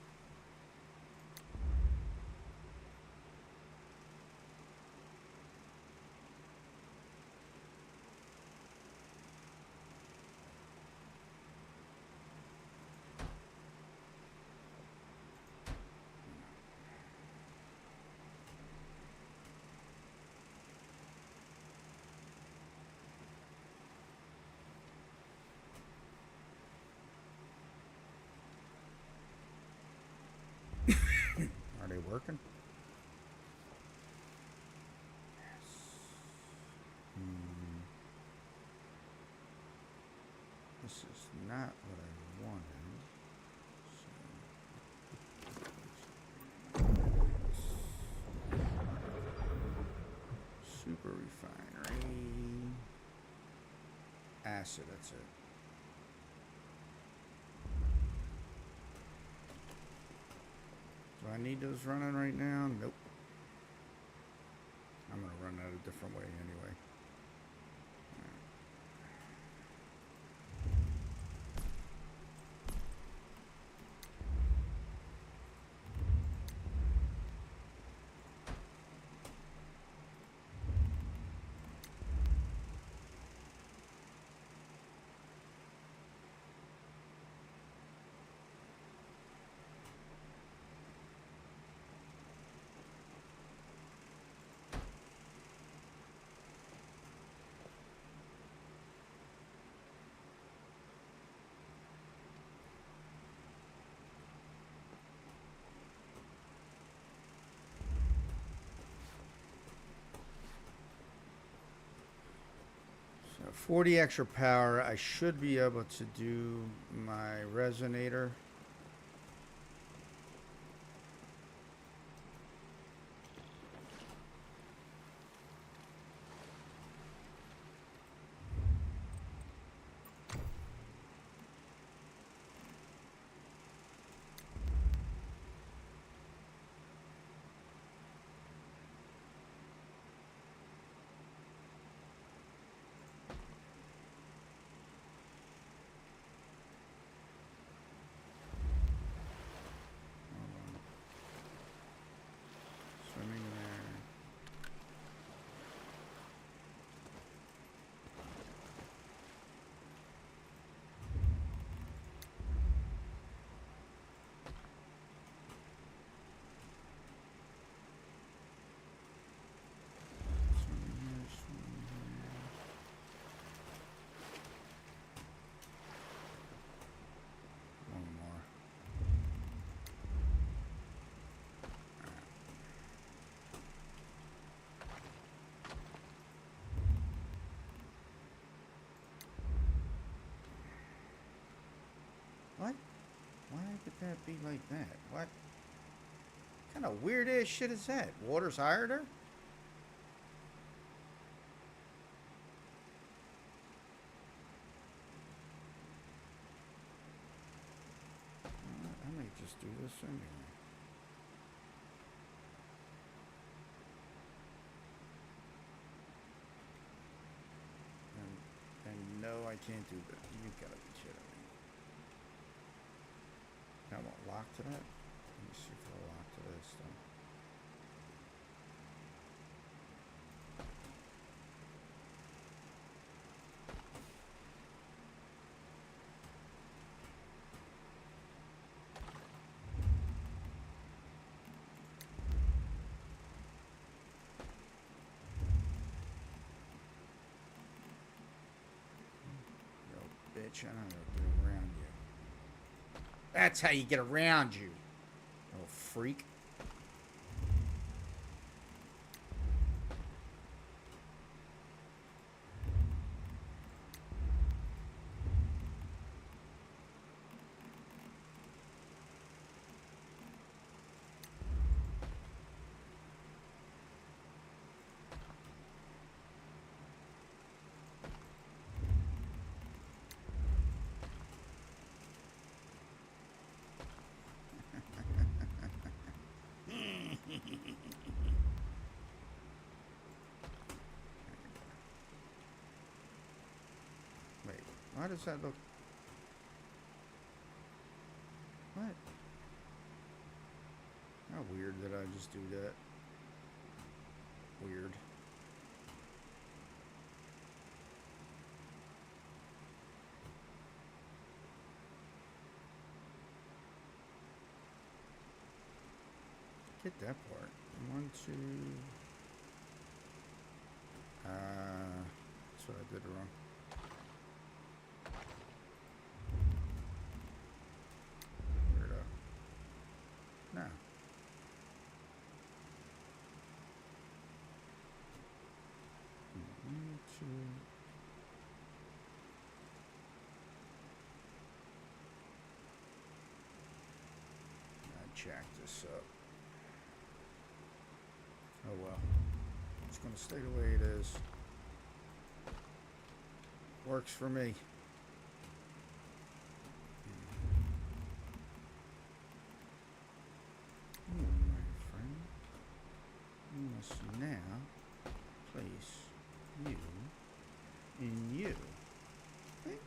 Are they working? Yes. This is not what I wanted. So, super refinery. Acid, that's it. Do I need those running right now? Nope. I'm going to run that a different way anyway. 40 extra power. I should be able to do my resonator. Swimming there. Swimming here, swimming here. One more. What? Why could that be like that? What kind of weird ass shit is that? Water's higher there? I might just do this anyway. And no, I can't do that. You gotta be kidding me. I won't lock to that. Let me see if I'll lock to this though. Yo, bitch, I don't know how to get around you. That's how you get around you. Oh, freak. Wait, why does that look... What? How weird that I just do that. Weird. Get that part. 1, 2... that's what I did wrong. Weirdo. No. One, two. I jack this up. Oh well. It's gonna stay the way it is. Works for me. My friend, you must now place you in you. Okay?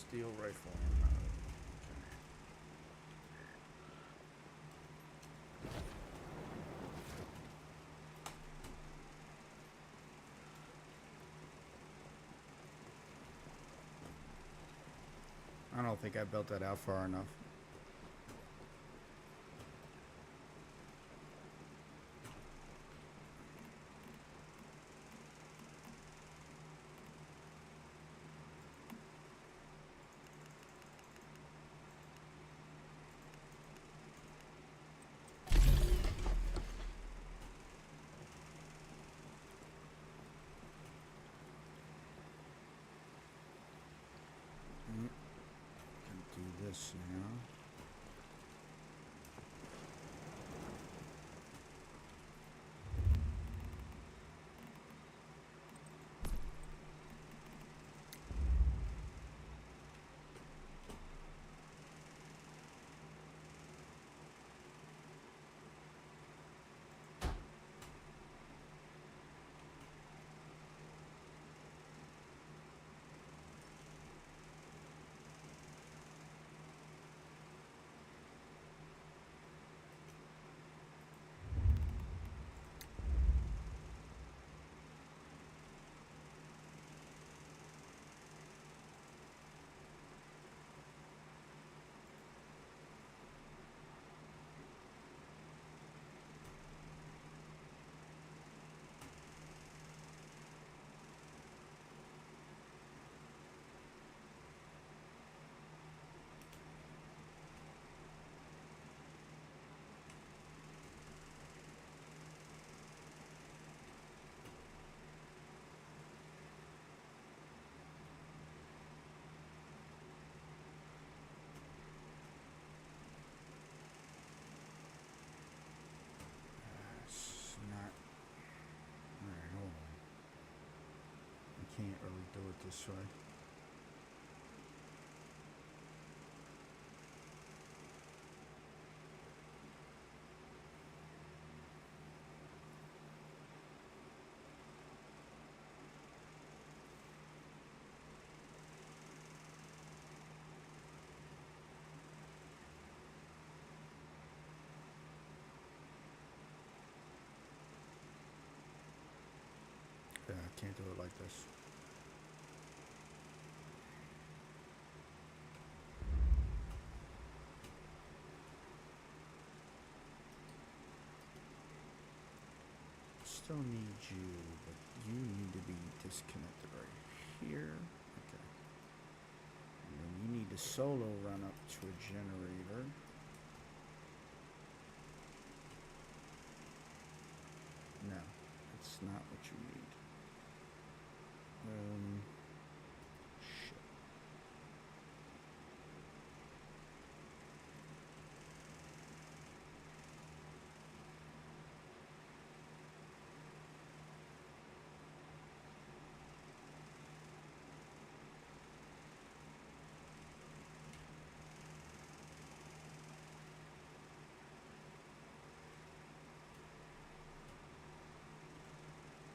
Steel rifle ammo. I don't think I built that out far enough. Can do this now. It's not. Alright, hold on. I can't really do it this way. Yeah, I can't do it like this. Still need you, but you need to be disconnected right here. Okay. And then you need to solo run up to a generator. No, that's not what you need. Shit.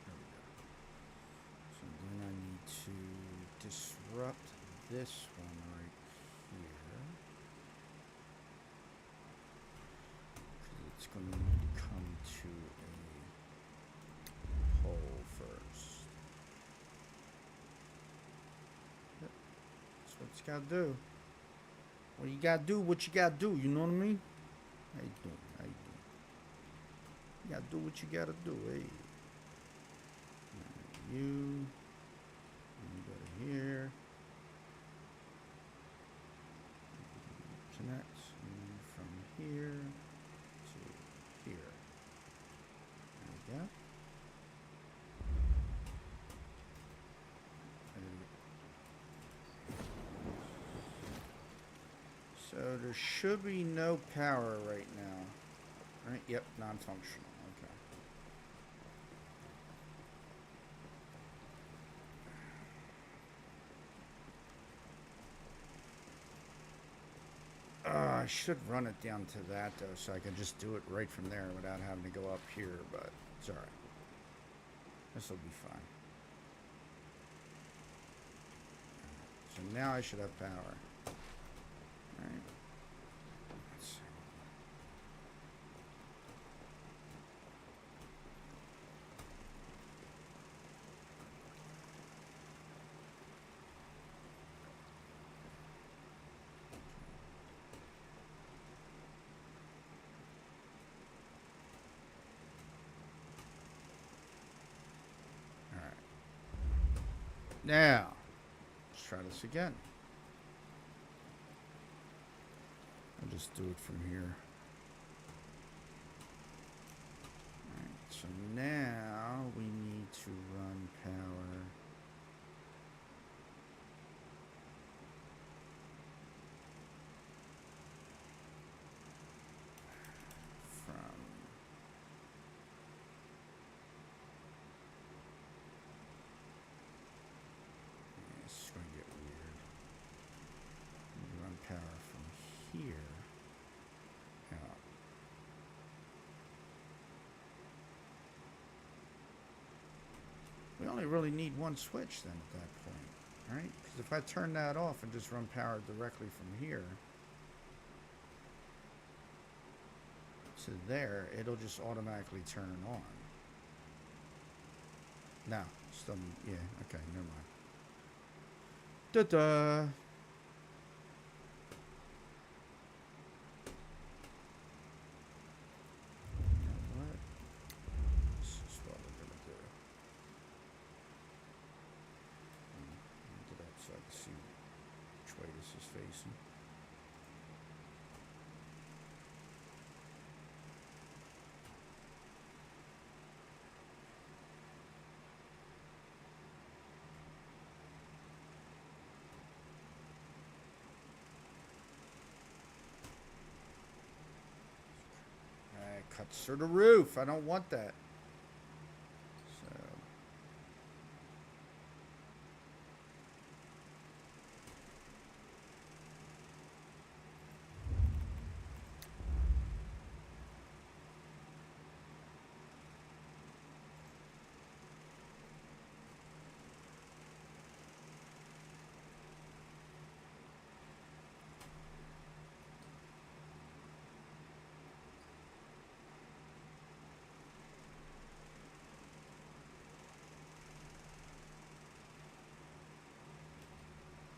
There we go. So then I need to disrupt this one right here. 'Cause it's going to need to come to a hole first. Yep. That's what it's got to do. Well, you got to do what you got to do. You know what I mean? How you doing? How you doing? You got to do what you got to do. Hey. You go to here. Connect from here to here. There we go. So there should be no power right now. Right? Yep, non-functional. Okay. I should run it down to that though, so I can just do it right from there without having to go up here, but it's alright. This will be fine. So now I should have power. Alright. Let's see. Alright. Now, let's try this again. I'll just do it from here. Alright, so now we need to run power. From this is going to get weird. We run power from here out. We only really need one switch then at that point, right? Because if I turn that off and just run power directly from here to there, it'll just automatically turn on. No, still, yeah, okay, never mind. Da-da! What? This is what we're gonna do. Get up so I can see which way this is facing. Cuts through the roof. I don't want that. So.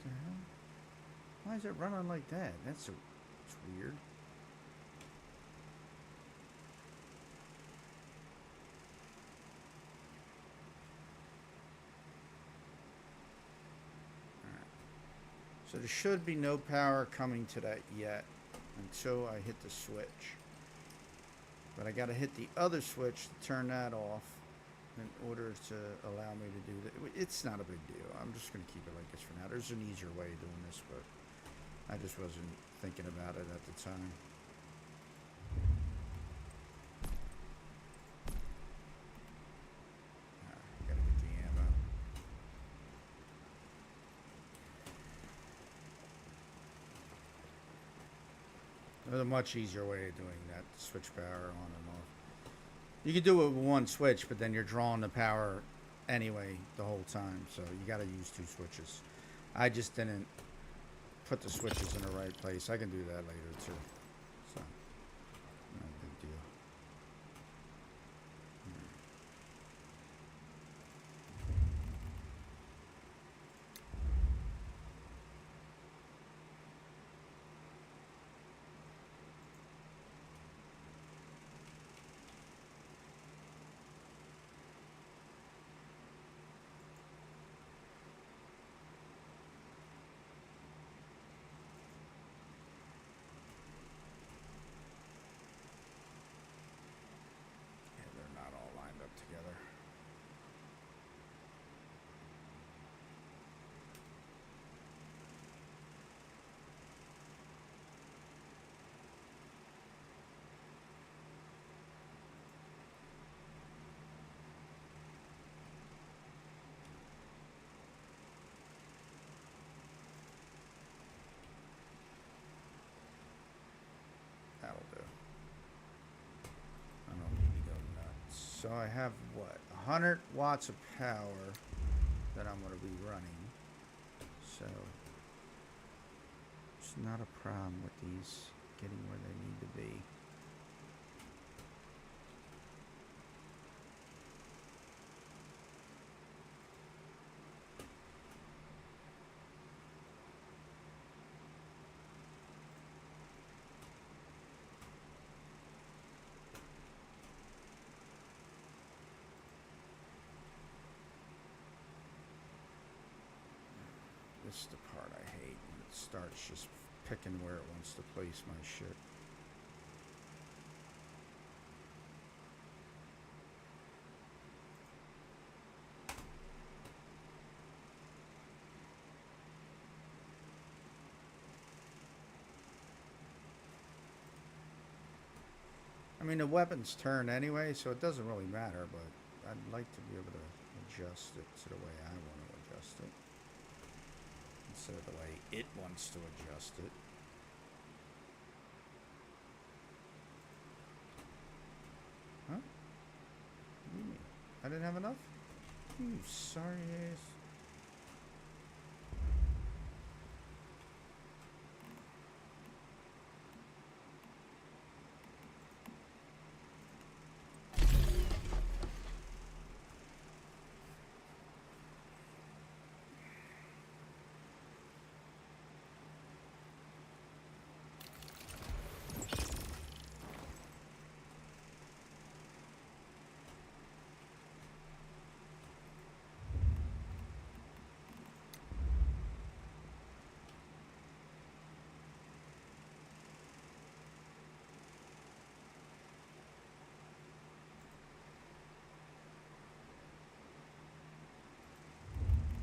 The hell? Why is it running like that? It's weird. Alright. So there should be no power coming to that yet until I hit the switch. But I gotta hit the other switch to turn that off in order to allow me to do that. It's not a big deal. I'm just going to keep it like this for now. There's an easier way of doing this, but I just wasn't thinking about it at the time. Gotta get the ammo. There's a much easier way of doing that. Switch power on and off. You can do it with one switch, but then you're drawing the power anyway the whole time. So you got to use two switches. I just didn't put the switches in the right place. I can do that later too. So, no big deal. Together. That'll do. I don't need to go nuts. So I have what? 100 watts of power that I'm going to be running. So not a problem with these getting where they need to be. This is the part I hate when it starts just picking where it wants to place my shit. I mean, the weapons turn anyway, so it doesn't really matter, but I'd like to be able to adjust it to the way I want to adjust it, instead of the way it wants to adjust it. Huh? What do you mean? I didn't have enough? You sorry ass.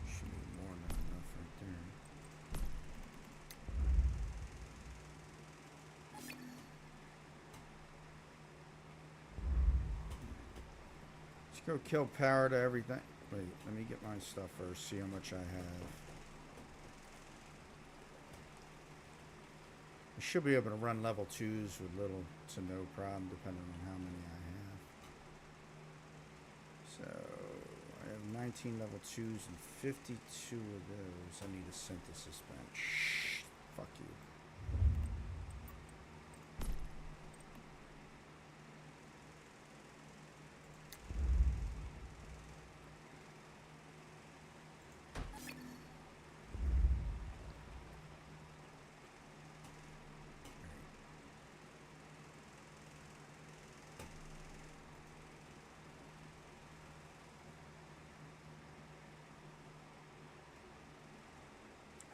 Should be more than enough right there. Let's go kill power to everything. Wait, let me get my stuff first, see how much I have. I should be able to run level 2s with little to no problem, depending on how many I have. So, I have 19 level 2s and 52 of those. I need a synthesis bench. Fuck you.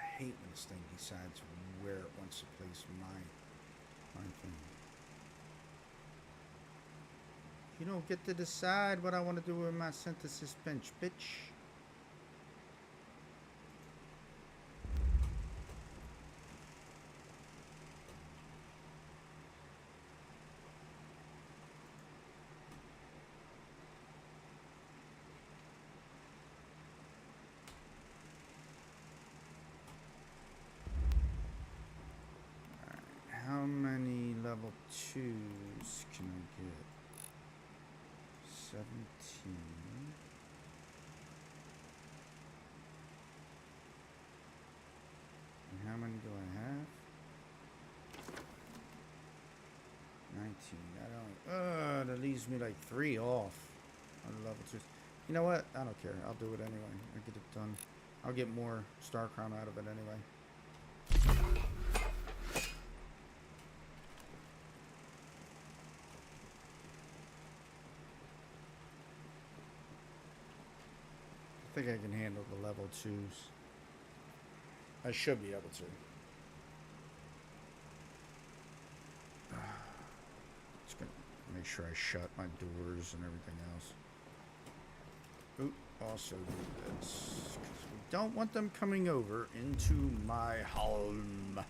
I hate when this thing decides where it wants to place my thing. You don't get to decide what I want to do with my synthesis bench, bitch. How many level 2s can I get? 17. And how many do I have? 19. I don't. That leaves me like 3 off on the level 2s. You know what? I don't care. I'll do it anyway. I'll get it done. I'll get more Star Crown out of it anyway. I think I can handle the level 2s. I should be able to. Just gonna make sure I shut my doors and everything else. Oop, also do this, 'cause we don't want them coming over into my home.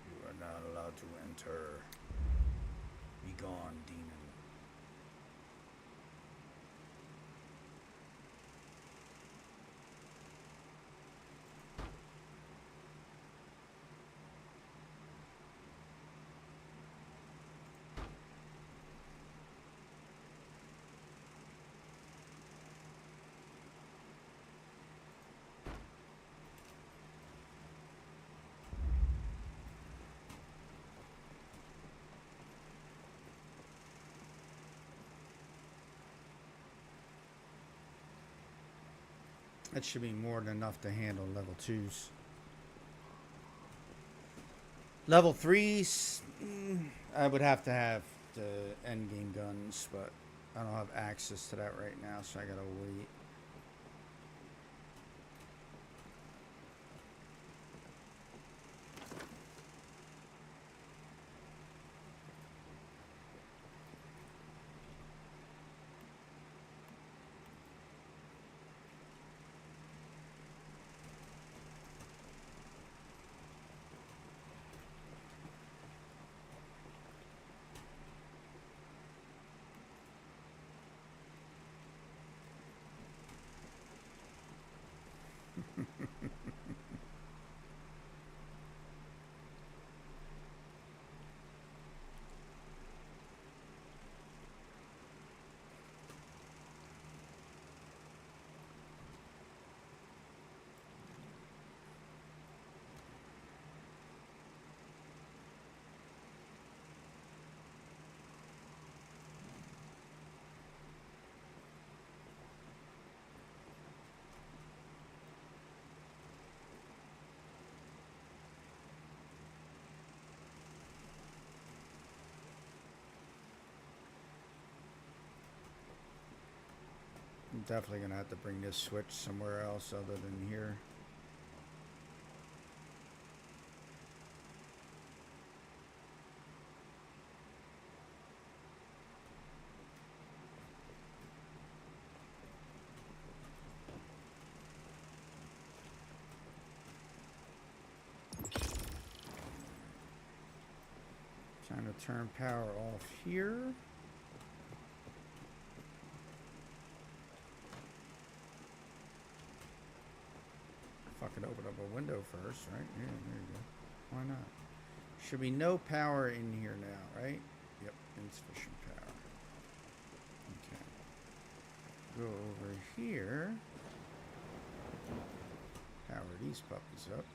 You are not allowed to enter. Be gone, demon. That should be more than enough to handle level 2s. Level 3s, I would have to have the endgame guns, but I don't have access to that right now, so I gotta wait. I'm definitely gonna have to bring this switch somewhere else other than here. Trying to turn power off here. Fucking open up a window first, right? Yeah, there you go. Why not? Should be no power in here now, right? Yep, insufficient power. Okay. Go over here. Power these puppies up.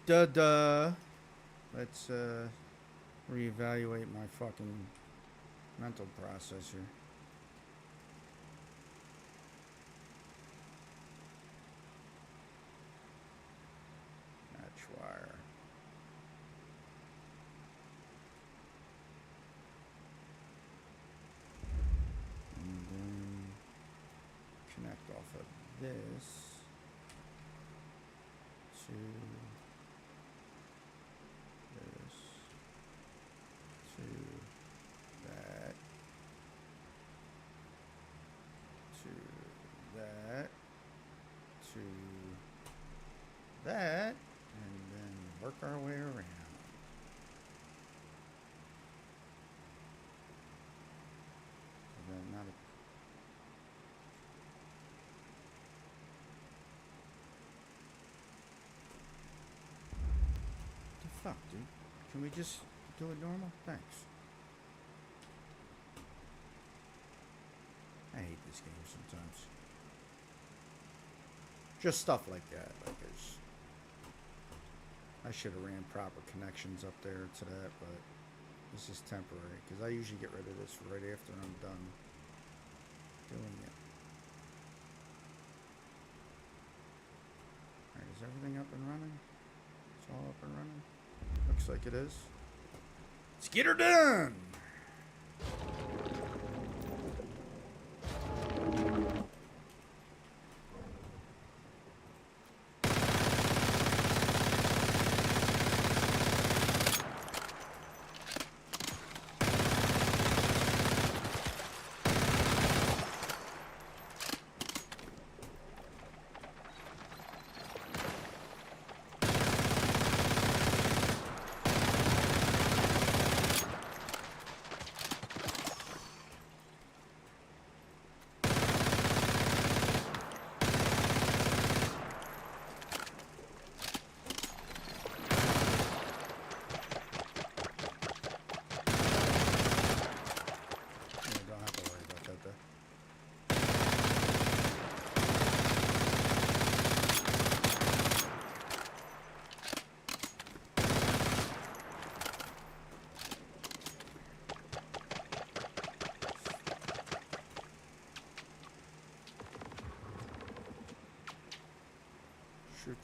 Duh. Let's reevaluate my fucking mental process here. Match wire. And then connect off of this to this to that to that to that, and then work our way around. Is that not a the fuck, dude? Can we just do it normal? Thanks. I hate this game sometimes. Just stuff like that. Like it's, I should have ran proper connections up there to that, but this is temporary because I usually get rid of this right after I'm done doing it. Alright, is everything up and running? It's all up and running? Looks like it is. Let's get her done!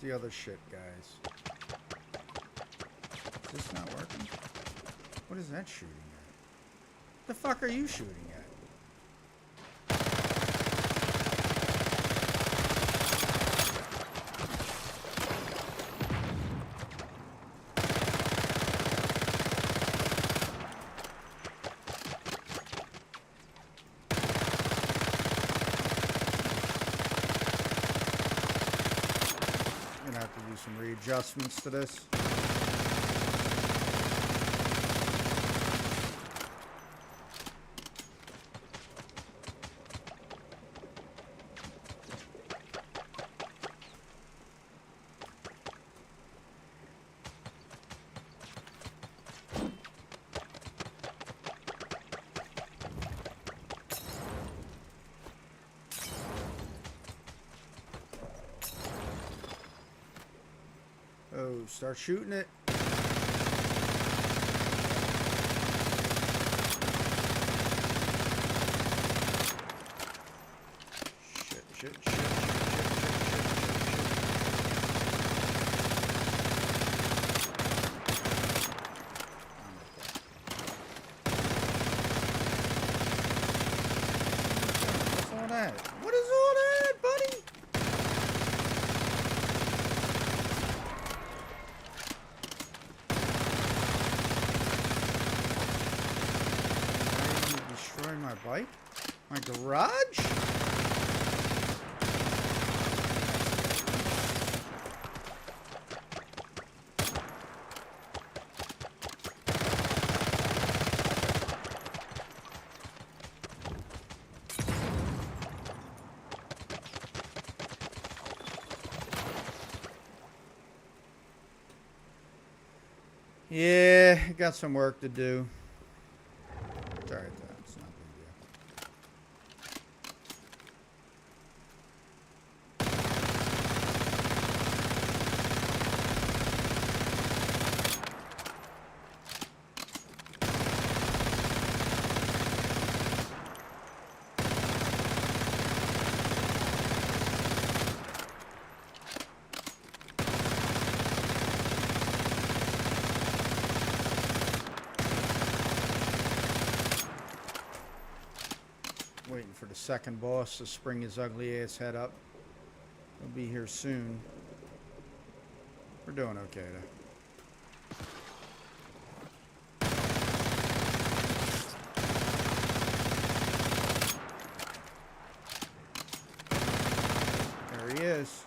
the other shit, guys. Is this not working? What is that shooting at? The fuck are you shooting at? I'm gonna have to do some readjustments to this. Oh, start shooting it. Shit. What's all that? What is all that, buddy? Destroy my bike? My garage? Yeah, got some work to do. It's alright though, it's not a big deal. Waiting for the second boss to spring his ugly ass head up. He'll be here soon. We're doing okay though. There he is.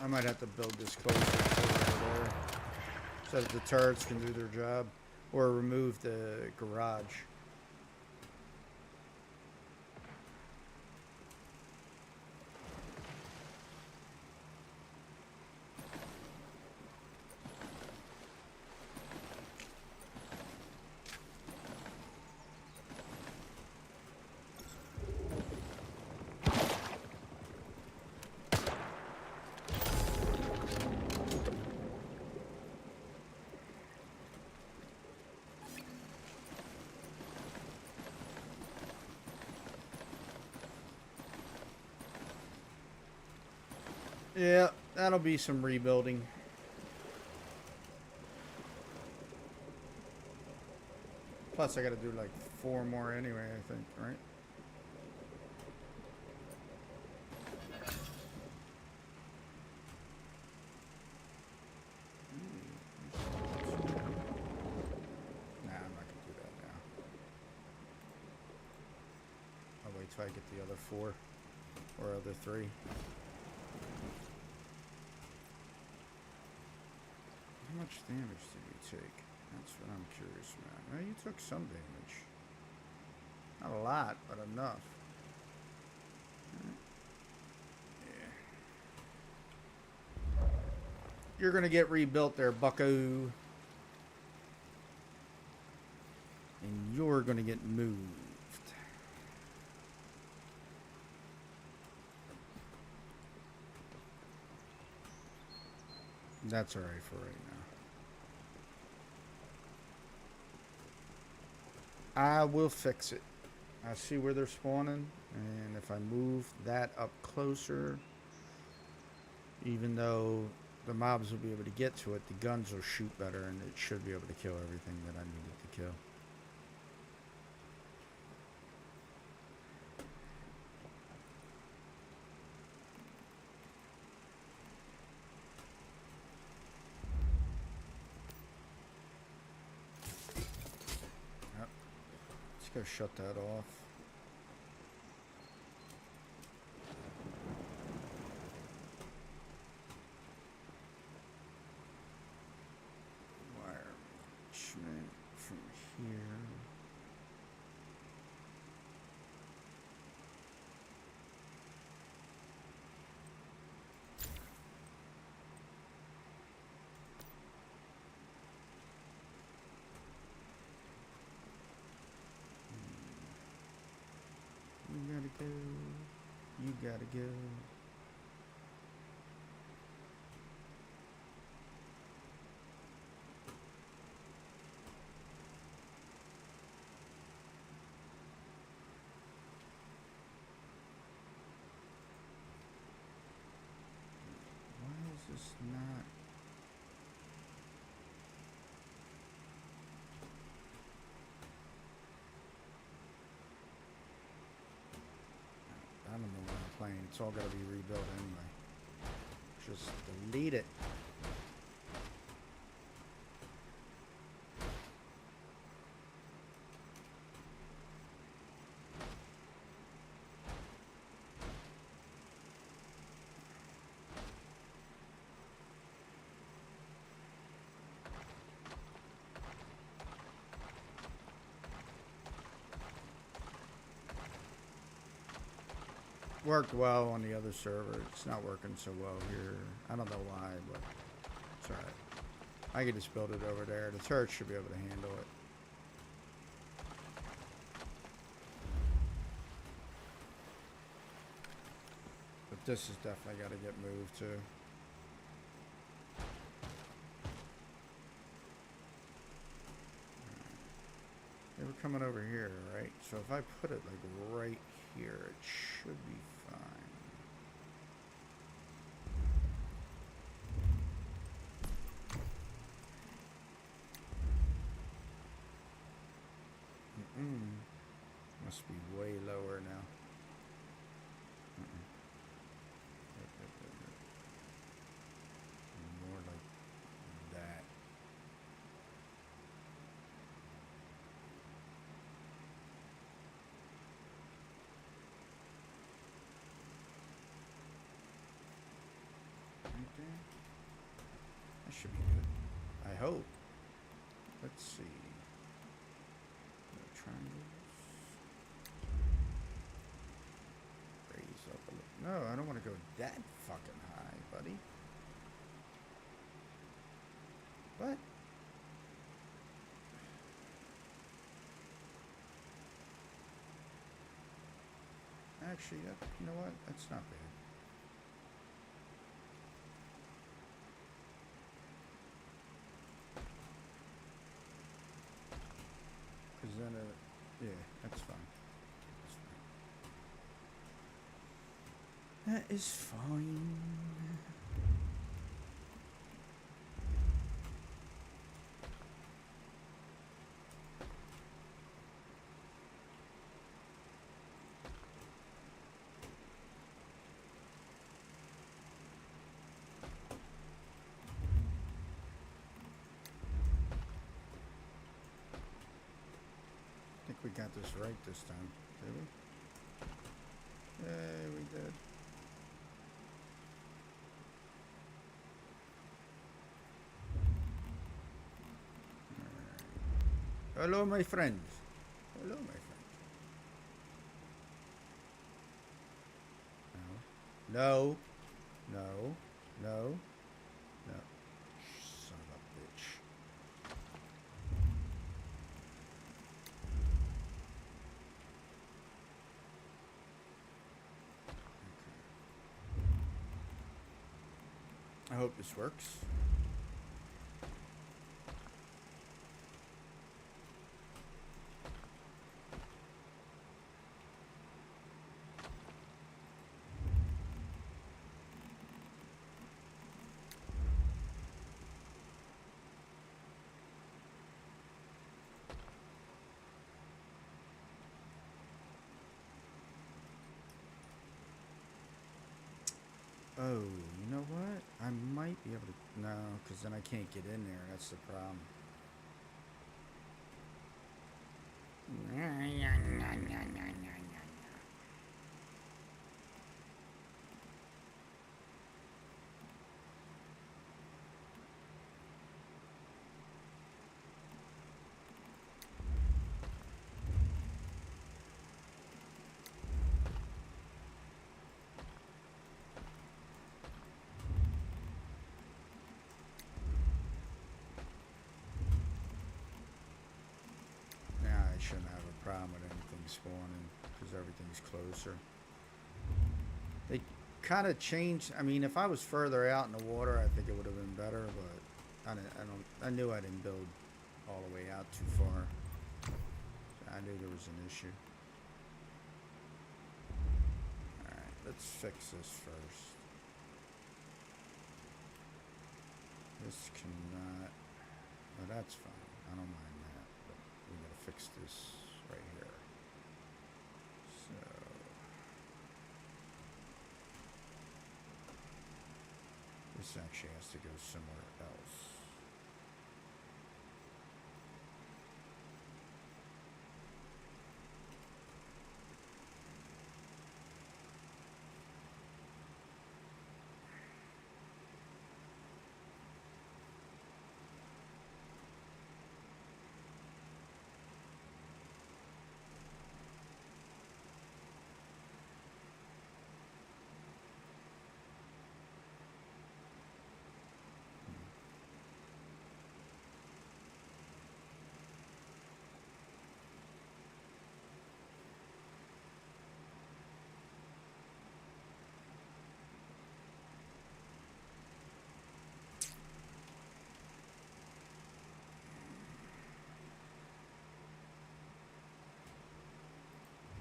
I might have to build this closer to over there so that the turrets can do their job, or remove the garage. Yeah, that'll be some rebuilding. Plus, I gotta do like 4 more anyway, I think, right? Nah, I'm not gonna do that now. I'll wait till I get the other 4 or other 3. How much damage did you take? That's what I'm curious about. Well, you took some damage. Not a lot, but enough. Yeah. You're gonna get rebuilt there, bucko. And you're going to get moved. That's alright for right now. I will fix it. I see where they're spawning, and if I move that up closer, even though the mobs will be able to get to it, the guns will shoot better, and it should be able to kill everything that I needed to kill. Yep. Let's go shut that off. Wire management from here. You gotta go. You gotta go. Why is this not? I don't know what I'm playing. It's all gotta be rebuilt anyway. Just delete it. Worked well on the other server. It's not working so well here. I don't know why, but it's alright. I can just build it over there. The turret should be able to handle it. But this has definitely got to get moved too. They were coming over here, right? So if I put it like right here, it should be fine. Must be way lower now. More like that. Right there. That should be good. I hope. Let's see. Triangles. Raise up a little. No, I don't want to go that fucking high, buddy. What? Actually, that, you know what? That's not bad. Because then, yeah, that's fine. That is fine. I think we got this right this time, did we? Yeah, we did. Hello, my friends. Hello, my friends. No. No. No. No. No. Son of a bitch. hope this works. Oh, you know what? I might be able to... No, because then I can't get in there. That's the problem. Now I shouldn't have a problem with anything spawning because everything's closer. They kind of changed. I mean, if I was further out in the water, I think it would have been better. But I knew I didn't build all the way out too far. I knew there was an issue. All right, let's fix this first. This cannot. Oh, that's fine. I don't mind that. But we gotta fix this right here. So. This actually has to go somewhere else.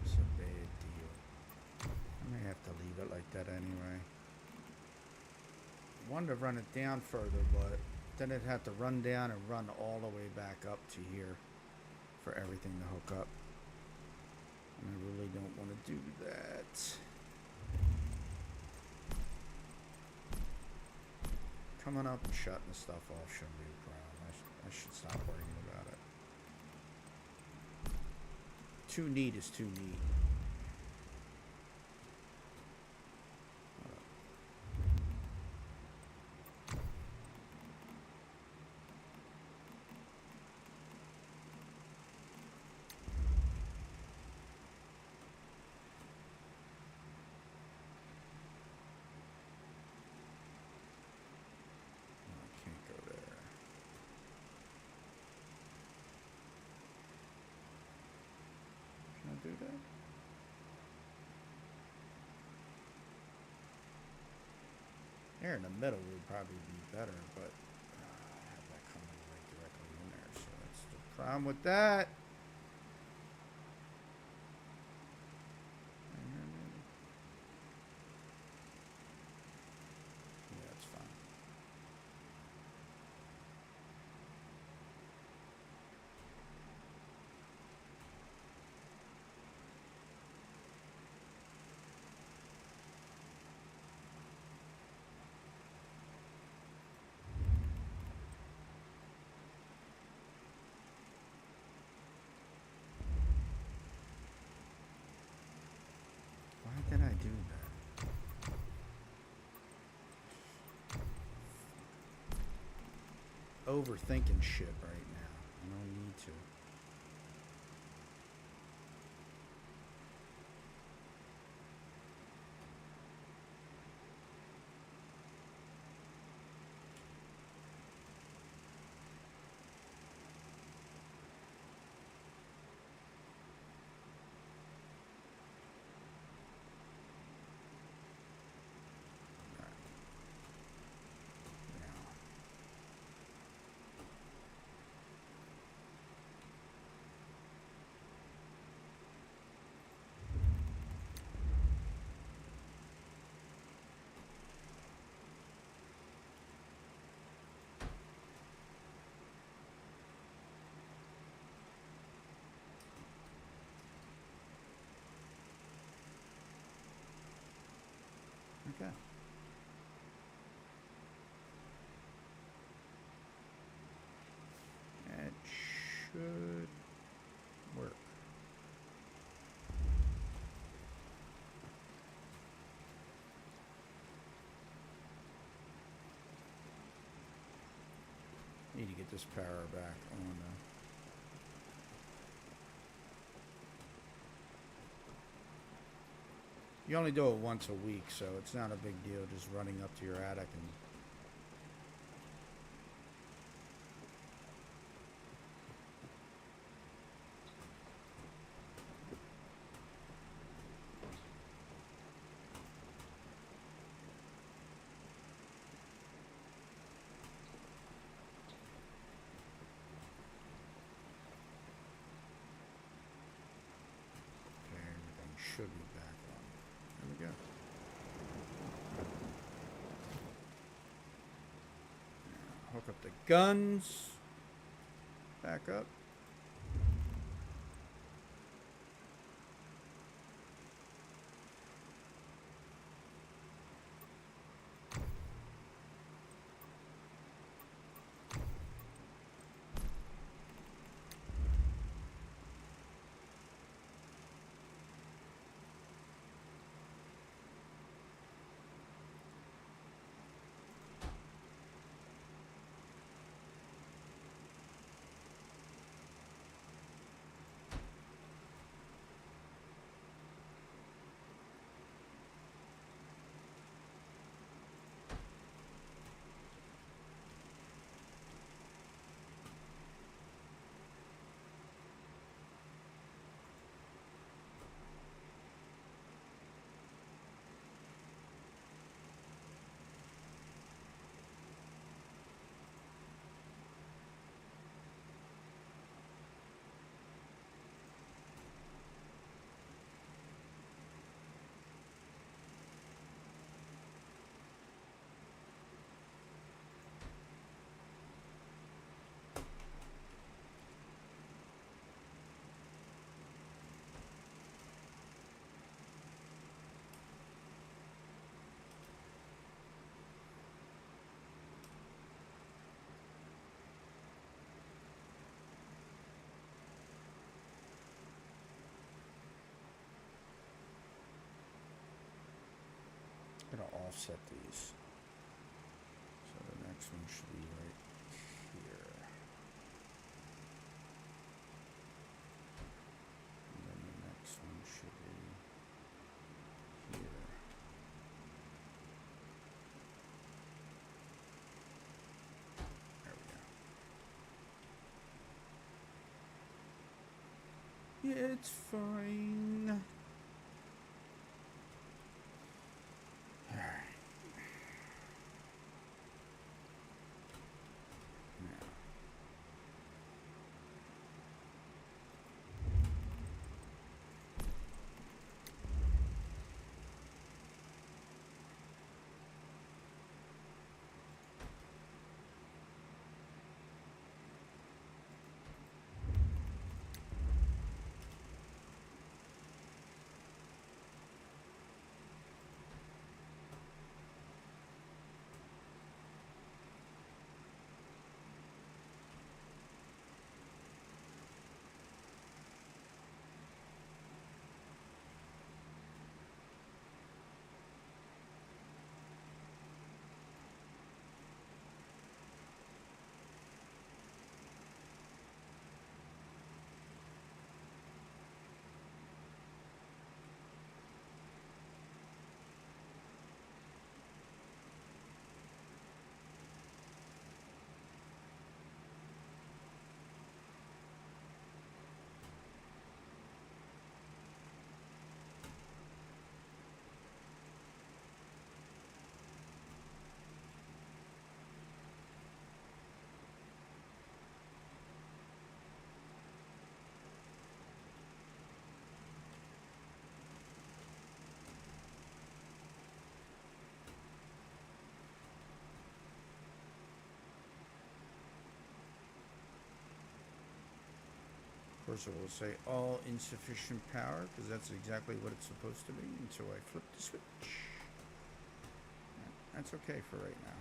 It's a bad deal. I may have to leave it like that anyway. I wanted to run it down further, but then it'd have to run down and run all the way back up to here for everything to hook up. And I really don't want to do that. Coming up and shutting the stuff off shouldn't be a problem. I should stop worrying about it. Too neat is too neat. Do that. There in the middle would probably be better, but I have that coming right directly in there, so that's the problem with that. Yeah, that's fine. Why did I do that? Overthinking shit right now. I don't need to. should work. Need to get this power back on though. You only do it once a week, so it's not a big deal just running up to your attic and okay, everything should be back on. There we go. Now, hook up the guns. Back up. I'm gonna offset these. So the next one should be right here. And then the next one should be here. There we go. Yeah, it's fine. Of course, it will say all insufficient power because that's exactly what it's supposed to be until I flip the switch. That's okay for right now.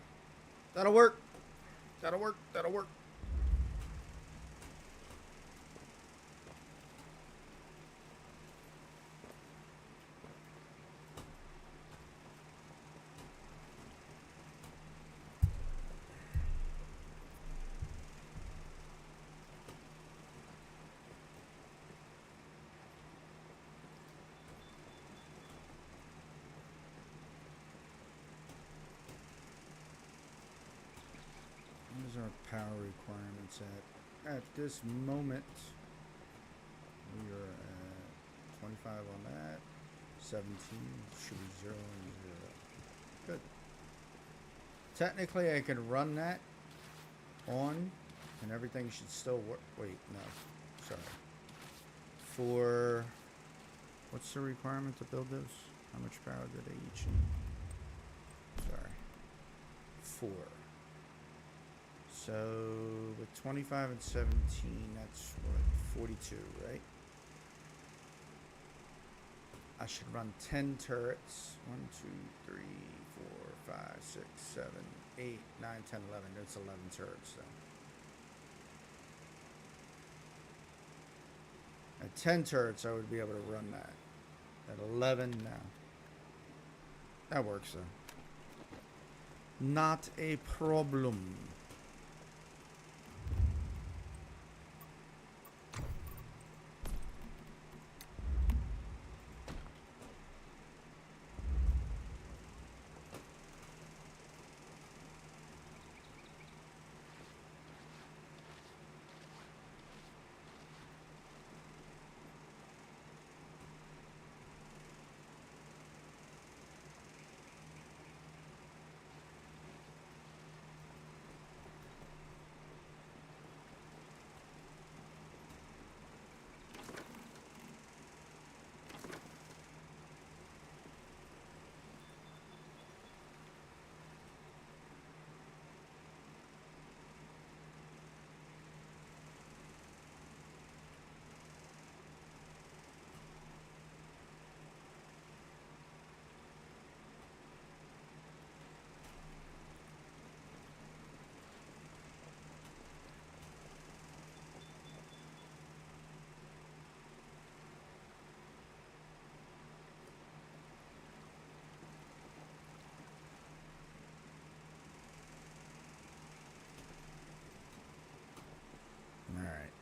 That'll work. That'll work. That'll work. our power requirements at? At this moment, we are at 25 on that. 17 should be 0 and 0. Good. Technically, I can run that on, and everything should still work. Wait, no. Sorry. For what's the requirement to build those? How much power do they each need? Sorry. 4. So with 25 and 17, that's what, 42, right? I should run 10 turrets. 1, 2, 3, 4, 5, 6, 7, 8, 9, 10, 11. That's 11 turrets then. At 10 turrets, I would be able to run that. At 11, no. That works though. Not a problem.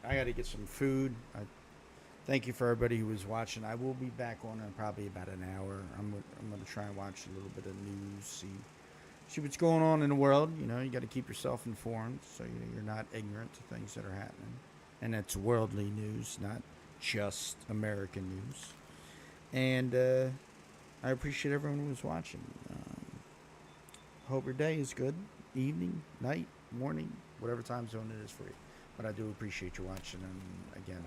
I got to get some food. Thank you for everybody who was watching. I will be back on in probably about an hour. I'm going to try and watch a little bit of news, see what's going on in the world. You know, you got to keep yourself informed so you're not ignorant to things that are happening. And it's worldly news, not just American news. And I appreciate everyone who was watching. Hope your day is good. Evening, night, morning, whatever time zone it is for you. But I do appreciate you watching, and again,